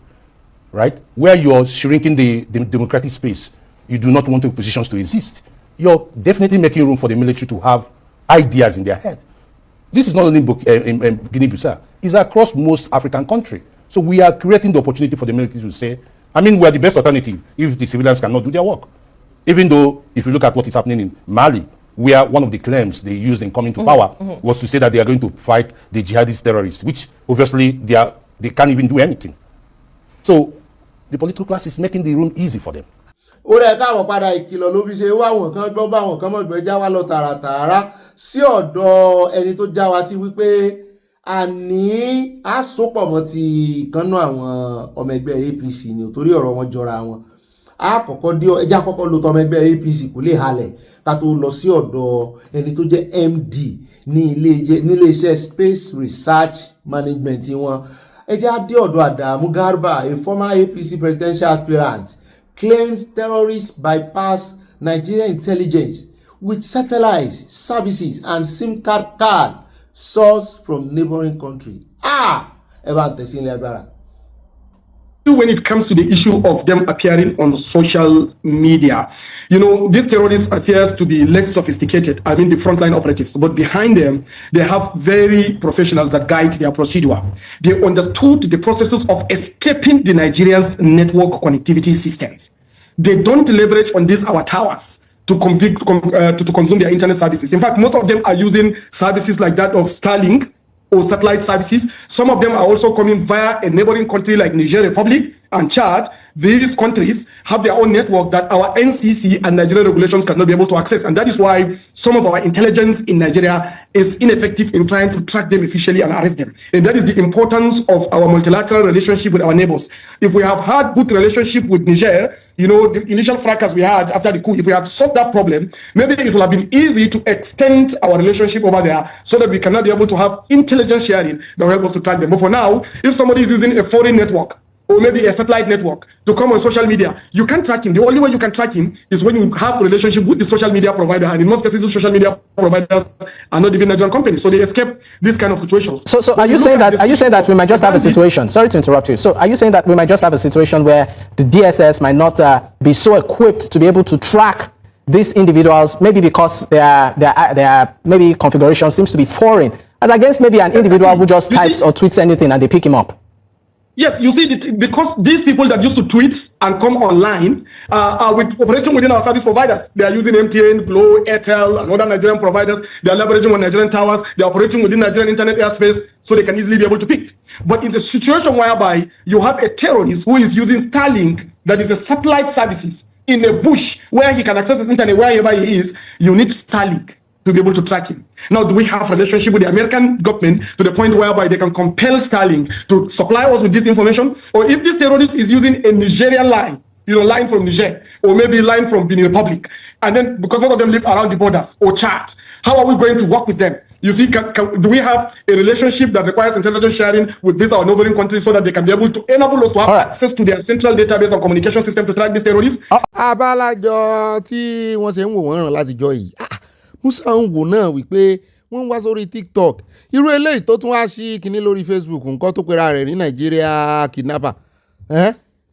right? Where you're shrinking the democratic space. You do not want the oppositions to exist. you're definitely making room for the military to have ideas in their head. This is not only in Guinea-Bissau, it's across most African countries. So we are creating the opportunity for the military to say, I mean, we are the best alternative if the civilians cannot do their work. Even though, if you look at what is happening in Mali, where one of the claims they used in coming to power was to say that they are going to fight the jihadist terrorists, which obviously they can't even do anything. So the political class is making the room easy for them. ó rẹ̀ káwọn padà ìkìlọ̀ ló fi ṣe wá àwọn kan gbọ́ bá àwọn kan mọ̀ gbọ́ já wá lọ tààràtààrà sí ọ̀dọ̀ ẹni tó já wa sí wípé àní àsopọ̀ mọ́ ti ìkànnà àwọn ọmọ ẹgbẹ́ APC ni torí ọ̀rọ̀ wọn jọra wọn. Àkọ́kọ́ dé ẹjá kọ́kọ́ lo tọmọ ẹgbẹ́ APC kò lè halẹ̀ ká tó lọ sí ọ̀dọ̀ ẹni tó jẹ́ MD ní ilé iṣẹ́ Space Research Management wọn. Ẹjá dé ọ̀dọ̀ Adamu Garba, a former APC presidential aspirant, claims terrorists bypass Nigerian intelligence with satellites, services and SIM card sourced from neighboring country. Evan Tessin Legbara. When it comes to the issue of them appearing on social media, this terrorist appears to be less sophisticated. I mean, the frontline operatives, but behind them, they have very professionals that guide their procedure. They understood the processes of escaping the Nigerians' network connectivity systems. They don't leverage on these our towers to consume their internet services. In fact, most of them are using services like that of Starlink or satellite services. Some of them are also coming via a neighboring country like Niger Republic and Chad. These countries have their own network that our NCC and Nigerian regulations cannot be able to access. And that is why some of our intelligence in Nigeria is ineffective in trying to track them efficiently and arrest them. And that is the importance of our multilateral relationship with our neighbors. If we have had good relationship with Niger, the initial fracas we had after the coup, if we had solved that problem, maybe it would have been easy to extend our relationship over there so that we cannot be able to have intelligence sharing that will help us to track them. But for now, if somebody is using a foreign network, or maybe a satellite network to come on social media, you can't track him. The only way you can track him is when you have a relationship with the social media provider. And in most cases, the social media providers are not even Nigerian companies, so they escape these kind of situations. So are you saying that we might just have a situation? Sorry to interrupt you. So are you saying that we might just have a situation where the DSS might not be so equipped to be able to track these individuals, maybe because their maybe configuration seems to be foreign, as against maybe an individual who just types or tweets anything and they pick him up? Yes, you see, because these people that used to tweet and come online are operating within our service providers. They are using MTN, Glo, Airtel, and other Nigerian providers. They are leveraging on Nigerian towers. They are operating within Nigerian internet airspace, so they can easily be able to pick. But it's a situation whereby you have a terrorist who is using Starlink, that is a satellite services, in a bush where he can access his internet wherever he is. You need Starlink to be able to track him. Now, do we have a relationship with the American government to the point whereby they can compel Starlink to supply us with this information? Or if this terrorist is using a Nigerian line, line from Niger, or maybe line from Benin Republic, and then because most of them live around the borders, or Chad, how are we going to work with them? You see, do we have a relationship that requires intelligence sharing with these our neighboring countries so that they can be able to enable us to have access to their central database and communication system to track these terrorists? Abalajọ tí wọ́n ṣe ń wò wọ́n ràn láti jọ yìí. Musa ń wò náà wípé wọ́n ń wá sórí TikTok irú eléyìí tó tún wá sí kinní lórí Facebook nǹkan tó pera rẹ̀ ní Nàìjíríà kidnapper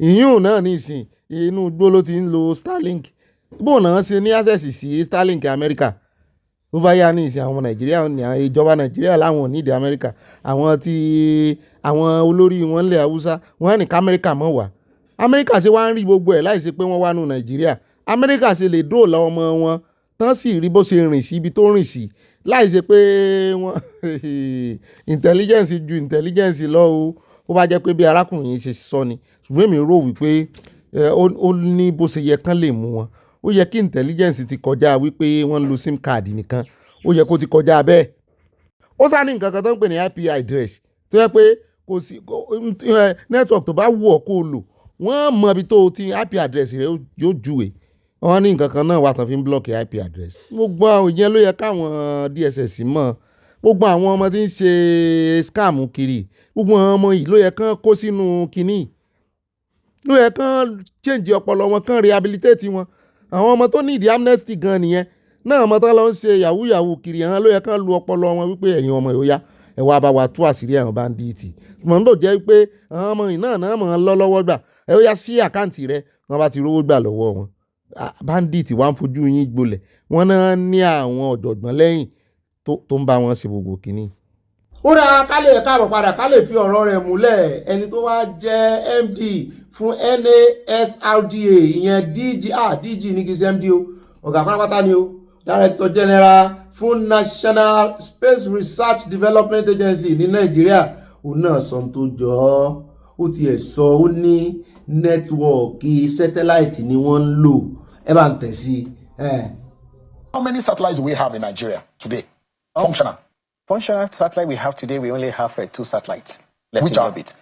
ìyún náà ní ìsìn inú igbó ló ti ń lo Starlink bó náà ṣe ní access sí Starlink Amẹ́ríkà tó bá yá ní ìsìn àwọn Nàìjíríà ní ìjọba Nàìjíríà láwọn nídìí Amẹ́ríkà àwọn olórí wọn lẹ̀ Haúsá wọ́n ní k'Amẹ́ríkà mọ̀ wá Amẹ́ríkà ṣe wá ń rí gbogbo ẹ̀ láì ṣe pé wọ́n wá nù Nàìjíríà Amẹ́ríkà ṣe lè dóòlà ọmọ wọn tán sì rí bó ṣe rìn sí ibi tó rìn sí láì ṣe pé wọ́n intelligence ju intelligence lọ ó bá jẹ́ pé bí arákùnrin yìí ṣe sọ ni ṣùgbọ́n èmi rò wípé ó ní bó ṣe yẹ kán lè mú wọn ó yẹ kí intelligence ti kọjá wípé wọ́n lo sim card nìkan ó yẹ kó ti kọjá bẹ́ẹ̀ ó sá ní nǹkan kan tó ń pè ní IP address tó yẹ pé kò sí network tó bá wù ọ́ kó o lò wọ́n mọ ibi tó ti IP address rẹ̀ yóò júwe wọ́n ní nǹkan kan náà wà tán fi ń blọ́ọ̀kì IP address gbogbo àwọn ìyẹn ló yẹ káwọn DSS mọ̀ gbogbo àwọn ọmọ tí ń ṣe scam kiri gbogbo àwọn ọmọ yìí ló yẹ kán kó sínú kinní ló yẹ kán change ọpọlọ wọn kán rehabilitate wọn àwọn ọmọ tó ní ìdí amnesty gan nìyẹn náà ọmọ tán lọ ń ṣe yahoo kiri àwọn ló yẹ kán lu ọpọlọ wọn wípé ẹ̀yin ọmọ yóò yá ẹ wá bá wa tú àṣírí àwọn bandits mọ̀ ń bò jẹ́ pé àwọn ọmọ yìí náà mọ̀ ń lọ lọ́wọ́ gbà ẹ ó yá sí àkáǹtì rẹ wọ́n bá ti rówó gbà lọ́wọ́ wọn bandit wá ń fojú yín gbolẹ̀ wọ́n náà ní àwọn ọ̀jọ̀gbọ́n lẹ́yìn tó ń bá wọn ṣe gbogbo kìíní. ó dáa ká lè káàbọ̀ padà ká lè fi ọ̀rọ̀ rẹ̀ múlẹ̀ ẹni tó wá jẹ́ MD fún NASRDA ìyẹn DG ní kìí ṣe MD o ọ̀gá pátápátá ni o Director General fún National Space Research Development Agency ní Nàìjíríà òun náà sọ tó jọ ọ́ ó tiẹ̀ sọ ó ní nẹ́tíwọ̀kì sẹ́tẹ́láìtì ni wọ́n ń lò ẹ bá ń tẹ̀ sí. How many satellites do we have in Nigeria today? Functional. Functional satellite we have today, we only have 2 satellites left Which in are? orbit.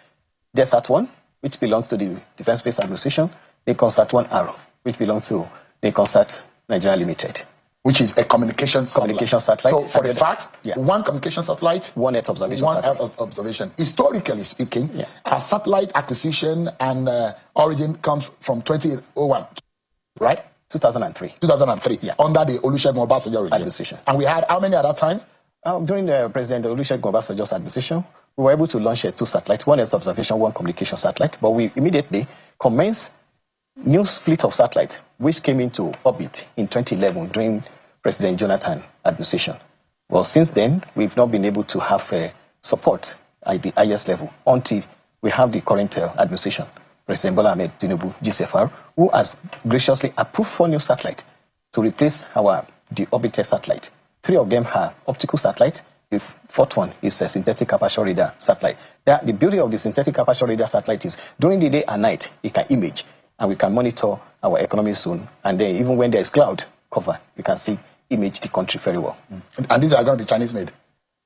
There's Sat-1, which belongs to the Defense Space Administration. They Sat-1R, which belongs to the Nigeria Limited. Which is a communication satellite. So for the fact, yeah. one communication satellite, one Earth observation one satellite. Earth observation. Historically speaking, our satellite acquisition and origin comes from 2001, right? 2003. 2003, under the Olusegun Obasanjo regime. Administration. And we had how many at that time? During the President Olusegun Obasanjo's administration, we were able to launch 2 satellites, one Earth observation, one communication satellite, but we immediately commenced new fleet of satellites, which came into orbit in 2011 during President Jonathan administration. Well, since then, we've not been able to have support at the highest level until we have the current administration, President Bola Ahmed Tinubu, GCFR, who has graciously approved 4 new satellites to replace our deorbited satellite. 3 of them are optical satellites. The 4th one is a synthetic aperture radar satellite. The beauty of the synthetic aperture radar satellite is during the day and night, it can image and we can monitor our economic zone. And then even when there is cloud cover, we can see image the country very well. And these are going to be Chinese made?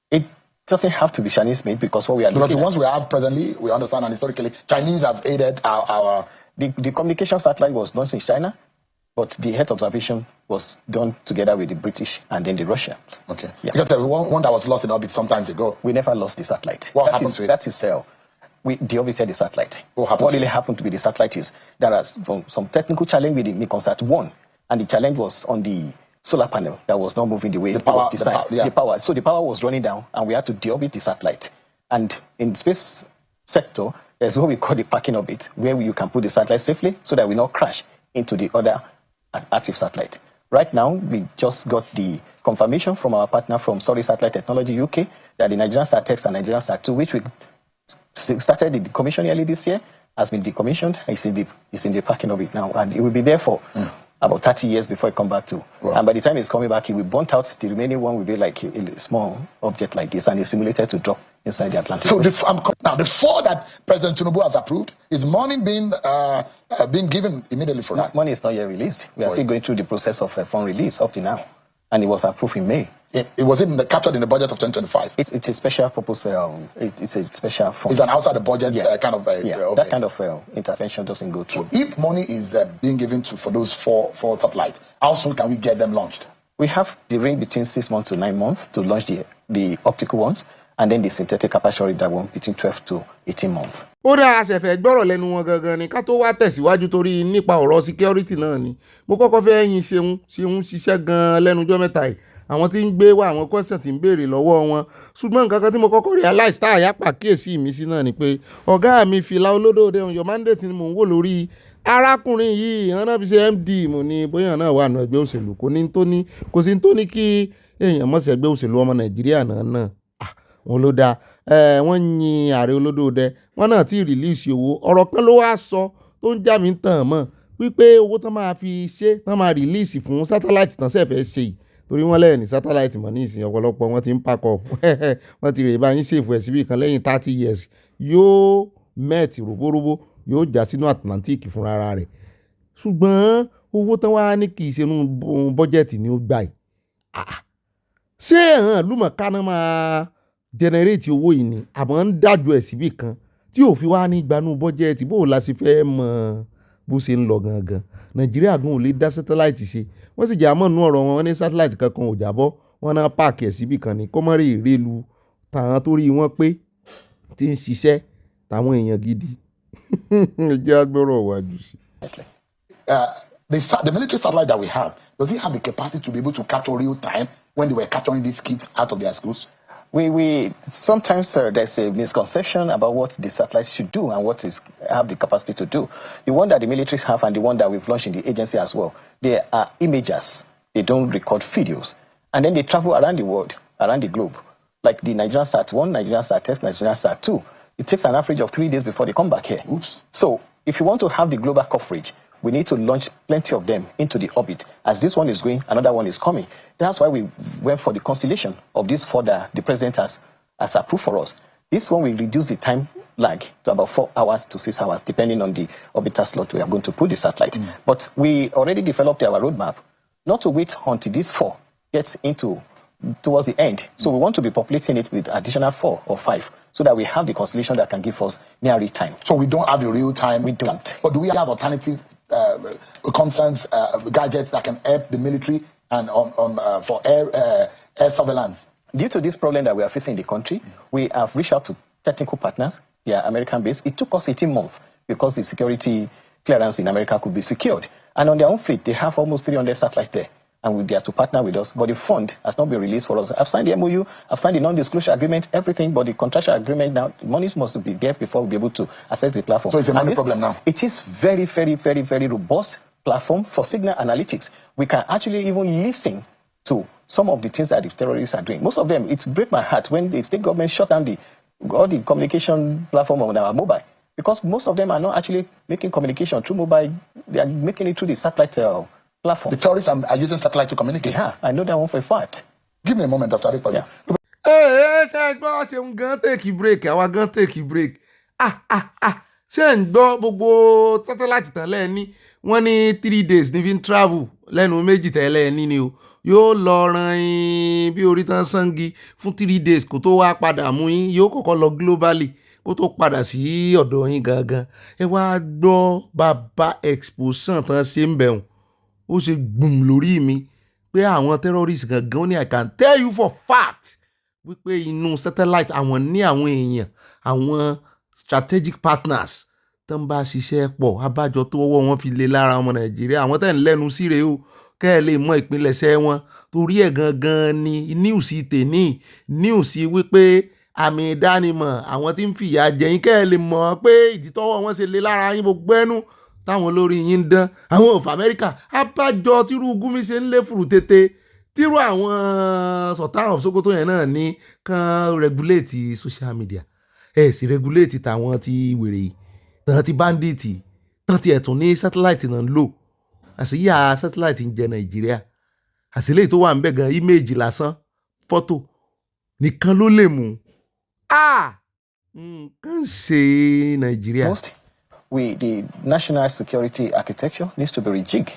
It doesn't have to be Chinese made because what we are because looking the ones we have presently, we understand, and historically, Chinese have aided our the communication satellite was launched in China, but the Earth observation was done together with the British and then the Russia. Okay. Yeah. Because there was one that was lost in orbit some time ago. We never lost the satellite. What happened to it? That is we deorbited the satellite. What really happened to be the satellite is there are some technical challenge with the Nikonsat-1, and the challenge was on the solar panel that was not moving the way it was designed. The power. So the power was running down, and we had to deorbit the satellite. And in the space sector, there's what we call the parking orbit, where you can put the satellite safely so that we not crash into the other active satellite. Right now, we just got the confirmation from our partner from Sorry Satellite Technology UK that the Nigerian SATEX and Nigerian SAT2, which we started the commission early this year, has been decommissioned. It's in the parking orbit now, and it will be there for about 30 years before it come back to. Wow. And by the time it's coming back, it will burnt out. The remaining one will be like a small object like this, and it's simulated to drop inside the Atlantic. So now the 4 that President Tinubu has approved, is money being given immediately for that? Money is not yet released. We are still going through the process of fund release up to now, and it was approved in May. It was captured in the budget of 2025. It's a special purpose. It's a special fund. It's an outside the budget kind of. That kind of intervention doesn't go through. So if money is being given for those four satellites, how soon can we get them launched? We have the range between 6 months to 9 months to launch the optical ones, and then the synthetic aperture radar one between 12 to 18 months. ó dá àṣẹfẹ̀ gbọ́rọ̀ lẹ́nu wọn gangan ni ká tó wá tẹ̀síwájú torí nípa ọ̀rọ̀ security náà ni mo kọ́kọ́ fẹ́ yin ṣeun ṣiṣẹ́ gan-an lẹ́nujọ́ mẹ́ta yìí àwọn tí ń gbé wá àwọn question tí ń béèrè lọ́wọ́ wọn ṣùgbọ́n nǹkan kan tí mo kọ́kọ́ realize tá àyà pàkíyèsí mi sí náà ni pé ọ̀gá mi Fìlà Olódòde on your mandate ni mò ń wò lórí arákùnrin yìí àwọn náà fi ṣe MD mo ní bóyá náà wà nù ẹgbẹ́ òṣèlú kò sí tó ní kí èèyàn mọ̀ sí ẹgbẹ́ òṣèlú ọmọ Nàìjíríà náà wọn ló dáa wọ́n yin ààrẹ Olódòde wọ́n náà ti rìlíìsì owó ọ̀rọ̀ kan ló wá sọ tó ń já mi tàn mọ́ wípé owó tán máa fi ṣe tán máa rìlíìsì fún sátáláìtì tán sẹ́fẹ̀ẹ́ ṣe yìí torí wọ́n lẹ́yìn ní sátáláìtì mọ̀ ní ìsìn ọ̀pọ̀lọpọ̀ wọn ti ń pakọ̀ wọ́n ti rè bá yín ṣèfù ẹ̀ síbì kan lẹ́yìn 30 years yóò mẹ́ẹ̀tì rògbòrògbò yóò já sínú Atlantic fúnra rẹ̀ ṣùgbọ́n owó tán wá ní kì í ṣe inú bọ́jẹ̀tì ni ó gbà yìí ṣé ẹ̀hàn lùmọ̀ọ́ká náà máa generate owó yìí ni àmọ́ ń dájú ẹ̀ síbì kan tí ò fi wá ní gbanú bọ́jẹ̀tì bó la ṣe fẹ́ mọ bó ṣe ń lọ gangan Nàìjíríà gan ò lè dá sátáláìtì ṣe wọ́n sì jẹ́ àmọ́ nú ọ̀rọ̀ wọn ní sátáláìtì kankan ò jábọ́ wọn náà páàkì ẹ̀ síbì kan ní kọ́mọ́rì ìrẹ́lu tàwọn tó rí wọn pé tí ń ṣiṣẹ́ táwọn èèyàn gidi ẹjẹ́ agbọ́rọ̀ wájú sí. The military satellite that we have, does it have the capacity to be able to capture real time when they were capturing these kids out of their schools? We sometimes there's a misconception about what the satellites should do and what is have the capacity to do. The one that the militaries have and the one that we've launched in the agency as well, they are imagers. They don't record videos. And then they travel around the world, around the globe. Like the Nigerian Sat-1, Nigerian Sat-Test, Nigerian Sat-2. It takes an average of 3 days before they come back here. Oops. So if you want to have the global coverage, we need to launch plenty of them into the orbit. As this one is going, another one is coming. That's why we went for the constellation of this further the president has approved for us. This one will reduce the time lag to about 4 hours to 6 hours, depending on the orbital slot we are going to put the satellite. But we already developed our roadmap, not to wait until this 4 gets towards the end. So we want to be populating it with additional 4 or 5, so that we have the constellation that can give us near real time. So we don't have the real time. We don't. But do we have alternative concerns, gadgets that can help the military and for air surveillance? Due to this problem that we are facing in the country, we have reached out to technical partners. They are American-based. It took us 18 months because the security clearance in America could be secured. And on their own fleet, they have almost 300 satellites there. And they are to partner with us. But the fund has not been released for us. I've signed the MOU, I've signed the non-disclosure agreement, everything, but the contractual agreement now, the money must be there before we'll be able to access the platform. So it's a money problem now? It is very, very, very, very robust platform for signal analytics. We can actually even listen to some of the things that the terrorists are doing. Most of them, it breaks my heart when the state government shut down all the communication platform on our mobile. Because most of them are not actually making communication through mobile, they are making it through the satellite platform. The terrorists are using satellite to communicate? Yeah, I know that one for a fact. Give me a moment, Dr. Adepoju. Yeah. ṣe gbọ́ ṣe ń gan take break àwa gan take break ṣe ń gbọ́ gbogbo satellite tán lẹ́ẹ̀ni wọ́n ní 3 days ní fi ń travel lẹ́nu méjì tẹ́lẹ̀ ní ni o yóò lọ ran yín bí orí tán sangi fún 3 days kó tó wá padà mú yín yóò kọ́kọ́ lọ globally kó tó padà sí ọ̀dọ̀ yín gangan ẹ wá gbọ́ bàbá exposition tán ṣe ń bẹ̀rùn ó ṣe gbùm lórí mi pé àwọn terrorists gangan ní I can tell you for fact wípé inú satellite àwọn ní àwọn èèyàn àwọn strategic partners tó ń bá ṣiṣẹ́ pọ̀ abájọ tó wọ́ wọn fi lé lára ọmọ Nàìjíríà àwọn tẹ̀ ń lẹ́nu síre o kẹ́ ẹ lè mọ ìpilẹ̀ṣẹ̀ wọn torí ẹ̀ gangan ni níùsì tèní níùsì wípé àmì ìdánimọ̀ àwọn tí ń fìyà jẹ yín kẹ́ ẹ lè mọ̀ pé ìdí tọ́wọ́ wọn ṣe lé lára yín gbogbo ẹnu táwọn olórí yín ń dán àwọn òfò Amẹ́ríkà abájọ tírú Gúmi ṣe ń lé fùrù tètè tírú àwọn Sultan of Sokoto yẹn náà ní kan regulate social media sì regulate tàwọn ti wèrè yìí tàn ti bandit tàn ti ẹ̀tún ní satellite náà ń lò àṣìyà satellite ń jẹ Nàìjíríà àṣìlẹ̀ tó wà ń bẹ̀ gan image lásán fọ́tò nìkan ló lè mú nǹkan ṣe Nàìjíríà. The national security architecture needs to be rejigged.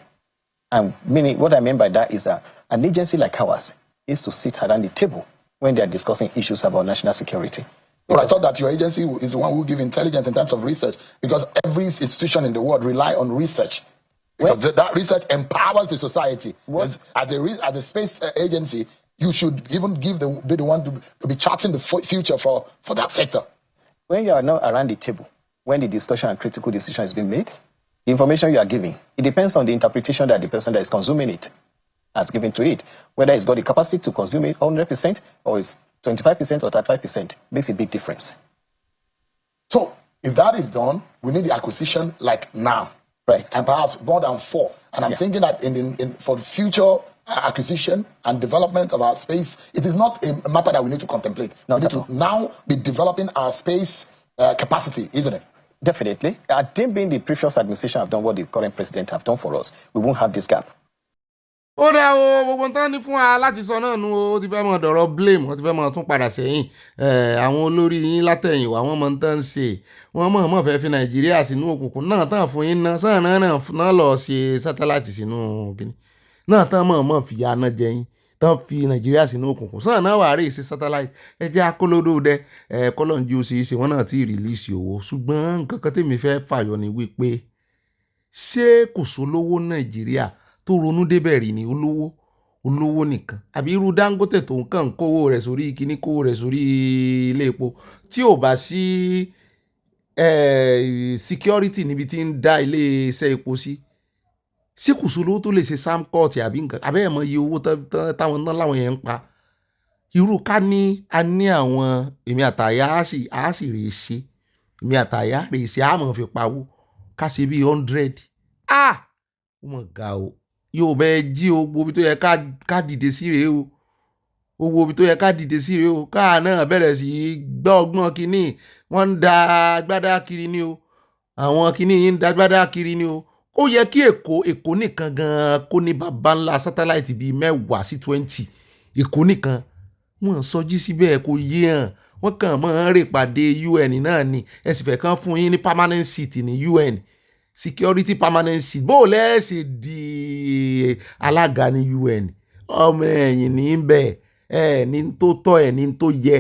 And meaning, what I mean by that is that an agency like ours is to sit around the table when they are discussing issues about national security. Well, I thought that your agency is the one who gives intelligence in terms of research, because every institution in the world rely on research. Because that research empowers the society. As a space agency, you should even be the one to be charting the future for that sector. When you are not around the table, when the discussion and critical decision is being made, the information you are giving, it depends on the interpretation that the person that is consuming it has given to it. Whether it's got the capacity to consume it 100% or it's 25% or 35%, makes a big difference. So, if that is done, we need the acquisition like now. Right. And perhaps more than 4. And I'm thinking that for future acquisition and development of our space, it is not a matter that we need to contemplate. We need to now be developing our space capacity, isn't it? Definitely. I think being the previous administration have done what the current president have done for us, we won't have this gap. Ó dá o gbogbo tán ní fún wa láti sọ náà nu ó ti fẹ́ mọ̀ dọ̀rọ̀ blame wọ́n ti fẹ́ mọ̀ tún padà sẹ́yìn àwọn olórí yín látẹ̀yìn wà wọ́n mọ̀ tán ṣe wọ́n mọ̀ fẹ́ fi Nàìjíríà sínú òkùnkùn náà tán fún yín náà sáà náà lọ ṣe satellite sínú bìíní náà tán mọ̀ fìyà náà jẹ yín tán fi Nàìjíríà sínú òkùnkùn sáà náà wà rí ṣe satellite ẹ jẹ́ akólódó dẹ kọ́lọ́njú ó ṣe wọ́n náà ti release owó ṣùgbọ́n nǹkan kan tèmi fẹ́ fàyọ ni wípé ṣé kò sólówó Nàìjíríà tó ronú débẹ̀ rí ni olówó nìkan àbí irú Dangote tó ń kàn kówó rẹ̀ sórí kíní kówó rẹ̀ sórí ilé epo tí ò bá sí security níbi tí ń dá ilé iṣẹ́ epo sí ṣé kò sólówó tó lè ṣe samcourt àbí nǹkan àbẹ́ẹ̀ mọ iye owó táwọn náà láwọn yẹn ń pa irú ká ní a ní àwọn èmi àtàyà á sì rèé ṣe èmi àtàyà rèé ṣe á mọ̀ fi pawó ká ṣe bí 100 ó mọ̀ ga o yóò bẹ́ẹ̀ jí o gbogbo ibi tó yẹ ká dìde sí rèé o owó ibi tó yẹ ká dìde sí rèé o káà náà bẹ̀rẹ̀ sí í gbọ́ ọgbọ́n kínní wọ́n ń da agbádá kiri ni o àwọn kínní yìí ń da agbádá kiri ni o ó yẹ kí èkó nìkan gan-an kó ní baba ńlá sátáláìtì bíi 10 sí 20 èkó nìkan wọ́n sọjí síbẹ̀ kò yé hàn wọ́n kàn máa ń rè pàdé UN náà ni ẹ sì fẹ́ kàn fún yín ní permanent seat ní UN security permanent seat bó lẹ́ẹ̀sì di alága ní UN ọmọ ẹ̀yìn ní bẹ̀ ẹ̀ ní tó tọ́ ẹ̀ ní tó yẹ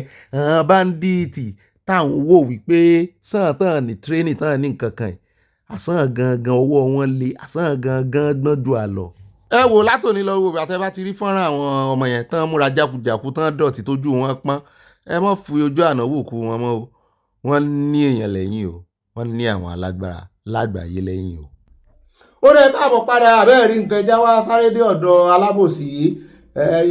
báńdíìtì táwọn wò wípé sàn tán ní tírénì tán ní nǹkan kan àsán gangan ọwọ́ wọn le àsán gangan gbọ́n ju àlọ́. ẹ wò látòní lọ wo àtẹ bá ti rí fọ́nrán àwọn ọmọ yẹn tán múra jákujàku tán dọ̀tí tójú wọn pọ́n ẹ mọ̀ fi ojú ànáwó kú wọn mọ́ o wọ́n ní èèyàn lẹ́yìn o wọ́n ní àwọn alágbára lágbàáyé lẹ́yìn o. ó rẹ káàbọ̀ padà abẹ́ẹ̀ rí nǹkan já wá sáré dé ọ̀dọ̀ alábòsí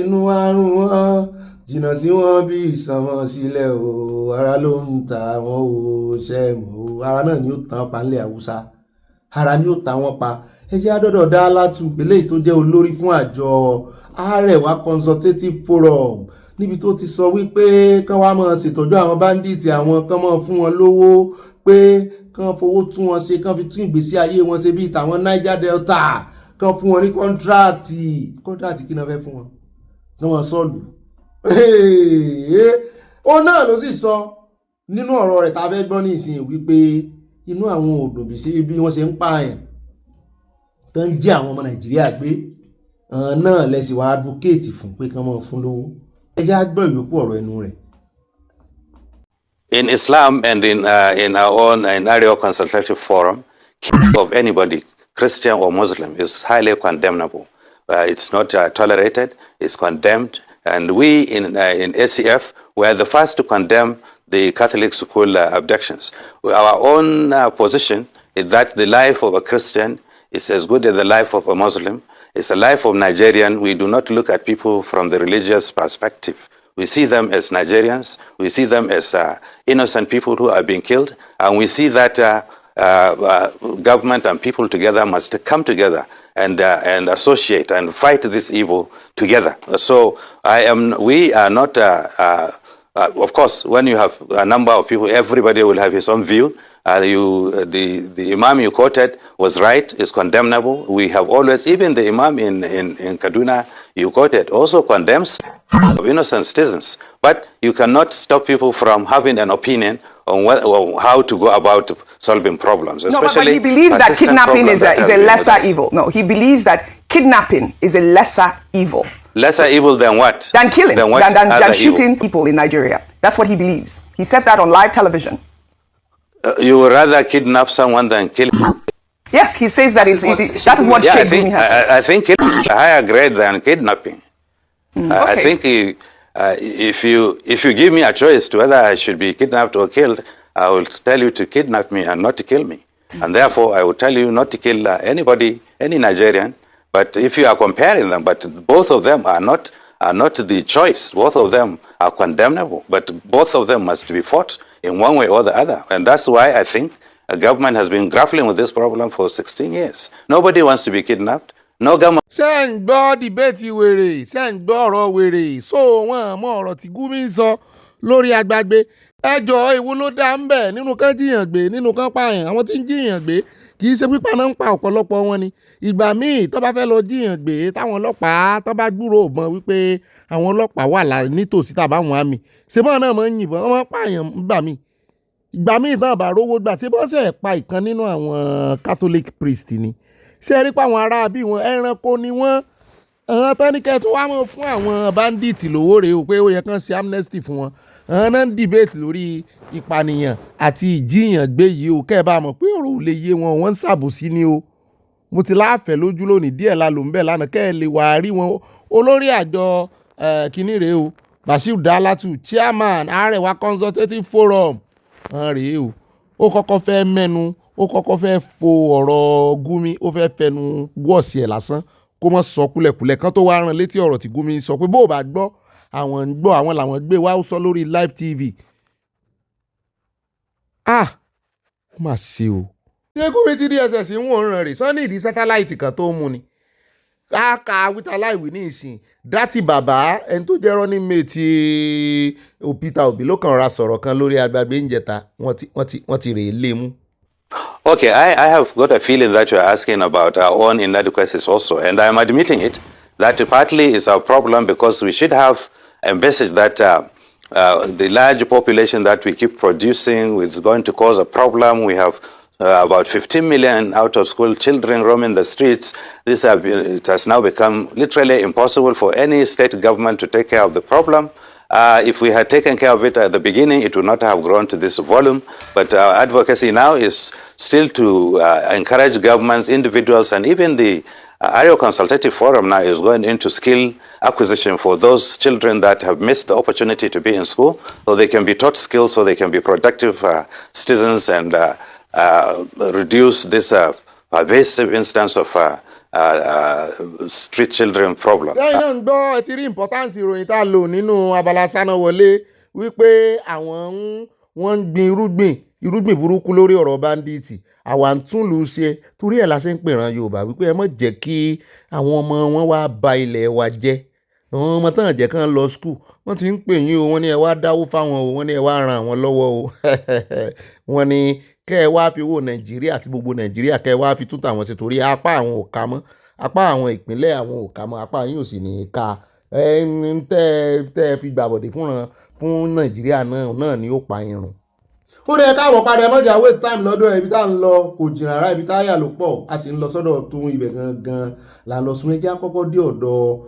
inú àrùn wọn jìnnà sí wọn bí ìsànmọ́ sílẹ̀ o ara ló ń ta wọn o ṣẹ́ẹ̀mù o ara náà ni ó tàn pa nílẹ̀ haúsá ara ni ó ta wọn pa ẹjẹ́ àdọ́dọ̀ dá látù eléyìí tó jẹ́ olórí fún àjọ Arewa Consultative Forum níbi tó ti sọ wípé kán wá máa ṣètọ́jú àwọn báńdíìtì àwọn kán máa fún wọn lówó pé kán fowó tún wọn ṣe kán fi tún ìgbésí ayé wọn ṣe bíi tàwọn Niger Delta kán fún wọn ní kọ́ńtráàtì kí náà fẹ́ fún wọn ní wọn sọ́ọ̀lù ó náà ló sì sọ nínú ọ̀rọ̀ rẹ̀ tá a fẹ́ gbọ́ ní ìsìn wípé inú àwọn òdòbí sí bí wọ́n ṣe ń pààyàn tó ń jí àwọn ọmọ Nàìjíríà gbé náà lẹ́sìn wá advocate fún pé kán mọ́ fún lówó ẹjẹ́ á gbọ́ ìyókù ọ̀rọ̀ ẹnu rẹ̀. In Islam and in our own Arewa Consultative Forum, killing of anybody, Christian or Muslim, is highly condemnable. It's not tolerated, it's condemned. And we in ACF were the first to condemn the Catholic school abductions. Our own position is that the life of a Christian is as good as the life of a Muslim. It's a life of Nigerian. We do not look at people from the religious perspective. We see them as Nigerians. We see them as innocent people who are being killed. And we see that government and people together must come together and associate and fight this evil together. So we are not, of course, when you have a number of people, everybody will have his own view. The Imam you quoted was right, is condemnable. We have always, even the Imam in Kaduna you quoted also condemns of innocent citizens. But you cannot stop people from having an opinion on how to go about solving problems. Especially but he believes that kidnapping is a lesser evil. No, he believes that kidnapping is a lesser evil. Lesser evil than what? Than killing, than shooting evil? People in Nigeria. That's what he believes. He said that on live television. You would rather kidnap someone than kill him? Yes, he says that that is what Sheikh Gumi has said. I think it's a higher grade than kidnapping. I think if you give me a choice to whether I should be kidnapped or killed, I will tell you to kidnap me and not to kill me. And therefore, I will tell you not to kill anybody, any Nigerian. But if you are comparing them, but both of them are not the choice. Both of them are condemnable. But both of them must be fought in one way or the other. And that's why I think the government has been grappling with this problem for 16 years. Nobody wants to be kidnapped. No government. ṣé ń gbọ́ dìbẹ́tì wèrè ṣé ń gbọ́ ọ̀rọ̀ wèrè so wọ́n mọ ọ̀rọ̀ tí Gumi sọ lórí agbágbé ẹjọ́ èwo ló dá ń bẹ̀ nínú kan jiyàn gbé nínú kan pààyàn àwọn tí ń jiyàn gbé kì í ṣe pípa náà ń pa ọ̀pọ̀lọpọ̀ wọn ni ìgbà míì tó bá fẹ́ lọ jiyàn gbé táwọn ọlọ́pàá tó bá gbúrò mọ́ wípé àwọn ọlọ́pàá wà nítòsí tàbáwọn àmì ṣé bọ́ọ̀ náà máa ń yìnbọn wọ́n máa ń pààyàn ìgbà míì tán bá rówó gbà ṣé bọ́ọ̀ sẹ̀ pa ìkan nínú àwọn Catholic priest ni ṣé rí pa àwọn ará bí wọn ẹranko ni wọ́n àwọn tán ní kẹ́ẹ̀tún wá mọ̀ fún àwọn bandits lówó rèé o pé ó yẹ kán ṣe amnesty fún wọn àwọn náà ń debate lórí ìpànìyàn àti ìjìyàn gbé yìí o kẹ́ ẹ bá mọ̀ pé ọ̀rọ̀ ò lè yé wọn wọ́n ń ṣàbòsí ni o mo ti láàfẹ́ lójú lónìí díẹ̀ la lò ń bẹ̀ lánàá kẹ́ ẹ lè wà á rí wọn olórí àjọ kínní rèé o Bashir Dalatu chairman Arewa Consultative Forum rèé o ó kọ́kọ́ fẹ́ mẹ́nu ó kọ́kọ́ fẹ́ fo ọ̀rọ̀ Gumi ó fẹ́ fẹnu wọ́ọ̀sì ẹ̀ lásán kó mọ̀ sọ kúlẹ̀kúlẹ̀ kan tó wá rán létí ọ̀rọ̀ tí Gumi sọ pé bó o bá gbọ́ àwọn ń gbọ́ àwọn làwọn gbé wá ó sọ lórí live tv. Ó mà ṣe o. ṣé gómìnà tí DSS ń wòran rè sọ ní ìdí sátáláìtì kan tó mú ni. Ká wítaláìwì ní ìsìn dátì bàbá ẹni tó jẹ́ running mate Peter Obi ló kàn ra sọ̀rọ̀ kan lórí agbègbè ìjẹta wọ́n ti rè é lé mú. Okay, I have got a feeling that you are asking about our own inadequacies also, and I am admitting it, that partly is our problem because we should have a message that the large population that we keep producing is going to cause a problem. We have about 15 million out-of-school children roaming the streets. It has now become literally impossible for any state government to take care of the problem. If we had taken care of it at the beginning, it would not have grown to this volume. But our advocacy now is still to encourage governments, individuals, and even the Arewa Consultative Forum now is going into skill acquisition for those children that have missed the opportunity to be in school, so they can be taught skills, so they can be productive citizens and reduce this pervasive instance of street children problem. Ṣé iná ń gbọ́ ẹ ti rí importance ìròyìn tá a lò nínú Abala Sanawole wípé wọ́n ń gbin irúgbìn burúkú lórí ọ̀rọ̀ bandits àwa ń tún lù ú ṣe torí ẹ̀ la ṣe ń pèràn Yorùbá wípé ẹ má jẹ́ kí àwọn ọmọ wọn wá ba ilẹ̀ wa jẹ́. Àwọn ọmọ tán jẹ́ kán lọ school wọ́n ti ń pè yín o, wọ́n ní ẹ wá dáwó fáwọn o, wọ́n ní ẹ wá ran àwọn lọ́wọ́ o. Wọ́n ní kẹ́ ẹ wá fi owó Nàìjíríà àti gbogbo Nàìjíríà kẹ́ ẹ wá fi tún tàwọn ṣe torí apá àwọn ò ká mọ́, apá àwọn ìpínlẹ̀ àwọn ò ká mọ́, apá yín ò sì ní í ká. Tẹ́ ẹ fi gbàbọ̀dé fún Nàìjíríà náà ni ó pa irun. Ó dẹ̀ káàbọ̀ padà mọ́jà waste time lọ́dọ̀ ibi tá à ń lọ kò jìnnà rárá, ibi táyà ló pọ̀, a sì ń lọ sọ́dọ̀ tó ibẹ̀ gangan là ń lọ sún ẹjẹ́ àkọ́kọ́ dé ọ̀dọ̀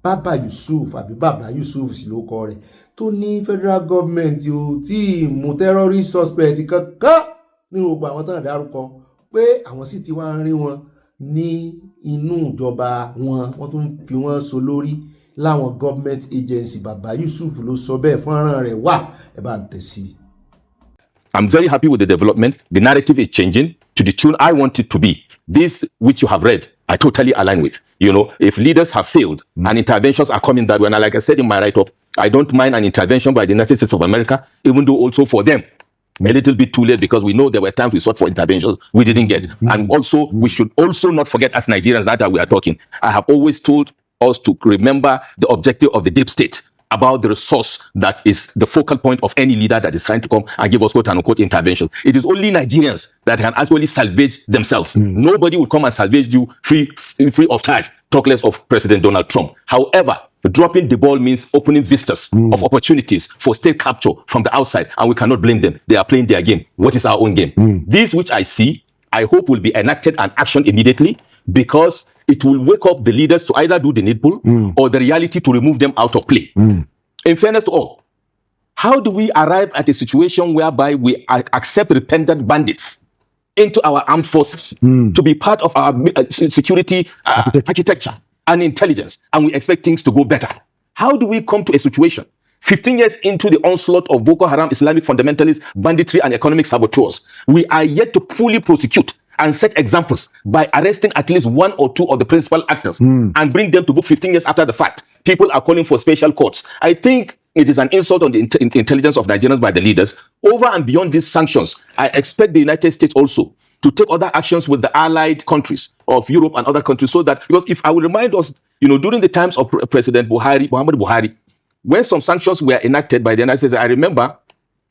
Baba Yusuf àbí Baba Yusuf sì ló kọ rẹ̀ tó ní federal government ò tí ì mú terrorist suspect kankan nínú gbogbo àwọn tán dárúkọ pé àwọn sì ti wá ń rí wọn ní inú ìjọba wọ́n tún fi wọ́n so lórí láwọn government agency. Baba Yusuf ló sọ bẹ́ẹ̀ fọ́nrán rẹ̀ wà ẹ bá ń tẹ̀sí. I'm very happy with the development. The narrative is changing to the tune I want it to be. This which you have read, I totally align with. You know, if leaders have failed and interventions are coming that way, and like I said in my write-up, I don't mind an intervention by the United States of America, even though also for them, a little bit too late because we know there were times we sought for interventions we didn't get. And also, we should also not forget as Nigerians that we are talking. I have always told us to remember the objective of the deep state, about the resource that is the focal point of any leader that is trying to come and give us quote unquote intervention. It is only Nigerians that can actually salvage themselves. Nobody will come and salvage you free of charge, talk less of President Donald Trump. However, dropping the ball means opening vistas of opportunities for state capture from the outside, and we cannot blame them. They are playing their game. What is our own game? This which I see, I hope will be enacted and action immediately, because it will wake up the leaders to either do the needful or the reality to remove them out of play. In fairness to all, how do we arrive at a situation whereby we accept repentant bandits into our armed forces to be part of our security architecture and intelligence, and we expect things to go better? How do we come to a situation 15 years into the onslaught of Boko Haram, Islamic fundamentalists, banditry, and economic saboteurs, we are yet to fully prosecute and set examples by arresting at least one or two of the principal actors and bring them to book 15 years after the fact? People are calling for special courts. I think it is an insult on the intelligence of Nigerians by the leaders. Over and beyond these sanctions, I expect the United States also to take other actions with the allied countries of Europe and other countries, so that, because if I will remind us, you know, during the times of President Muhammad Buhari, when some sanctions were enacted by the United States, I remember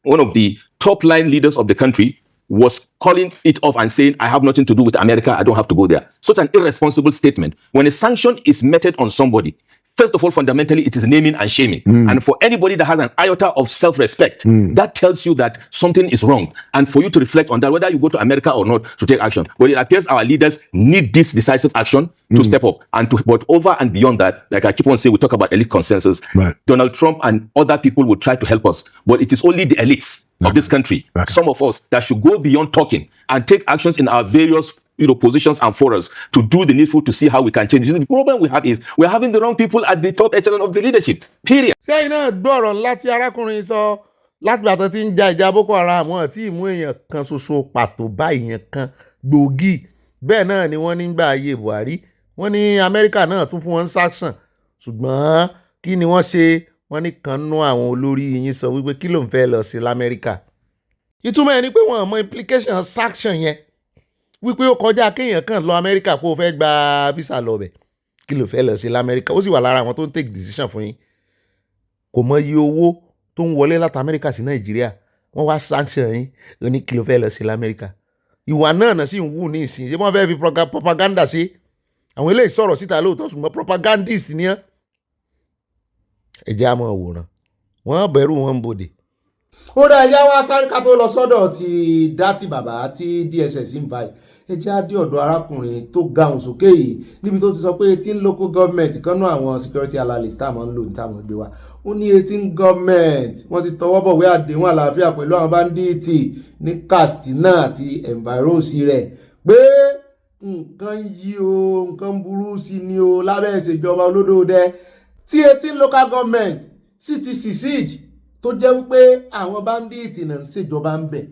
one of the top line leaders of the country was calling it off and saying, I have nothing to do with America, I don't have to go there. Such an irresponsible statement. When a sanction is meted on somebody, first of all, fundamentally, it is naming and shaming. And for anybody that has an iota of self-respect, that tells you that something is wrong. And for you to reflect on that, whether you go to America or not, to take action. But it appears our leaders need this decisive action to step up. But over and beyond that, like I keep on saying, we talk about elite consensus. Donald Trump and other people will try to help us. But it is only the elites of this country, some of us, that should go beyond talking and take actions in our various positions and forums to do the needful to see how we can change. The problem we have is we're having the wrong people at the top echelon of the leadership, period. Ṣé iná gbọ́rọ̀ láti arákùnrin sọ láti bàtà tí ń ja ìjà Boko Haram àti ìmú èèyàn kan ṣoṣo pàtó bá èèyàn kan gbòógì. Bẹ́ẹ̀ náà ni wọ́n nígbà ayé Buhari. Wọ́n ní Amẹ́ríkà náà tún fún wọn sanction. Ṣùgbọ́n kí ni wọ́n ṣe? Wọ́n ní kan nú àwọn olórí yín sọ wípé kí ló ń fẹ́ lọ sí l'Amẹ́ríkà. Ìtumọ̀ ẹ̀ ni pé wọ́n mọ implication sanction yẹn wípé ó kọjá kéèyàn kàn lọ Amẹ́ríkà kó o fẹ́ gba visa lọ bẹ̀. Kí ló fẹ́ lọ sí l'Amẹ́ríkà? Ó sì wà lára àwọn tó ń take decision fún yín. Kò mọ iye owó tó ń wọlé láti Amẹ́ríkà sí Nàìjíríà. Wọ́n wá sanction yín ó ní kí ló fẹ́ lọ sí l'Amẹ́ríkà. Ìwà náà sì ń wù ní ìsìn. Ṣé wọ́n fẹ́ fi propaganda sí? Àwọn eléyìí sọ̀rọ̀ síta lóòótọ́ ṣùgbọ́n propagandist ni wọ́n. Ẹ jẹ́ á máa wòran. Wọ́n bẹ̀rù wọn bòde. Ó dá ẹjá wá sáré ká tó lọ sọ́dọ̀ ti dátì bàbá tí DSS invite. Ẹ jẹ́ á dé ọ̀dọ̀ arákùnrin tó gahùn sókè yìí níbi tó ti sọ pé 18 local government kan náà àwọn security analyst táwọn ń lò ní táwọn gbé wa. Ó ní 18 government wọ́n ti tọwọ́ bọ̀wé àdéhùn àlàáfíà pẹ̀lú àwọn bandits ní Katsina àti environs rẹ̀ pé nǹkan yí o, nǹkan burú sí ni o lábẹ́ ìṣèjọba olódòdẹ tí 18 local government sì ti secede tó jẹ́ wípé àwọn bandits náà ń ṣèjọba ń bẹ̀.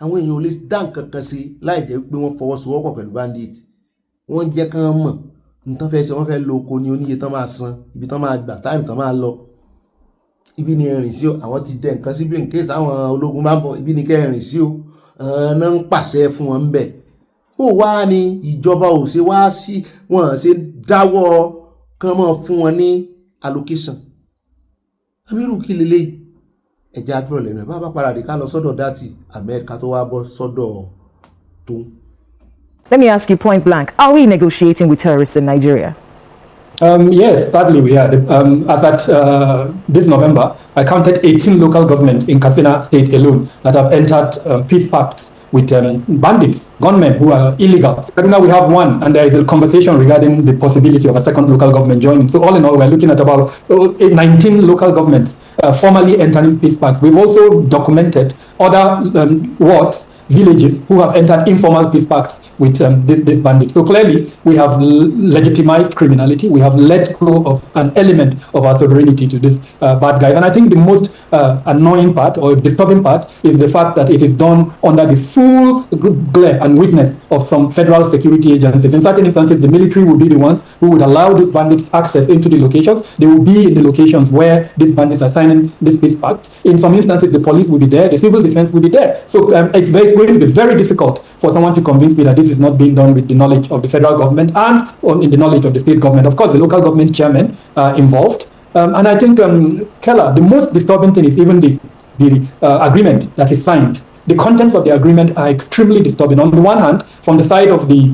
Àwọn èèyàn ò lè dá nǹkan kan sí láì jẹ́ pé wọ́n fọwọ́sowọ́pọ̀ pẹ̀lú bandits. Wọ́n jẹ́ kán mọ̀ nǹkan fẹ́ ṣe, wọ́n fẹ́ lo oko ní oníye tán máa san, ibi tán máa gbà, táìmù tán máa lọ. Ibi ni ẹ̀rìn sí o, àwọn ti dẹ nǹkan síbi in case àwọn ológun bá ń bọ̀, ibi ni kẹ́ ẹ̀rìn sí o. Náà ń pàṣẹ fún wọn ń bẹ̀. Ó wá ní ìjọba ò ṣe wá sí, wọ́n ṣe dáwọ́ kán mọ́ fún wọn ní allocation. Amírù kí leléyìí? Ẹja gbọ́ lẹ́nu ẹ̀ bá padà dé ká lọ sọ́dọ̀ dátì Amẹ́ríkà tó wá bọ́ sọ́dọ̀ tó. Let me ask you point blank, are we negotiating with terrorists in Nigeria? Yes, sadly we are. As at this November, I counted 18 local governments in Katsina State alone that have entered peace pacts with bandits, gunmen who are illegal. Right now we have one, and there is a conversation regarding the possibility of a second local government joining. So all in all, we're looking at about 19 local governments formally entering peace pacts. We've also documented other wards, villages who have entered informal peace pacts with this bandit. So clearly, we have legitimized criminality. We have let go of an element of our sovereignty to this bad guy. And I think the most annoying part or disturbing part is the fact that it is done under the full glare and witness of some federal security agencies. In certain instances, the military will be the ones who would allow these bandits access into the locations. They will be in the locations where these bandits are signing this peace pact. In some instances, the police will be there, the civil defense will be there. So it's going to be very difficult for someone to convince me that this is not being done with the knowledge of the federal government and in the knowledge of the state government. Of course, the local government chairmen are involved. And I think, Keller, the most disturbing thing is even the agreement that is signed. The contents of the agreement are extremely disturbing. On the one hand, from the side of the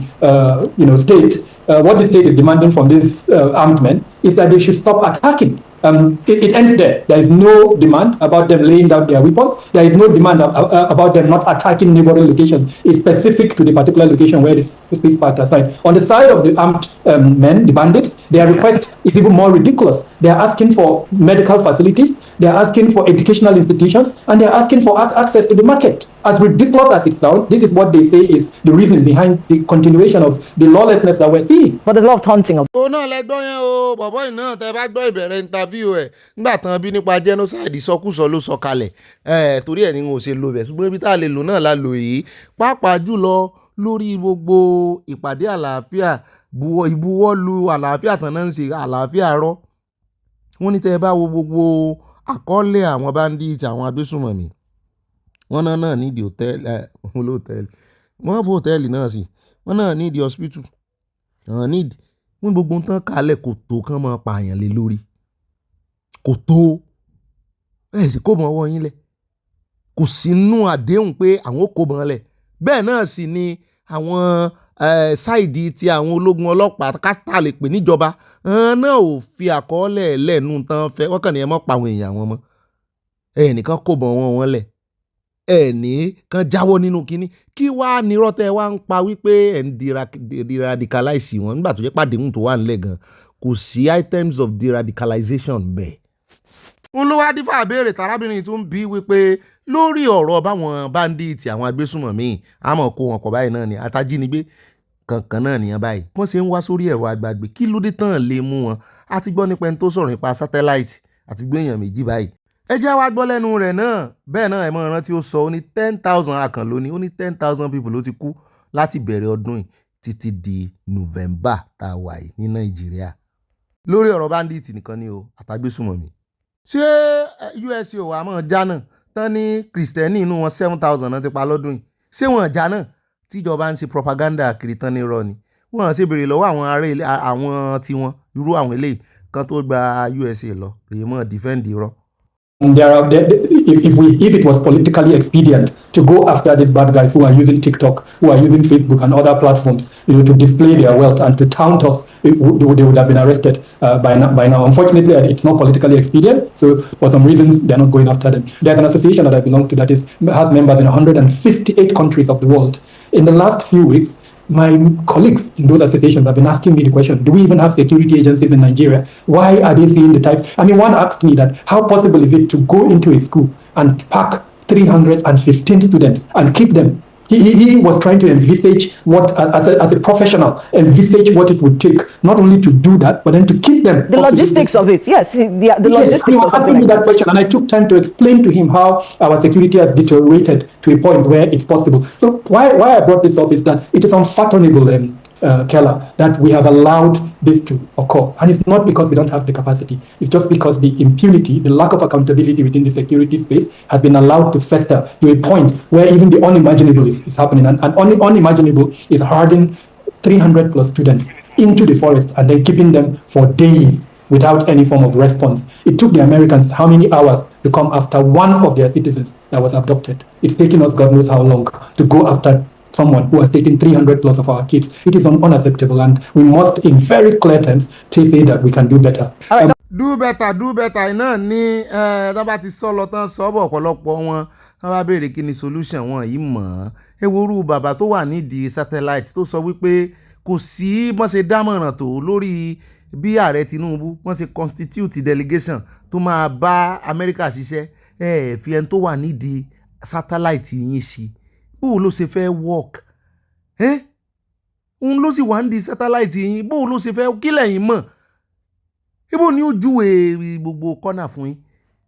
state, what the state is demanding from these armed men is that they should stop attacking. It ends there. There is no demand about them laying down their weapons. There is no demand about them not attacking neighboring locations. It's specific to the particular location where this peace pact is signed. On the side of the armed men, the bandits, their request is even more ridiculous. They are asking for medical facilities, they are asking for educational institutions, and they are asking for access to the market. As ridiculous as it sounds, this is what they say is the reason behind the continuation of the lawlessness that we're seeing. But there's a lot of taunting. Ó náà lẹ́gbọ́n yẹn o, bọ̀bọ́ yìí náà tẹ́ bá gbọ́ ìbẹ̀rẹ̀ interview ẹ̀ nígbà tán bí nípa genocide ìsọkúsọ ló sọ kalẹ̀ torí ẹ̀ ní wọn ò ṣe lo bẹ̀ ṣùgbọ́n ibi tá a lè lò náà la lò yìí pàápàá jùlọ lórí gbogbo ìpàdé àlàáfíà ìbuwọ́lù àlàáfíà tán náà ń ṣe àlàáfíà rọ́. Wọ́n ní tẹ́ bá wo gbogbo àkọọ́lẹ̀ àwọn bandits àwọn agbésùnmọ̀mí wọ́n náà nídìí hòtẹ́ẹ̀lì wọ́n fún hòtẹ́ẹ̀lì náà sí wọ́n náà nídìí hospital wọ́n nídìí wọ́n gbogbo ń tán kalẹ̀ kò tó kán máa pààyàn lé lórí kò tó sì kó mọ́ ọwọ́ yín lẹ̀ kò sínú àdéhùn pé àwọn ó kó mọ́ lẹ̀ bẹ́ẹ̀ náà sì ni àwọn sáìdì tí àwọn ológun ọlọ́pàá kásítà lè pè níjọba náà ò fi àkọọ́lẹ̀ lẹ́nu tán fẹ́ wọ́n kàn ní ẹ mọ́ pa àwọn èèyàn wọn mọ́ ẹnìkan kó bọ̀ wọn lẹ̀ ẹni kan jáwọ́ nínú kínní kí wàá nírọ́ tẹ́ wá ń pa wípé ẹ̀ ń deradicalize wọn nígbà tó jẹ́ pàdéhùn tó wà nílẹ̀ gan kò sí items of deradicalization bẹ́ẹ̀. ń ló wá dífà béèrè tarábìnrin tó ń bí wípé lórí ọ̀rọ̀ báwọn bandits àwọn agbésùnmọ̀mí àmọ́ kó wọn kọ̀ báyìí náà ni àtàjínigbé kankan náà nìyẹn báyìí wọ́n ṣe ń wá sórí ẹ̀rọ àgbàgbé kí ló dé tán lè mú wọn a ti gbọ́ nípa ẹni tó sọ̀rọ̀ nípa satellite àti gbé èèyàn méjì báyìí ẹ jẹ́ wá gbọ́ lẹ́nu rẹ̀ náà bẹ́ẹ̀ náà ẹ̀ mọ̀ rántí ó sọ ó ní 10,000 akàn lónìí ó ní 10,000 people ló ti kú láti bẹ̀rẹ̀ ọdún yìí títí di November tá a wà yìí ní Nàìjíríà lórí ọ̀rọ̀ bandit nìkan ni o àtàgbésùmọ̀mí. Ṣé USA ò wá mọ̀ jánà tán ní kìrìsìtẹ́nì inú wọn 7,000 náà ti pa lọ́dún yìí? Ṣé wọn jánà tíjọba ń ṣe propaganda kiri tán ní irọ́ ni? Wọ́n ṣe béèrè lọ́wọ́ àwọn ará ilé àwọn tiwọn irú àwọn eléyìí kan tó gba USA lọ èyí mọ̀ defend irọ́. If it was politically expedient to go after these bad guys who are using TikTok, who are using Facebook and other platforms, to display their wealth and to taunt us, they would have been arrested by now. Unfortunately, it's not politically expedient, so for some reasons, they're not going after them. There's an association that I belong to that has members in 158 countries of the world. In the last few weeks, my colleagues in those associations have been asking me the question, do we even have security agencies in Nigeria? Why are they seeing the type? I mean, one asked me that, how possible is it to go into a school and pack 315 students and keep them? He was trying to envisage what, as a professional, envisage what it would take, not only to do that, but then to keep them. The logistics of it, yes. The logistics of something like that question, and I took time to explain to him how our security has deteriorated to a point where it's possible. So why I brought this up is that it is unfathomable, Keller, that we have allowed this to occur. And it's not because we don't have the capacity. It's just because the impunity, the lack of accountability within the security space has been allowed to fester to a point where even the unimaginable is happening. And unimaginable is herding 300 plus students into the forest and then keeping them for days without any form of response. It took the Americans how many hours to come after one of their citizens that was abducted? It's taken us God knows how long to go after someone who has taken 300 plus of our kids. It is unacceptable, and we must, in very clear terms, say that we can do better. Do better náà ní tó bá ti sọ lọ tán sọ́bọ̀ ọ̀pọ̀lọpọ̀ wọn tó bá béèrè kí ni solution wọn yìí mọ̀ ẹ́ ewúrú bàbá tó wà nídìí satellite tó sọ wípé kò sí bọ́n ṣe dámọ̀ràn tó lórí bí ààrẹ Tinubu wọ́n ṣe constitute delegation tó máa bá Amẹ́ríkà ṣiṣẹ́ fi ẹni tó wà nídìí satellite yín sí bó ló ṣe fẹ́ work òun ló sì wà nídìí satellite yín bó ló ṣe fẹ́ kí lẹ́yìn mọ̀ ibo ni ó júwe gbogbo kọ́nà fún yín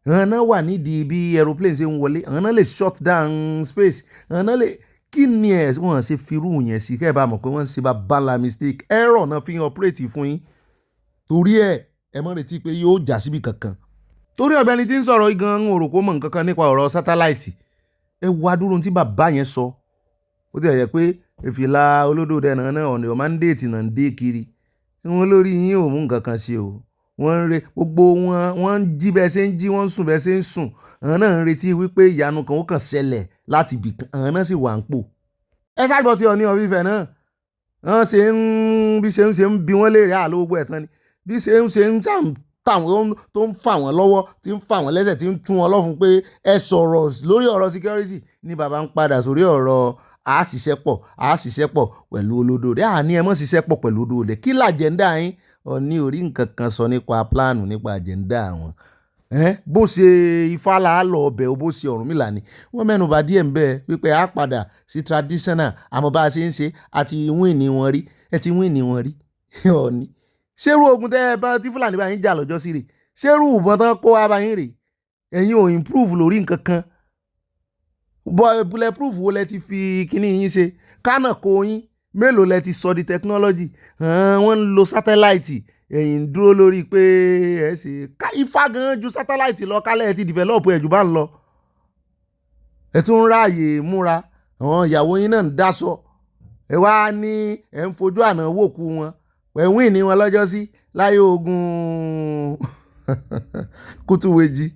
àwọn náà wà nídìí bí aeroplane ṣe ń wọlé àwọn náà lè shut down space àwọn náà lè kí ni wọ́n ṣe firú yẹn sí kẹ́ ẹ bá mọ̀ pé wọ́n ṣe bá bala mistake error náà fi operate fún yín torí ẹ mọ̀ retí pé yóò já síbi kankan torí ọ̀gbẹ́ni tí ń sọ̀rọ̀ gan ń rò kó mọ̀ nǹkan kan nípa ọ̀rọ̀ satellite ẹ wá dúró tí bàbá yẹn sọ ó ti yẹ pé ìfìlà olódò dẹ̀nà náà ọ̀nà ìwọ̀n máa ń déètì náà ń dé kiri wọn lórí yín ò mú nǹkan kan ṣe o wọ́n ń re gbogbo wọ́n ń jí bẹ́ẹ̀ ṣe ń jí wọ́n ń sùn bẹ́ẹ̀ ṣe ń sùn àwọn náà ń retí wípé ìyanu kan ó kàn ṣẹlẹ̀ láti ibì kan àwọn náà sì wà ń pò ẹ ṣàgbọ́ tí Ọọ̀ni of Ifẹ̀ náà wọ́n ṣe ń bí ṣe ń bí wọ́n léèrè àlówó ẹ̀tàn ni bí ṣe ń táwọn tó ń fà wọ́n lọ́wọ́ tí ń fà wọ́n lẹ́sẹ̀ tí ń tún wọn lọ́fun pé ẹ sọ̀rọ̀ lórí ọ̀rọ̀ security ní bàbá ń padà sórí ọ̀rọ̀ àṣìṣẹ́ pọ̀ pẹ̀lú olódòdè àní ẹ mọ̀ ṣiṣẹ́ pọ̀ pẹ̀lú olódòdè kí làjẹ́ndà yín Ọọ̀ni orí nǹkan kan sọ nípa pláànù nípa àjẹ́ndà wọn bó ṣe Ifá là á lọ ọbẹ̀ bó ṣe Ọ̀rúnmìlà ni wọ́n mẹ́nu bà díẹ̀ ń bẹ́ẹ̀ wípé a padà sí traditional àmọ́ bá a ṣe ń ṣe àti wíìnì wọn rí ẹ ti wíìnì wọn rí Ọọ̀ni ṣerú ogun tẹ́ ẹ bá tí Fúlàní bá yín jà lọ́jọ́ sí rè ṣerú ìbọn tán kó wá bá yín rè ẹ̀yin ò improve lórí nǹkan kan bulletproof wo lẹ ti fi kíní yín ṣe kánà kó yín mélòó lẹ ti sọ di technology wọ́n ń lo satellite ẹ̀yin dúró lórí pé ẹ ṣe Ifá gan ju satellite lọ kálẹ̀ ẹ ti develop ẹ̀ jù bá ń lọ ẹ tún ń ráàyè múra àwọn ìyàwó yín náà ń dáṣọ ẹ wá ní ẹ ń fojú àná wòkú wọn wẹ̀wìn ní wọn lọ́jọ́ sí láyé ogun kútúwèjì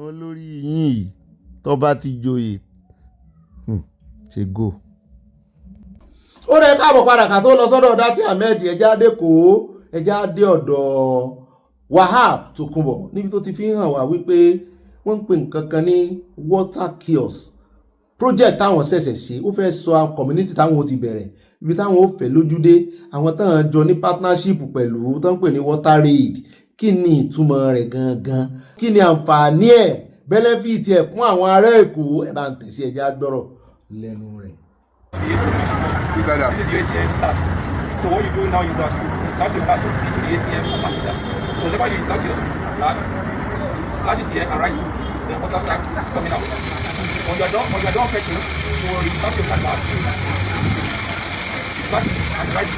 olórí yìí tó bá ti joyè ṣe go. ó rẹ káàbọ̀ padà ká tó lọ sọ́dọ̀ Dátì Ahmed ẹja dé kó ẹja dé ọ̀dọ̀ Wahab Tokunbo níbi tó ti fi hàn wá wípé wọ́n ń pè nǹkan kan ní water kiosk project táwọn ṣẹ̀ṣẹ̀ ṣe ó fẹ́ sọ community táwọn ó ti bẹ̀rẹ̀ ibi táwọn ó fẹ́ lójúdé àwọn táwọn jọ ní partnership pẹ̀lú tó ń pè ní water raid kí ni ìtumọ̀ rẹ̀ gangan kí ni àǹfààní ẹ̀ benefit ẹ̀ fún àwọn ará Èkó ẹ̀ bá ń tẹ̀sí ẹja gbọ́rọ̀ lẹ́nu rẹ̀. This is your ATM card. So what you do now is that you insert your card into the ATM capacitor. So whenever you insert your card, it flashes here and right the water starts coming out. When you're done fetching, you will insert your card back. Start and right.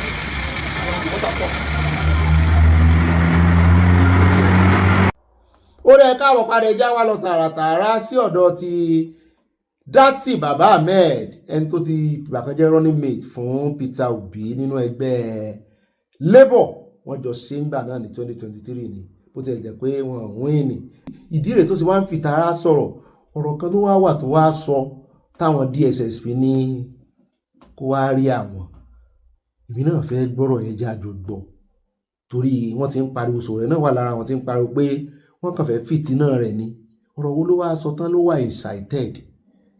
When because I'm talking. ó rẹ̀ káàbọ̀ padà já wa lọ tààràtààrà sí ọ̀dọ̀ ti dátì bàbá Ahmed ẹni tó ti ìgbà kan jẹ́ running mate fún Peter Obi nínú ẹgbẹ́ Labour wọ́n jọ ṣe ń gbà náà ní 2023 ni bó ti jẹ́ pé wọ́n win ní ìdí rẹ̀ tó sì wá ń fi tààrà sọ̀rọ̀ ọ̀rọ̀ kan tó wá wà tó wá sọ táwọn DSS fi ní kó wá rí àwọn èmi náà fẹ́ gbọ́rọ̀ yẹn jáde gbọ́ torí wọ́n ti ń pariwo sọ̀rọ̀ rẹ̀ náà wà lára wọn ti ń pariwo pé wọ́n kàn fẹ́ fìtínà rẹ̀ ni ọ̀rọ̀ wo ló wá sọ tán ló wà incited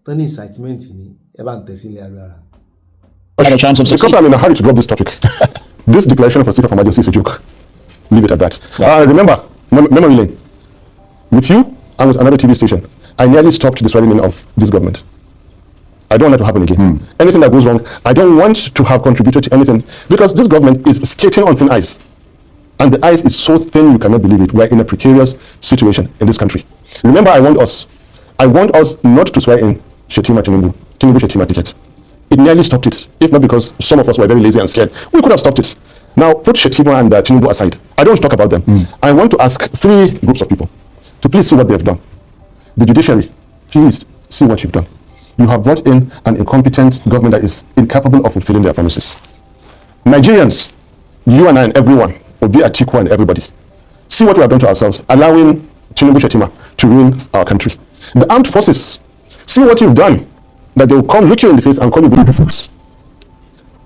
tán ní incitement ni ẹ bá ń tẹ̀sílẹ̀ agbára. Because I'm in a hurry to drop this topic. This declaration of a state of emergency is a joke. Leave it at that. Remember, memory lane. With you and with another TV station, I nearly stopped the swearing in of this government. I don't want that to happen again. Anything that goes wrong, I don't want to have contributed to anything because this government is skating on thin ice. And the ice is so thin you cannot believe it. We're in a precarious situation in this country. Remember, I want us not to swear in Tinubu Shettima ticket. It nearly stopped it. If not because some of us were very lazy and scared, we could have stopped it. Now, put Shettima and Tinubu aside. I don't want to talk about them. I want to ask 3 groups of people to please see what they've done. The judiciary, please see what you've done. You have brought in an incompetent government that is incapable of fulfilling their promises. Nigerians, you and I and everyone, Obi, Atiku and everybody, see what we have done to ourselves, allowing Tinubu Shettima to ruin our country. The armed forces, see what you've done, that they will come look you in the face and call you beautiful.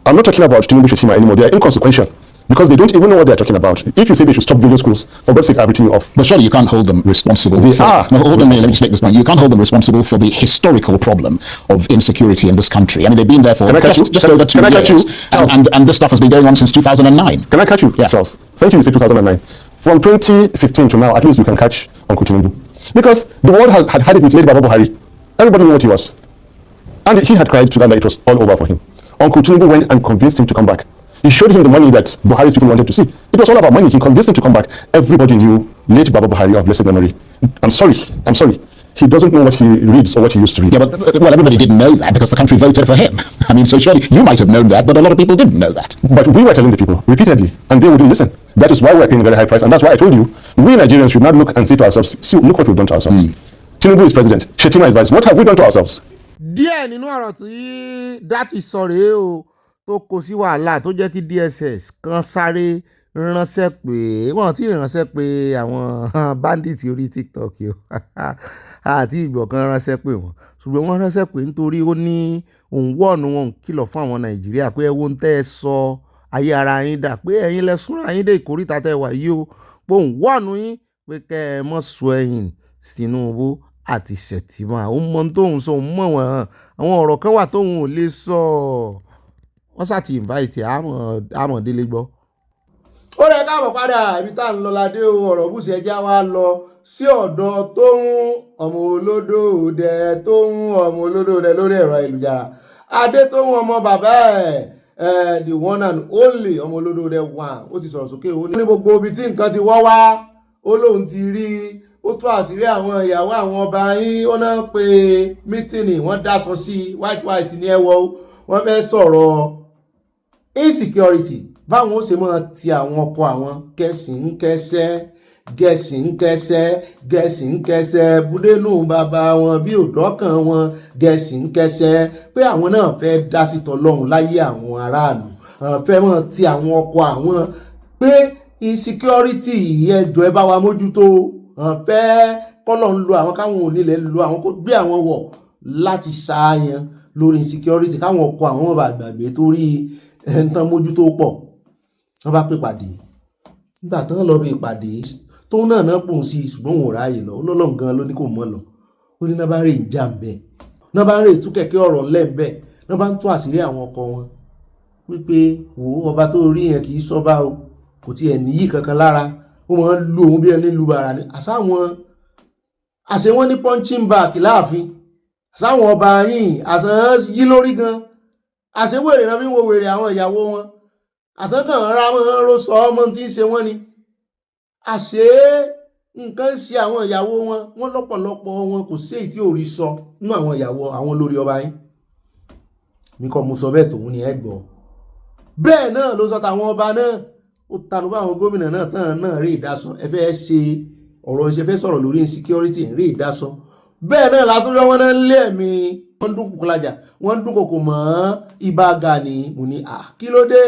I'm not talking about Tinubu Shettima anymore. They are inconsequential because they don't even know what they're talking about. If you say they should stop building schools, for God's sake, I've written you off. But surely you can't hold them responsible. They are. No, hold on, let me just make this point. You can't hold them responsible for the historical problem of insecurity in this country. I mean, they've been there for just over 2 years. And this stuff has been going on since 2009. Can I catch you, Charles? Thank you, you say 2009. From 2015 to now, at least we can catch Uncle Tinubu. Because the world had it with Lady Baba Buhari. Everybody knew what he was. And he had cried to that it was all over for him. Uncle Tinubu went and convinced him to come back. He showed him the money that Buhari's people wanted to see. It was all about money. He convinced him to come back. Everybody knew late Baba Buhari of blessed memory. I'm sorry. He doesn't know what he reads or what he used to read. Yeah, but well, everybody didn't know that because the country voted for him. I mean, so surely you might have known that, but a lot of people didn't know that. But we were telling the people repeatedly, and they wouldn't listen. That is why we're paying a very high price, and that's why I told you, we Nigerians should not look and say to ourselves, see, look what we've done to ourselves. Tinubu is president. Shettima is vice. What have we done to ourselves? díẹ̀ nínú ọ̀rọ̀ tí dátì sọ rèé o tó kó sí wàhálà tó jẹ́ kí DSS kan sáré ránṣẹ́ pé wọ́n ti ránṣẹ́ pé àwọn bandits orí TikTok yìí àti ìgbọ̀ kan ránṣẹ́ pé wọ́n ṣùgbọ́n wọ́n ránṣẹ́ pé nítorí ó ní òun wọ́ọ̀nù wọn kìlọ̀ fún àwọn Nàìjíríà pé ẹ wo ń tẹ́ ẹ sọ ayé ara yín dà pé ẹ̀yin lẹ súnra yín dé ìkórìtà tẹ́ wà yìí o pé òun wọ́ọ̀nù yín pé kẹ́ ẹ mọ̀ sọ ẹ̀yìn Tinubu àti Shettima ó mọ tóun sọ òun mọ̀ wọ́n àwọn ọ̀rọ̀ kan wà tóun ò lè sọ wọ́n ṣàti invite àmọ̀délé gbọ́. ó rẹ̀ káàbọ̀ padà ibi tá à ń lọ ládé o ọ̀rọ̀ bùsì ẹja wa lọ sí ọ̀dọ̀ Tóun ọmọ olódò dẹ Tóun ọmọ olódò dẹ lórí ẹ̀rọ ayélujára Adétóun ọmọ bàbá ẹ̀ the one and only ọmọ olódò dẹ one ó ti sọ̀rọ̀ sókè ó ní gbogbo ibi tí nǹkan ti wọ́ wá ó lóun ti rí ó tú àṣírí àwọn ìyàwó àwọn ọba yín ó náà pé mítìnì wọ́n dáṣọ sí white ní ẹwọ́ wọ́n fẹ́ sọ̀rọ̀ insecurity báwọn ó ṣe máa ti àwọn ọkọ àwọn gẹ̀ẹ́sì ń kẹsẹ́ búdénù bàbá wọn bí òdọ́kàn wọn gẹ̀ẹ́sì ń kẹsẹ́ pé àwọn náà fẹ́ dá sí tọlọ́run láyé àwọn aráàlú fẹ́ máa ti àwọn ọkọ àwọn pé insecurity ẹjọ́ ẹ bá wa mójútó fẹ́ kọ́lọ̀ ń lo àwọn káwọn onílẹ̀ lo àwọn kó gbé àwọn wọ̀ láti ṣàyàn lórí insecurity káwọn ọkọ àwọn ọba àgbàgbé torí ẹ̀ńtàn mójútó pọ̀ wọ́n bá pè pàdé nígbà tán lọ bí ìpàdé tóun náà pòun sí ṣùgbọ́n òun ò ráàyè lọ ọlọ́lọ́run gan ló ní kò mọ́ lọ ó ní náà bá rè ń jà ń bẹ̀ náà bá ń rè tú kẹ̀kẹ́ ọ̀rọ̀ ńlẹ̀ ń bẹ̀ náà bá ń tú àṣírí àwọn ọkọ wọn wípé wò ọba tó rí yẹn kì í sọ́ba o kò tiẹ̀ níyì kankan lára ó máa ń lu òun bí ẹni lu bàrà ni àṣẹ wọn ní punching bag láàfin àṣàwọn ọba yìí àṣàn yí lórí gan àṣẹ wèrè náà fi ń wo wèrè àwọn ìyàwó wọn àṣàn kàn ń ra wọn ró sọ ọmọ tí ń ṣe wọn ni àṣẹ nǹkan ń ṣe àwọn ìyàwó wọn lọ́pọ̀lọpọ̀ wọn kò sí èyí tí ò rí sọ nínú àwọn ìyàwó àwọn olórí ọba yìí mi kọ́ mo sọ bẹ́ẹ̀ tòun ni ẹ gbọ́ bẹ́ẹ̀ náà ló sọ tàwọn ọba náà ó tanú bá àwọn gómìnà náà tán náà rí ìdásọ ẹ fẹ́ ṣe ọ̀rọ̀ ìṣẹ́fẹ́ sọ̀rọ̀ lórí insecurity rí ìdásọ bẹ́ẹ̀ náà látúnjọ́ wọn náà ń lé ẹ̀mí wọ́n ń dúnkùkù lájà wọ́n ń dúnkùkù mọ́ Ìbà Gani mo ní kí ló dé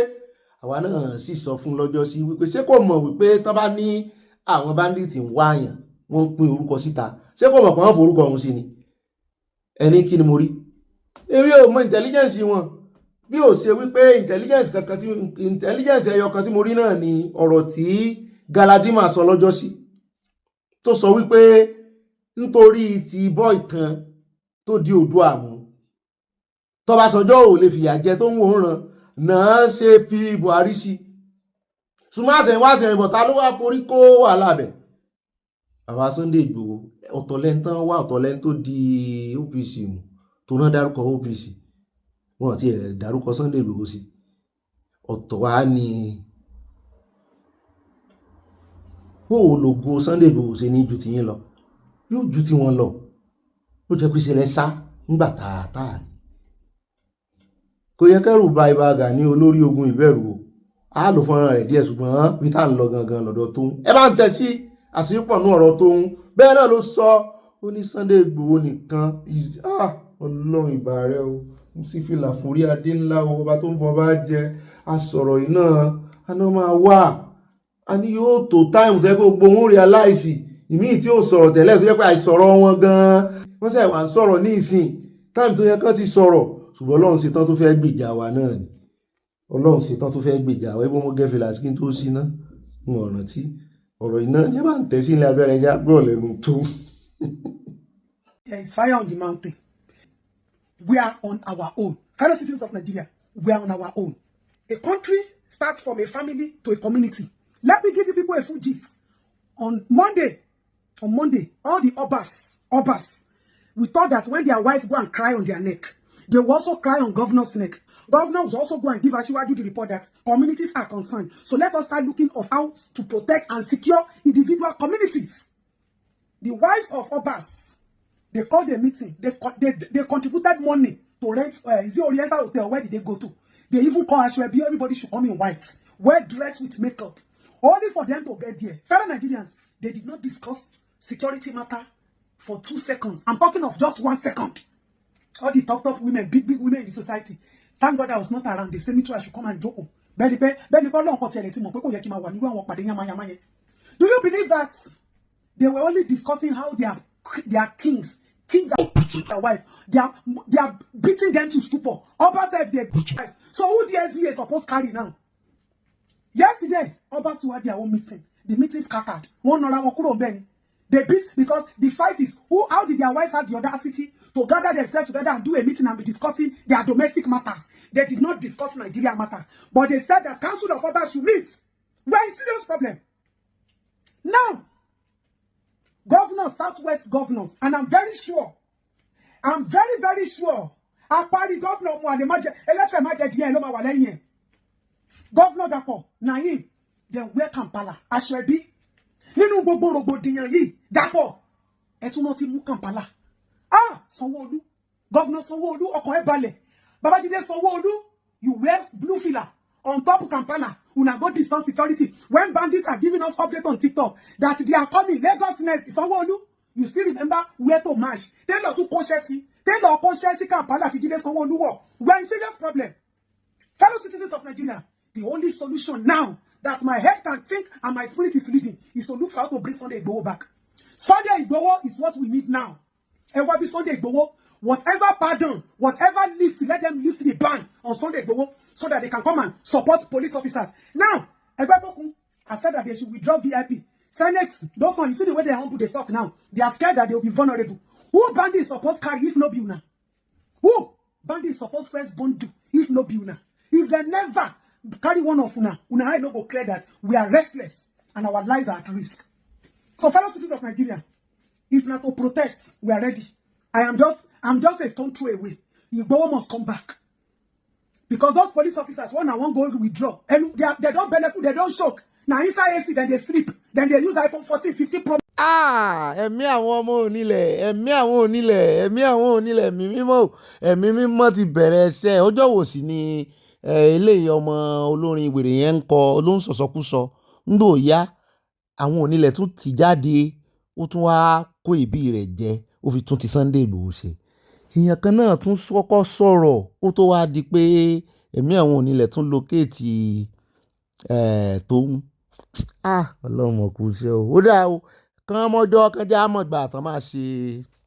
àwa náà sì sọ fún lọ́jọ́ sí wípé ṣé kò mọ̀ wípé tán bá ní àwọn bandit ń wá àyàn wọ́n pín orúkọ síta ṣé kò mọ̀ pé wọ́n forúkọ ọ̀hún sí ni ẹni kí ni mo rí èmi ò mọ intelligence wọn bí ò ṣe wípé intelligence ẹyọ kan tí mo rí náà ni ọ̀rọ̀ tí Galadima sọ lọ́jọ́ sí tó sọ wípé nítorí ti boy kan tó di Oòduà mú tọ́básanjọ́ ò lè fìyà jẹ tó ń wòran náà ṣe fi Buhari sí ṣùgbọ́n àṣẹ̀yìnwáṣẹ̀yìn bọ̀tá ló wá forí kó wàhálà bẹ̀ bàbá Sunday Igboho ọ̀tọ̀lẹ́ntán wá ọ̀tọ̀lẹ́nt tó di OPC mú tó náà dárúkọ OPC wọn ti ẹ̀ dárúkọ Sunday Igboho sí ọ̀tọ̀ wá ní bóò lògo Sunday Igboho ṣe ní ju ti yín lọ yóò ju ti wọn lọ ó jẹ́ pé ṣẹlẹ̀ sá ńgbà tààtàà ni kò yẹ kẹ́rù bà Ìbà Gani olórí ogun ìbẹ̀rù o a lò fọ́nrán rẹ̀ díẹ̀ ṣùgbọ́n bí tá ń lọ gangan lọ́dọ̀ Tóun ẹ bá ń tẹ̀ sí àṣírípọ̀ ní ọ̀rọ̀ Tóun bẹ́ẹ̀ náà ló sọ ó ní Sunday Igboho nìkan Ọlọ́run ìbà rẹ o mo sì fi làfúrí adé ńlá o ọba tó ń bọ bá jẹ asọ̀rọ̀ yìí náà aná máa wà a ní yóò tó táìmù tẹ́ pé gbogbo wọn rí aláìsí ìmíì tí ó sọ̀rọ̀ tẹ́lẹ̀ tó yẹ pé àìsọ̀rọ̀ wọn gan-an wọ́n sẹ̀ wà ń sọ̀rọ̀ ní ìsìn táìmù tó yẹ kán ti sọ̀rọ̀ ṣùgbọ́n Ọlọ́run ṣetán tó fẹ́ gbèjà wa náà ni Ọlọ́run ṣetán tó fẹ́ gbèjà wa ẹgbẹ́ mo gẹ́fẹ́ láti kí n tó sí náà ń ọ̀ràn tí ọ̀rọ̀ iná ní bá ń tẹ̀ sí ilé abẹ́rẹ́ já gbọ́ lẹ́nu tó. There is fire on the mountain. We are on our own. Fellow citizens of Nigeria, we are on our own. A country starts from a family to a community. Let me give you people a full gist. On Monday, all the obas, we thought that when their wife go and cry on their neck, they will also cry on governor's neck. Governor will also go and give Asiwaju the report that communities are concerned. So let us start looking of how to protect and secure individual communities. The wives of obas, they called a meeting. They contributed money to rent is it Oriental Hotel. Where did they go to? They even call Ashwebi. Everybody should come in white, well dressed with makeup, only for them to get there. Fellow Nigerians, they did not discuss security matter for 2 seconds. I'm talking of just 1 second. All the top women, big women in the society. Thank God I was not around. They said me too, I should come and joke. Do you believe that they were only discussing how their kings are their wife? They are beating them to stupor. Oba said they wife. So who the SVA is supposed to carry now? Yesterday, Obas to had their own meeting. The meeting scattered. One another one couldn't bend. They beat because the fight is how did their wives have the audacity to gather themselves together and do a meeting and be discussing their domestic matters. They did not discuss Nigeria matter. But they said that Council of Obas should meet. We're in serious problem. Now, governors, Southwest governors, and I'm very, very sure, Apari governor, Governor Dapo, Naim, then where Kampala, Ashwebi, nínú gbogbo rògbòdìyàn yìí, Dapo, ẹ̀tún náà ti mú Kampala. Sanwó-Olú, Governor Sanwó-Olú, ọkàn ẹ̀ balẹ̀. Babájídé Sanwó-Olú, you wear blue filler on top of Kampala. Una go discuss security. When bandits are giving us update on TikTok that they are coming, Lagos next, Sanwó-Olú, you still remember where to march. Tell to conscious, Kampala to give us Sanwó-Olú war. We're in serious problem. Fellow citizens of Nigeria, the only solution now that my head can think and my spirit is leading is to look for how to bring Sunday Igboho back. Sunday Igboho is what we need now. And what be Sunday Igboho? Whatever pardon, whatever lift, let them lift the ban on Sunday Igboho so that they can come and support police officers. Now, I said that they should withdraw VIP. Senate, those ones, you see the way they humble, they talk now. They are scared that they will be vulnerable. Who bandits supposed carry if no be una? Who bandits supposed first bond do if no be una? If they never carry one of una I no go clear that we are restless and our lives are at risk. So fellow citizens of Nigeria, if not to protest, we are ready. I'm just a stone throw away. Igboho must come back. Because those police officers, one go withdraw. And they don't benefit, they don't shock. Now inside AC, then they sleep. Then they use iPhone 14, 15 Pro. Ẹ̀mí àwọn ọmọ onílẹ̀, ẹ̀mí àwọn onílẹ̀, ẹ̀mí àwọn onílẹ̀, ẹ̀mí mímọ́ ti bẹ̀rẹ̀ ẹsẹ̀. Ọjọ́ wo sì ni eléyìí ọmọ olórin wèrè yẹn ń kọ ló ń sọ̀sọ́kúsọ ńgbò yá àwọn onílẹ̀ tún ti jáde ó tún wá kó ìbí rẹ̀ jẹ ó fi tún ti Sunday Igboho ṣe èèyàn kan náà tún kọ́kọ́ sọ̀rọ̀ ó tó wá di pé ẹ̀mí àwọn onílẹ̀ tún lókèètì tóun ọlọ́mọ kù sí o ó dáa o kán mọ́jọ́ kan jẹ́ àmọ̀gbà tán máa ṣe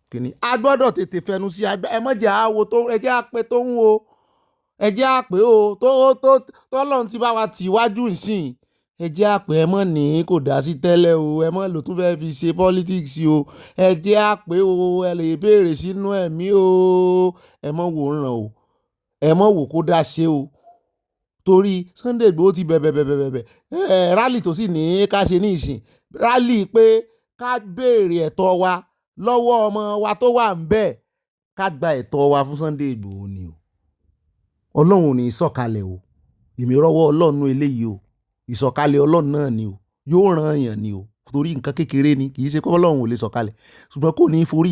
kìíní a gbọ́dọ̀ tètè fẹnu sí ẹ mọ̀jẹ̀ àwo tó ẹ jẹ́ àpè tó ń wo ẹ jẹ́ àpè o tọ́lọ́run ti bá wa tì wájú ìsìn ẹ jẹ́ àpè ẹ mọ̀ ní kò dá sí tẹ́lẹ̀ o ẹ mọ̀ ló tún fẹ́ẹ́ fi ṣe politics o ẹ jẹ́ àpè o ẹ lè béèrè sínú ẹ̀mí o ẹ mọ̀ wò ń ràn o ẹ mọ̀ wò kó dá ṣe o torí Sunday Igboho ti bẹ̀bẹ̀ rálì tó sì ní ká ṣe ní ìsìn rálì pé ká béèrè ẹ̀tọ́ wa lọ́wọ́ ọmọ wa tó wà ń bẹ̀ ká gba ẹ̀tọ́ wa fún Sunday Igboho ni o ọlọ́run ò ní sọ̀kalẹ̀ o èmi rọ́wọ́ ọlọ́run eléyìí o ìsọ̀kalẹ̀ ọlọ́run náà ni o yóò ràn èèyàn ni o torí nǹkan kékeré ni kì í ṣe pé ọlọ́run ò lè sọ̀kalẹ̀ ṣùgbọ́n kò ní forí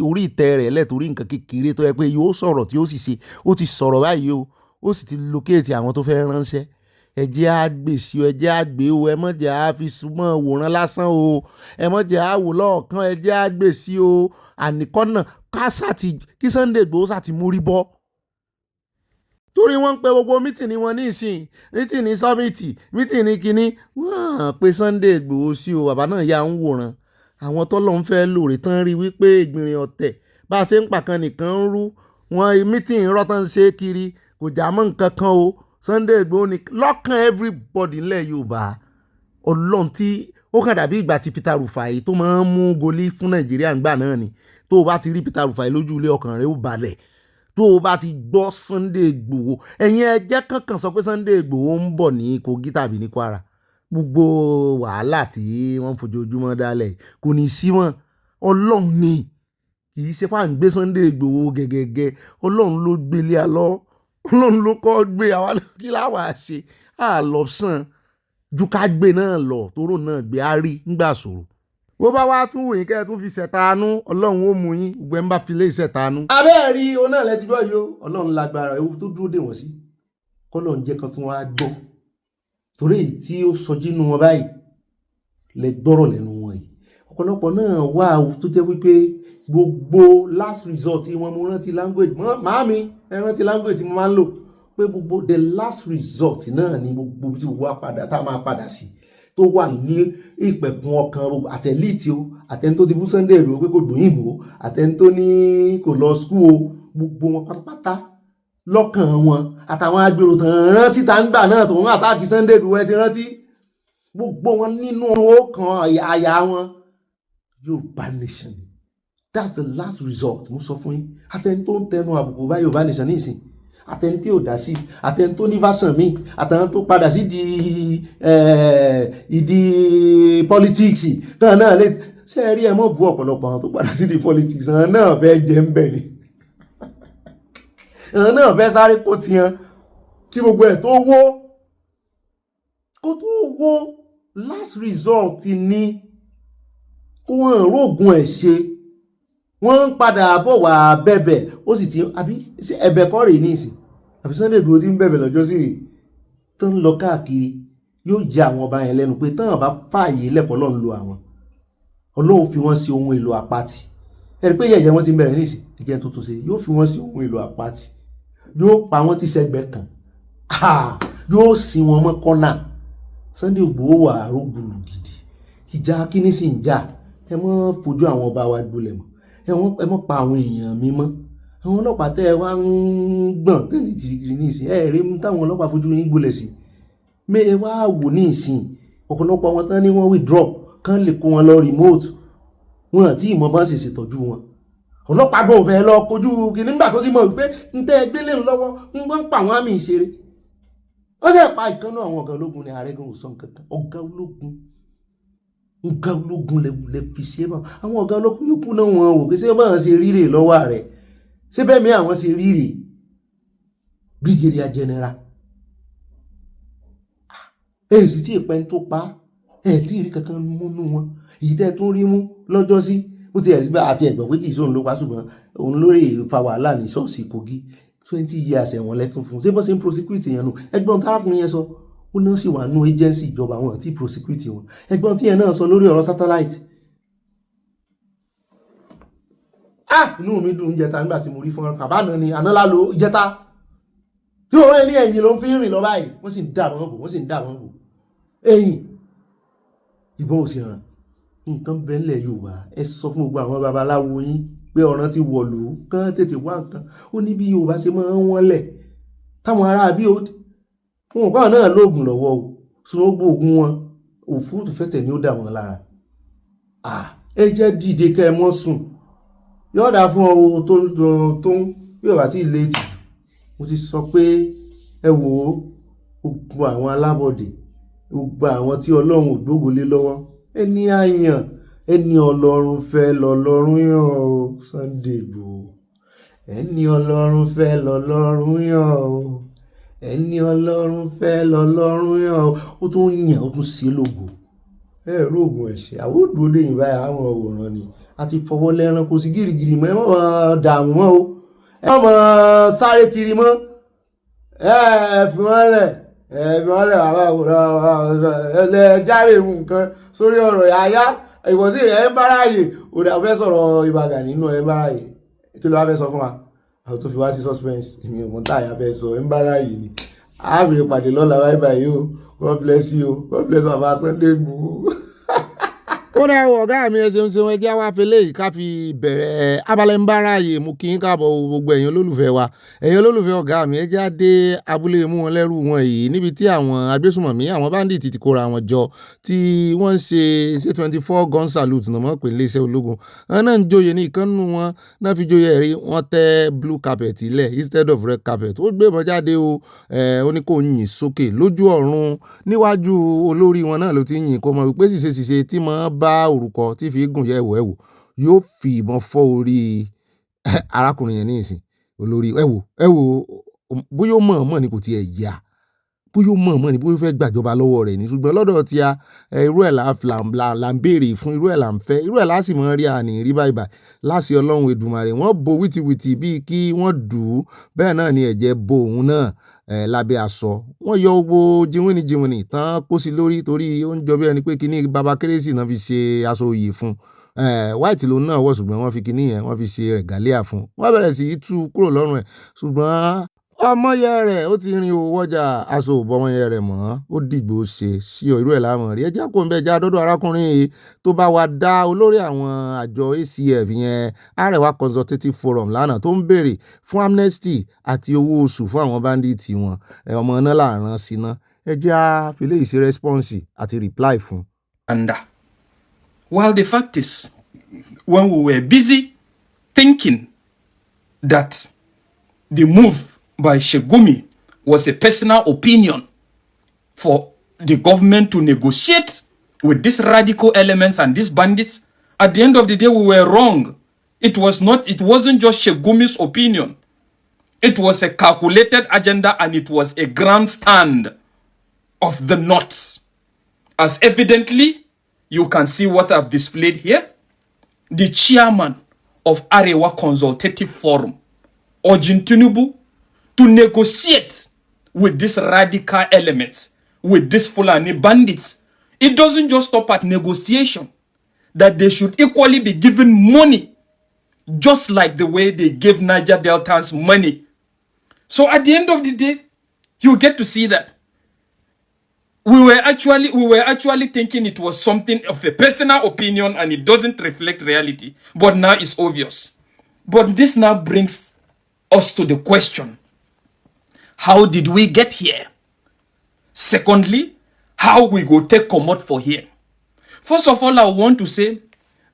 orí ìtẹ́ rẹ̀ lẹ̀ torí nǹkan kékeré tó yẹ pé yóò sọ̀rọ̀ tí ó sì ṣe ó ti sọ̀rọ̀ báyìí o ó sì ti lókèètì àwọn tó fẹ́ ránṣẹ́ ẹ jẹ́ á gbè sí o ẹ jẹ́ á gbé o ẹ mọ̀ jẹ́ á fi súnmọ́ wòran lásán o ẹ mọ̀ jẹ́ á wò lọ́ọ̀kan ẹ jẹ́ á gbè sí o àníkọ́nà kí Sunday Igboho sàti múrí bọ́ torí wọ́n ń pe gbogbo mítìnì wọn ní ìsìn mítìnì sọ́mìtì mítìnì kínní wọ́n pe Sunday Igboho sí o bàbá náà yà ń wòran àwọn tọ́lọ́ ń fẹ́ lòrè tán rí wípé ìgbìnrin ọ̀tẹ̀ bá a ṣe ń pàkan nìkan ń rú wọn mítìnì rọ́tàn ṣe kiri kò já mọ́ nǹkan kan o Sunday Igboho ní lọ́kàn everybody ńlẹ̀ Yorùbá ọlọ́run tí ó kàn dàbí ìgbà tí Peter Rufai tó máa ń mú goli fún Nàìjíríà ńgbà náà ni tó o bá ti rí Peter Rufai lójú ilé ọkàn rẹ ó balẹ̀ tó o bá ti gbọ́ Sunday Igboho ẹ̀yin ẹjẹ́ kankan sọ pé Sunday Igboho ń bọ̀ ní Kogi tàbí ní Kwara gbogbo wàhálà tí wọ́n fojoojúmọ́ dálẹ̀ kò ní sí mọ́ ọlọ́run ni kì í ṣe pà ń gbé Sunday Igboho gẹ́gẹ́gẹ́ ọlọ́run ló gbélé alọ́ ọlọ́run ló kọ́ gbé àwa kí láwa ṣe àlọ́sàn ju ká gbé náà lọ tóró náà gbé á rí ńgbà sòrò bó bá wá tún wòyìn kẹ́ ẹ tún fi ṣẹ̀tanú ọlọ́run ó mú yín gbẹ́ ń bá fi lé ìṣẹ̀tanú. abẹ́ẹ̀ rí o náà lẹ́tí bọ́ yìí o ọlọ́run lágbára ewu tó dúró dè wọ́n sí kọ́lọ́run jẹ́ kan tún wá gbọ́ torí èyí tí ó sọjí nu wọn báyìí lẹ gbọ́rọ̀ lẹ́nu wọn yìí ọ̀pọ̀lọpọ̀ náà wà tó jẹ́ wípé gbogbo last resort wọn mo rántí language màámi ẹ rántí language tí mo máa ń lò pé gbogbo the last resort náà ni gbogbo tí gbogbo àpàdà tá a máa padà sí tó wà ní ìpẹ̀kun ọkàn àtẹ̀lítì o àtẹni tó ti bú Sunday Igboho pé kò dòyìnbó àtẹni tó ní kò lọ skul o gbogbo wọn pátápátá lọ́kàn wọn àtàwọn agbèrò tàn rán síta ńgbà náà tó ń àtàkì Sunday Igboho ẹ ti rántí gbogbo wọn nínú ọkàn àyà wọn Yorùbá nation that's the last resort mo sọ fún yín àtẹni tó ń tẹnu àbùkù bá Yorùbá nation nísìn àtẹni tí ò dá sí àtẹni tó ní version mi àtẹni tó padà sí ìdí politics náà náà lè ṣe rí ẹ mọ́ bu ọ̀pọ̀lọpọ̀ àwọn tó padà sí ìdí politics náà fẹ́ jẹ́ ń bẹ̀ ni náà fẹ́ sáré kó tiyan kí gbogbo ẹ̀ tó wó last resort ni kó wọ́n rógun ẹ̀ ṣe wọ́n ń padà bọ̀ wá bẹ̀bẹ̀ ó sì ti àbí ẹ̀bẹ̀ kọ́ rèé ní ìsìn àfi Sunday Igboho ti ń bẹ̀bẹ̀ lọ́jọ́ sí rèé tó ń lọ káàkiri yóò jẹ àwọn ọba yẹn lẹ́nu pé táwọn bá fààyè lẹ́pọ̀ lọ́n lo àwọn Ọlọ́run fi wọ́n sí ohun èlò àpáti ẹ̀rí pé yẹ̀yẹ́ wọ́n ti ń bẹ̀rẹ̀ ní ìsìn ẹ̀jẹ̀ tuntun ṣe yóò fi wọ́n sí ohun èlò àpáti yóò pa wọ́n tí sẹ́gbẹ́ kan yóò sin wọn mọ́ kọ́nà Sunday Igboho wà arógbòlù gidi ìjà kíní sì ń jà ẹ mọ́ fojú àwọn ọba wa gbolẹ̀ mọ́ ẹ mọ́ pa àwọn èèyàn mi mọ́ àwọn ọlọ́pàá tẹ́ ẹ wá ń gbọ̀n tẹ́lẹ̀ gírígírí ní ìsìn rí mú táwọn ọlọ́pàá fojú yín gbolẹ̀ sí ẹ wá wò ní ìsìn ọ̀pọ̀lọpọ̀ wọn tán ní wọ́n withdraw kán lè kó wọn lọ remote wọn àti ìmọ̀ bá ń ṣèṣe tọ́jú wọn ọlọ́pàá gbọ́n fẹ́ lọ kojú kìíní nígbà tó sì mọ̀ wípé ń tẹ́ ẹgbẹ́ lẹ́nu lọ́wọ́ ń gbọ́n pa àwọn àmì ìṣeré wọ́n sì pa ìkànnà àwọn ọ̀gá ológun ní ààrẹ gan ò sọ nǹkan kan ọ̀gá ológun lè fi ṣe mọ́ àwọn ọ̀gá ológun yòókù náà wọn wò pé ṣé báwọn ṣe ríre lọ́wọ́ rẹ̀ ṣé bẹ́ẹ̀ mi àwọn ṣe ríre brigadier general èsì tí ìpẹ́ tó pa tí ìrí kankan múnú wọn èyí tẹ́ tún rí mú lọ́jọ́ sí ó ti ẹ̀sìn bá àti ẹ̀gbọ́n pé kì í sóhun ló pa ṣùgbọ́n òun lórí fa wàhálà ní ṣọ́ọ̀ṣì Kogi 20 years ẹ̀wọ̀n lẹ́tún fún ṣé bọ́ sí ń prosecute yẹn nù ẹgbọ́n tárákùnrin yẹn sọ ó náà sì wà nù agency ìjọba wọn àti prosecute wọn ẹgbọ́n tí yẹn náà sọ lórí ọ̀rọ̀ satellite. Inú mi dùn jẹta nígbà tí mo rí fún àbáná ni àná lálo jẹta tí wọ́n rán ní ẹ̀yìn ló ń fi rìn lọ báyìí wọ́n sì ń dà wọ́n bò ẹ̀yìn ìbọn ò sì hàn nǹkan bẹ́ẹ̀lẹ̀ Yorùbá ẹ sọ fún gbogbo àwọn babaláwo yín pé ọ̀ràn ti wọ̀lú kán tètè wá nǹkan ó ní bí Yorùbá ṣe máa ń wọ́n lẹ̀ táwọn ará bí wọn kọ́ náà lóògùn lọ́wọ́ o ṣùgbọ́n gbogbo oògùn wọn òfúrútù fẹ́tẹ̀ ni ó dà wọ́n lára ẹ jẹ́ dìde kẹ́ ẹ mọ́ sùn yọ̀ọ̀dà fún ọ tó ń bí ọ̀bá tí ilé ìtìjú mo ti sọ pé ẹ wò ó gbogbo àwọn alábọ̀dé gbogbo àwọn tí Ọlọ́run ò gbógolé lọ́wọ́ ẹni àyàn ẹni Ọlọ́run fẹ́ lọ́lọ́run yàn ó Sunday Igboho ẹni Ọlọ́run fẹ́ lọ́lọ́run yàn ó ẹni Ọlọ́run fẹ́ lọ́lọ́run yàn ó tún yàn ó tún sí lógo róògùn ẹ̀ṣẹ̀ àwọn òdúró lẹ́yìn báyìí àwọn òwòrán ni a ti fọwọ́ lẹ́ran kò sí gírígírí mọ́ ẹ má máa dààmú mọ́ o ẹ má máa sáré kiri mọ́ ẹ fi wọ́n lẹ̀ járe nǹkan sórí ọ̀rọ̀ yáyá ìwọ̀sí rẹ̀ ẹ ń báráyè òdà fẹ́ sọ̀rọ̀ Ìbàdàn nínú ẹ ń báráyè kí ló wá fẹ́ sọ fún wa àwọn tó fi wá sí suspense ìmì ọmọ tá àyà fẹ́ sọ ẹ ń báráyè ni àbèrè pàdé lọ́la báyìí o God bless you God bless Baba Sunday Igboho. Ó dá ọ̀gá mi ẹ ṣeun ẹjẹ́ wá fẹlẹ́ yìí ká fi bẹ̀rẹ̀ abala ń bára yìí mú kí n káàbọ̀ gbogbo ẹ̀yin olólùfẹ́ wa ẹ̀yin olólùfẹ́ ọ̀gá mi ẹjẹ́ á dé abúlé mú wọn lẹ́rù wọn yìí níbi tí àwọn agbésùmọ̀mí àwọn bandit ti kóra wọn jọ tí wọ́n ń ṣe 24 gun salute náà mọ̀ pé iléeṣẹ́ ológun wọn náà ń joyè ní ìkànnù wọn náà fi joyè rí wọn tẹ́ blue carpet ilẹ̀ instead of red carpet ó gbé wọn jáde o ó ní kó yìn sókè lójú ọ̀run níwájú olórí wọn náà ló ti yìn kó mọ̀ wípé ṣìṣe tí mọ̀ bá orúkọ tí fi gùn yẹ ẹwò yóò fi ìbọn fọ́ orí arákùnrin yẹn ní ìsìn olórí ẹwò bóyá ó mọ̀ ni kò tiẹ̀ yá bóyá ó mọ̀ ni bóyá ó fẹ́ gbàjọba lọ́wọ́ rẹ̀ ní ṣùgbọ́n lọ́dọ̀ tí a irú ẹ̀ là ń béèrè fún irú ẹ̀ là ń fẹ́ irú ẹ̀ láti mọ̀ rí àní rí báyìí láti Ọlọ́run Èdùmàrè wọ́n bo wìtìwìtì bíi kí wọ́n dù ú bẹ́ẹ̀ náà ni ẹ̀jẹ̀ bo òun náà lábẹ́ aṣọ wọ́n yọ owó jiwìnì tán kó sí lórí torí ó ń jọ bí ẹni pé kíní baba kérésì náà fi ṣe aṣọ òye fún white ló náà wọ̀ ṣùgbọ́n wọ́n fi kíní yẹn wọ́n fi ṣe rẹ̀gálíà fún wọ́n bẹ̀rẹ̀ sí í tú kúrò lọ́rùn ẹ̀ ṣùgbọ́n ọmọye rẹ̀ ó ti rin owó ọjà aṣọ òbọmọye rẹ̀ mọ́ ó dìgbò ṣe sí irú ẹ̀ láwọn rí ẹjẹ́ kò ń bẹ já dọ́dọ̀ arákùnrin yìí tó bá wa dá olórí àwọn àjọ ACF yẹn Arewa Consultative Forum lánàá tó ń béèrè fún amnesty àti owó oṣù fún àwọn bandit wọn ọmọ náà làrán síná ẹjẹ́ á fi lè ṣe response àti reply fún. And while the fact is when we were busy thinking that the move by Shegumi was a personal opinion for the government to negotiate with these radical elements and these bandits, at the end of the day, we were wrong. It wasn't just Shegumi's opinion. It was a calculated agenda and it was a grandstand of the North. As evidently, you can see what I've displayed here. The chairman of Arewa Consultative Forum, urging Tinubu to negotiate with these radical elements, with these Fulani bandits. It doesn't just stop at negotiation, that they should equally be given money, just like the way they gave Niger Deltans money. So at the end of the day, you get to see that we were actually thinking it was something of a personal opinion and it doesn't reflect reality. But now it's obvious. But this now brings us to the question, how did we get here? Secondly, how we go take commode for here? First of all, I want to say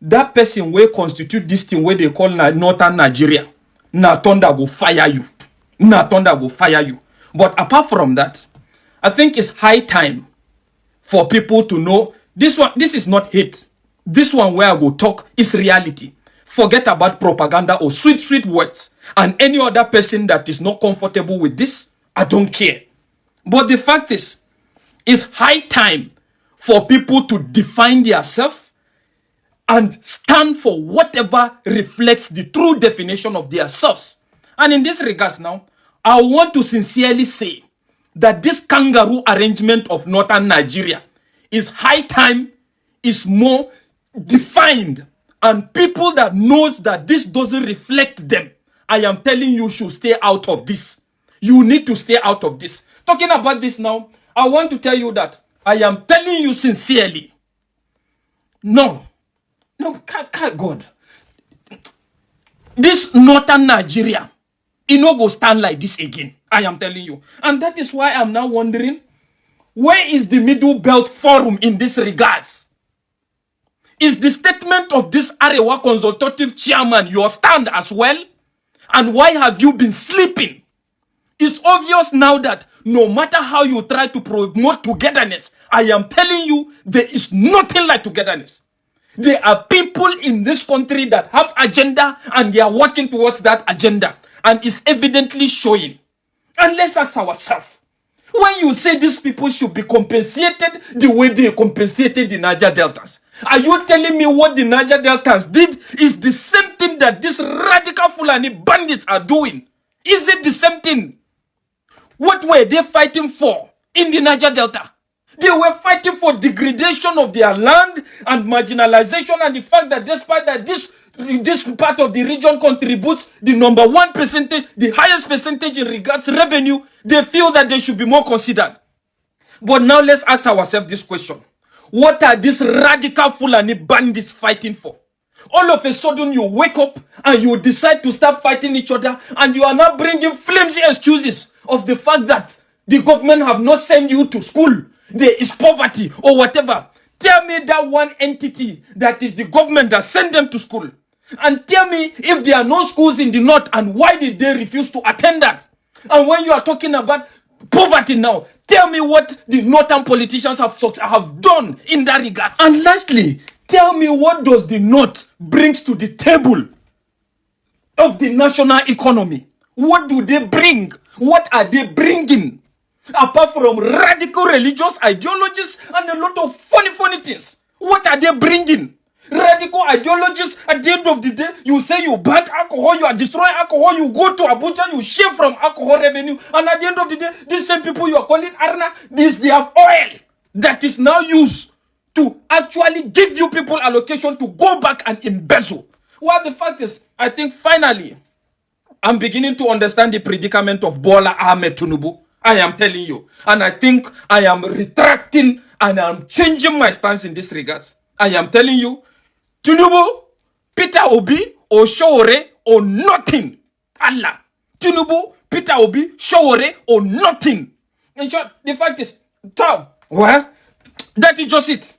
that person will constitute this thing where they call Northern Nigeria. Na thunder go fire you. Na thunder go fire you. But apart from that, I think it's high time for people to know this is not hate. This one where I go talk is reality. Forget about propaganda or sweet words. And any other person that is not comfortable with this, I don't care. But the fact is, it's high time for people to define themselves and stand for whatever reflects the true definition of themselves. And in this regards now, I want to sincerely say that this kangaroo arrangement of northern Nigeria is high time, is more defined, and people that knows that this doesn't reflect them, I am telling you, should stay out of this. You need to stay out of this. Talking about this now, I want to tell you that I am telling you sincerely, no, God, this northern Nigeria, it no go stand like this again. I am telling you. And that is why I'm now wondering, where is the Middle Belt Forum in this regards? Is the statement of this Arewa consultative chairman your stand as well? And why have you been sleeping? It's obvious now that no matter how you try to promote togetherness, I am telling you, there is nothing like togetherness. There are people in this country that have agenda and they are working towards that agenda. And it's evidently showing. And let's ask ourselves, when you say these people should be compensated the way they compensated the Niger Deltas, are you telling me what the Niger Deltas did is the same thing that these radical Fulani bandits are doing? Is it the same thing? What were they fighting for in the Niger Delta? They were fighting for degradation of their land and marginalization, and the fact that despite that this part of the region contributes the #1 percentage, the highest percentage in regards revenue, they feel that they should be more considered. But now let's ask ourselves this question. What are these radical Fulani bandits fighting for? All of a sudden you wake up and you decide to start fighting each other, and you are now bringing flimsy excuses of the fact that the government have not sent you to school, there is poverty or whatever. Tell me that one entity that is the government that sent them to school. And tell me if there are no schools in the north, and why did they refuse to attend that? And when you are talking about poverty now, tell me what the northern politicians have done in that regard. And lastly, tell me what does the north brings to the table of the national economy? What do they bring? What are they bringing? Apart from radical religious ideologies and a lot of funny things. What are they bringing? Radical ideologies, at the end of the day, you say you ban alcohol, you are destroying alcohol, you go to Abuja, you share from alcohol revenue, and at the end of the day, these same people you are calling Arna, they have oil that is now used to actually give you people allocation to go back and embezzle. Well, the fact is, I think finally, I'm beginning to understand the predicament of Bola Ahmed Tinubu. I am telling you. And I think I am retracting and I'm changing my stance in this regards. I am telling you, Tinubu, Peter Obi, or Showore, or nothing. Allah. Tinubu, Peter Obi, Showore, or nothing. In short, the fact is, well, that is just it.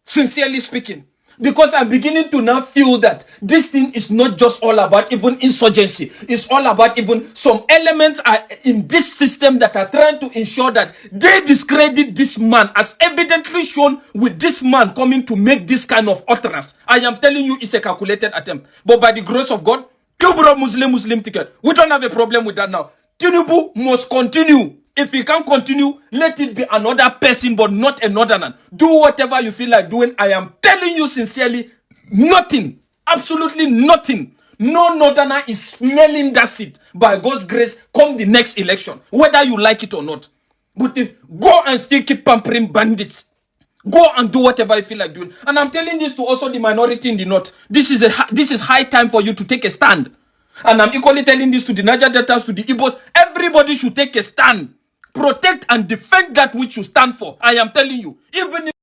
Sincerely speaking. Because I'm beginning to now feel that this thing is not just all about even insurgency. It's all about even some elements are in this system that are trying to ensure that they discredit this man, as evidently shown with this man coming to make this kind of utterance. I am telling you, it's a calculated attempt. But by the grace of God, Kubra Muslim ticket. We don't have a problem with that now. Tinubu must continue. If he can't continue, let it be another person, but not a northerner. Do whatever you feel like doing. I am telling you sincerely, nothing, absolutely nothing. No northerner is smelling that seat. By God's grace, come the next election, whether you like it or not. But go and still keep pampering bandits. Go and do whatever you feel like doing. And I'm telling this to also the minority in the north. This is high time for you to take a stand. And I'm equally telling this to the Niger Deltas, to the Igbos. Everybody should take a stand. Protect and defend that which you stand for. I am telling you. Even if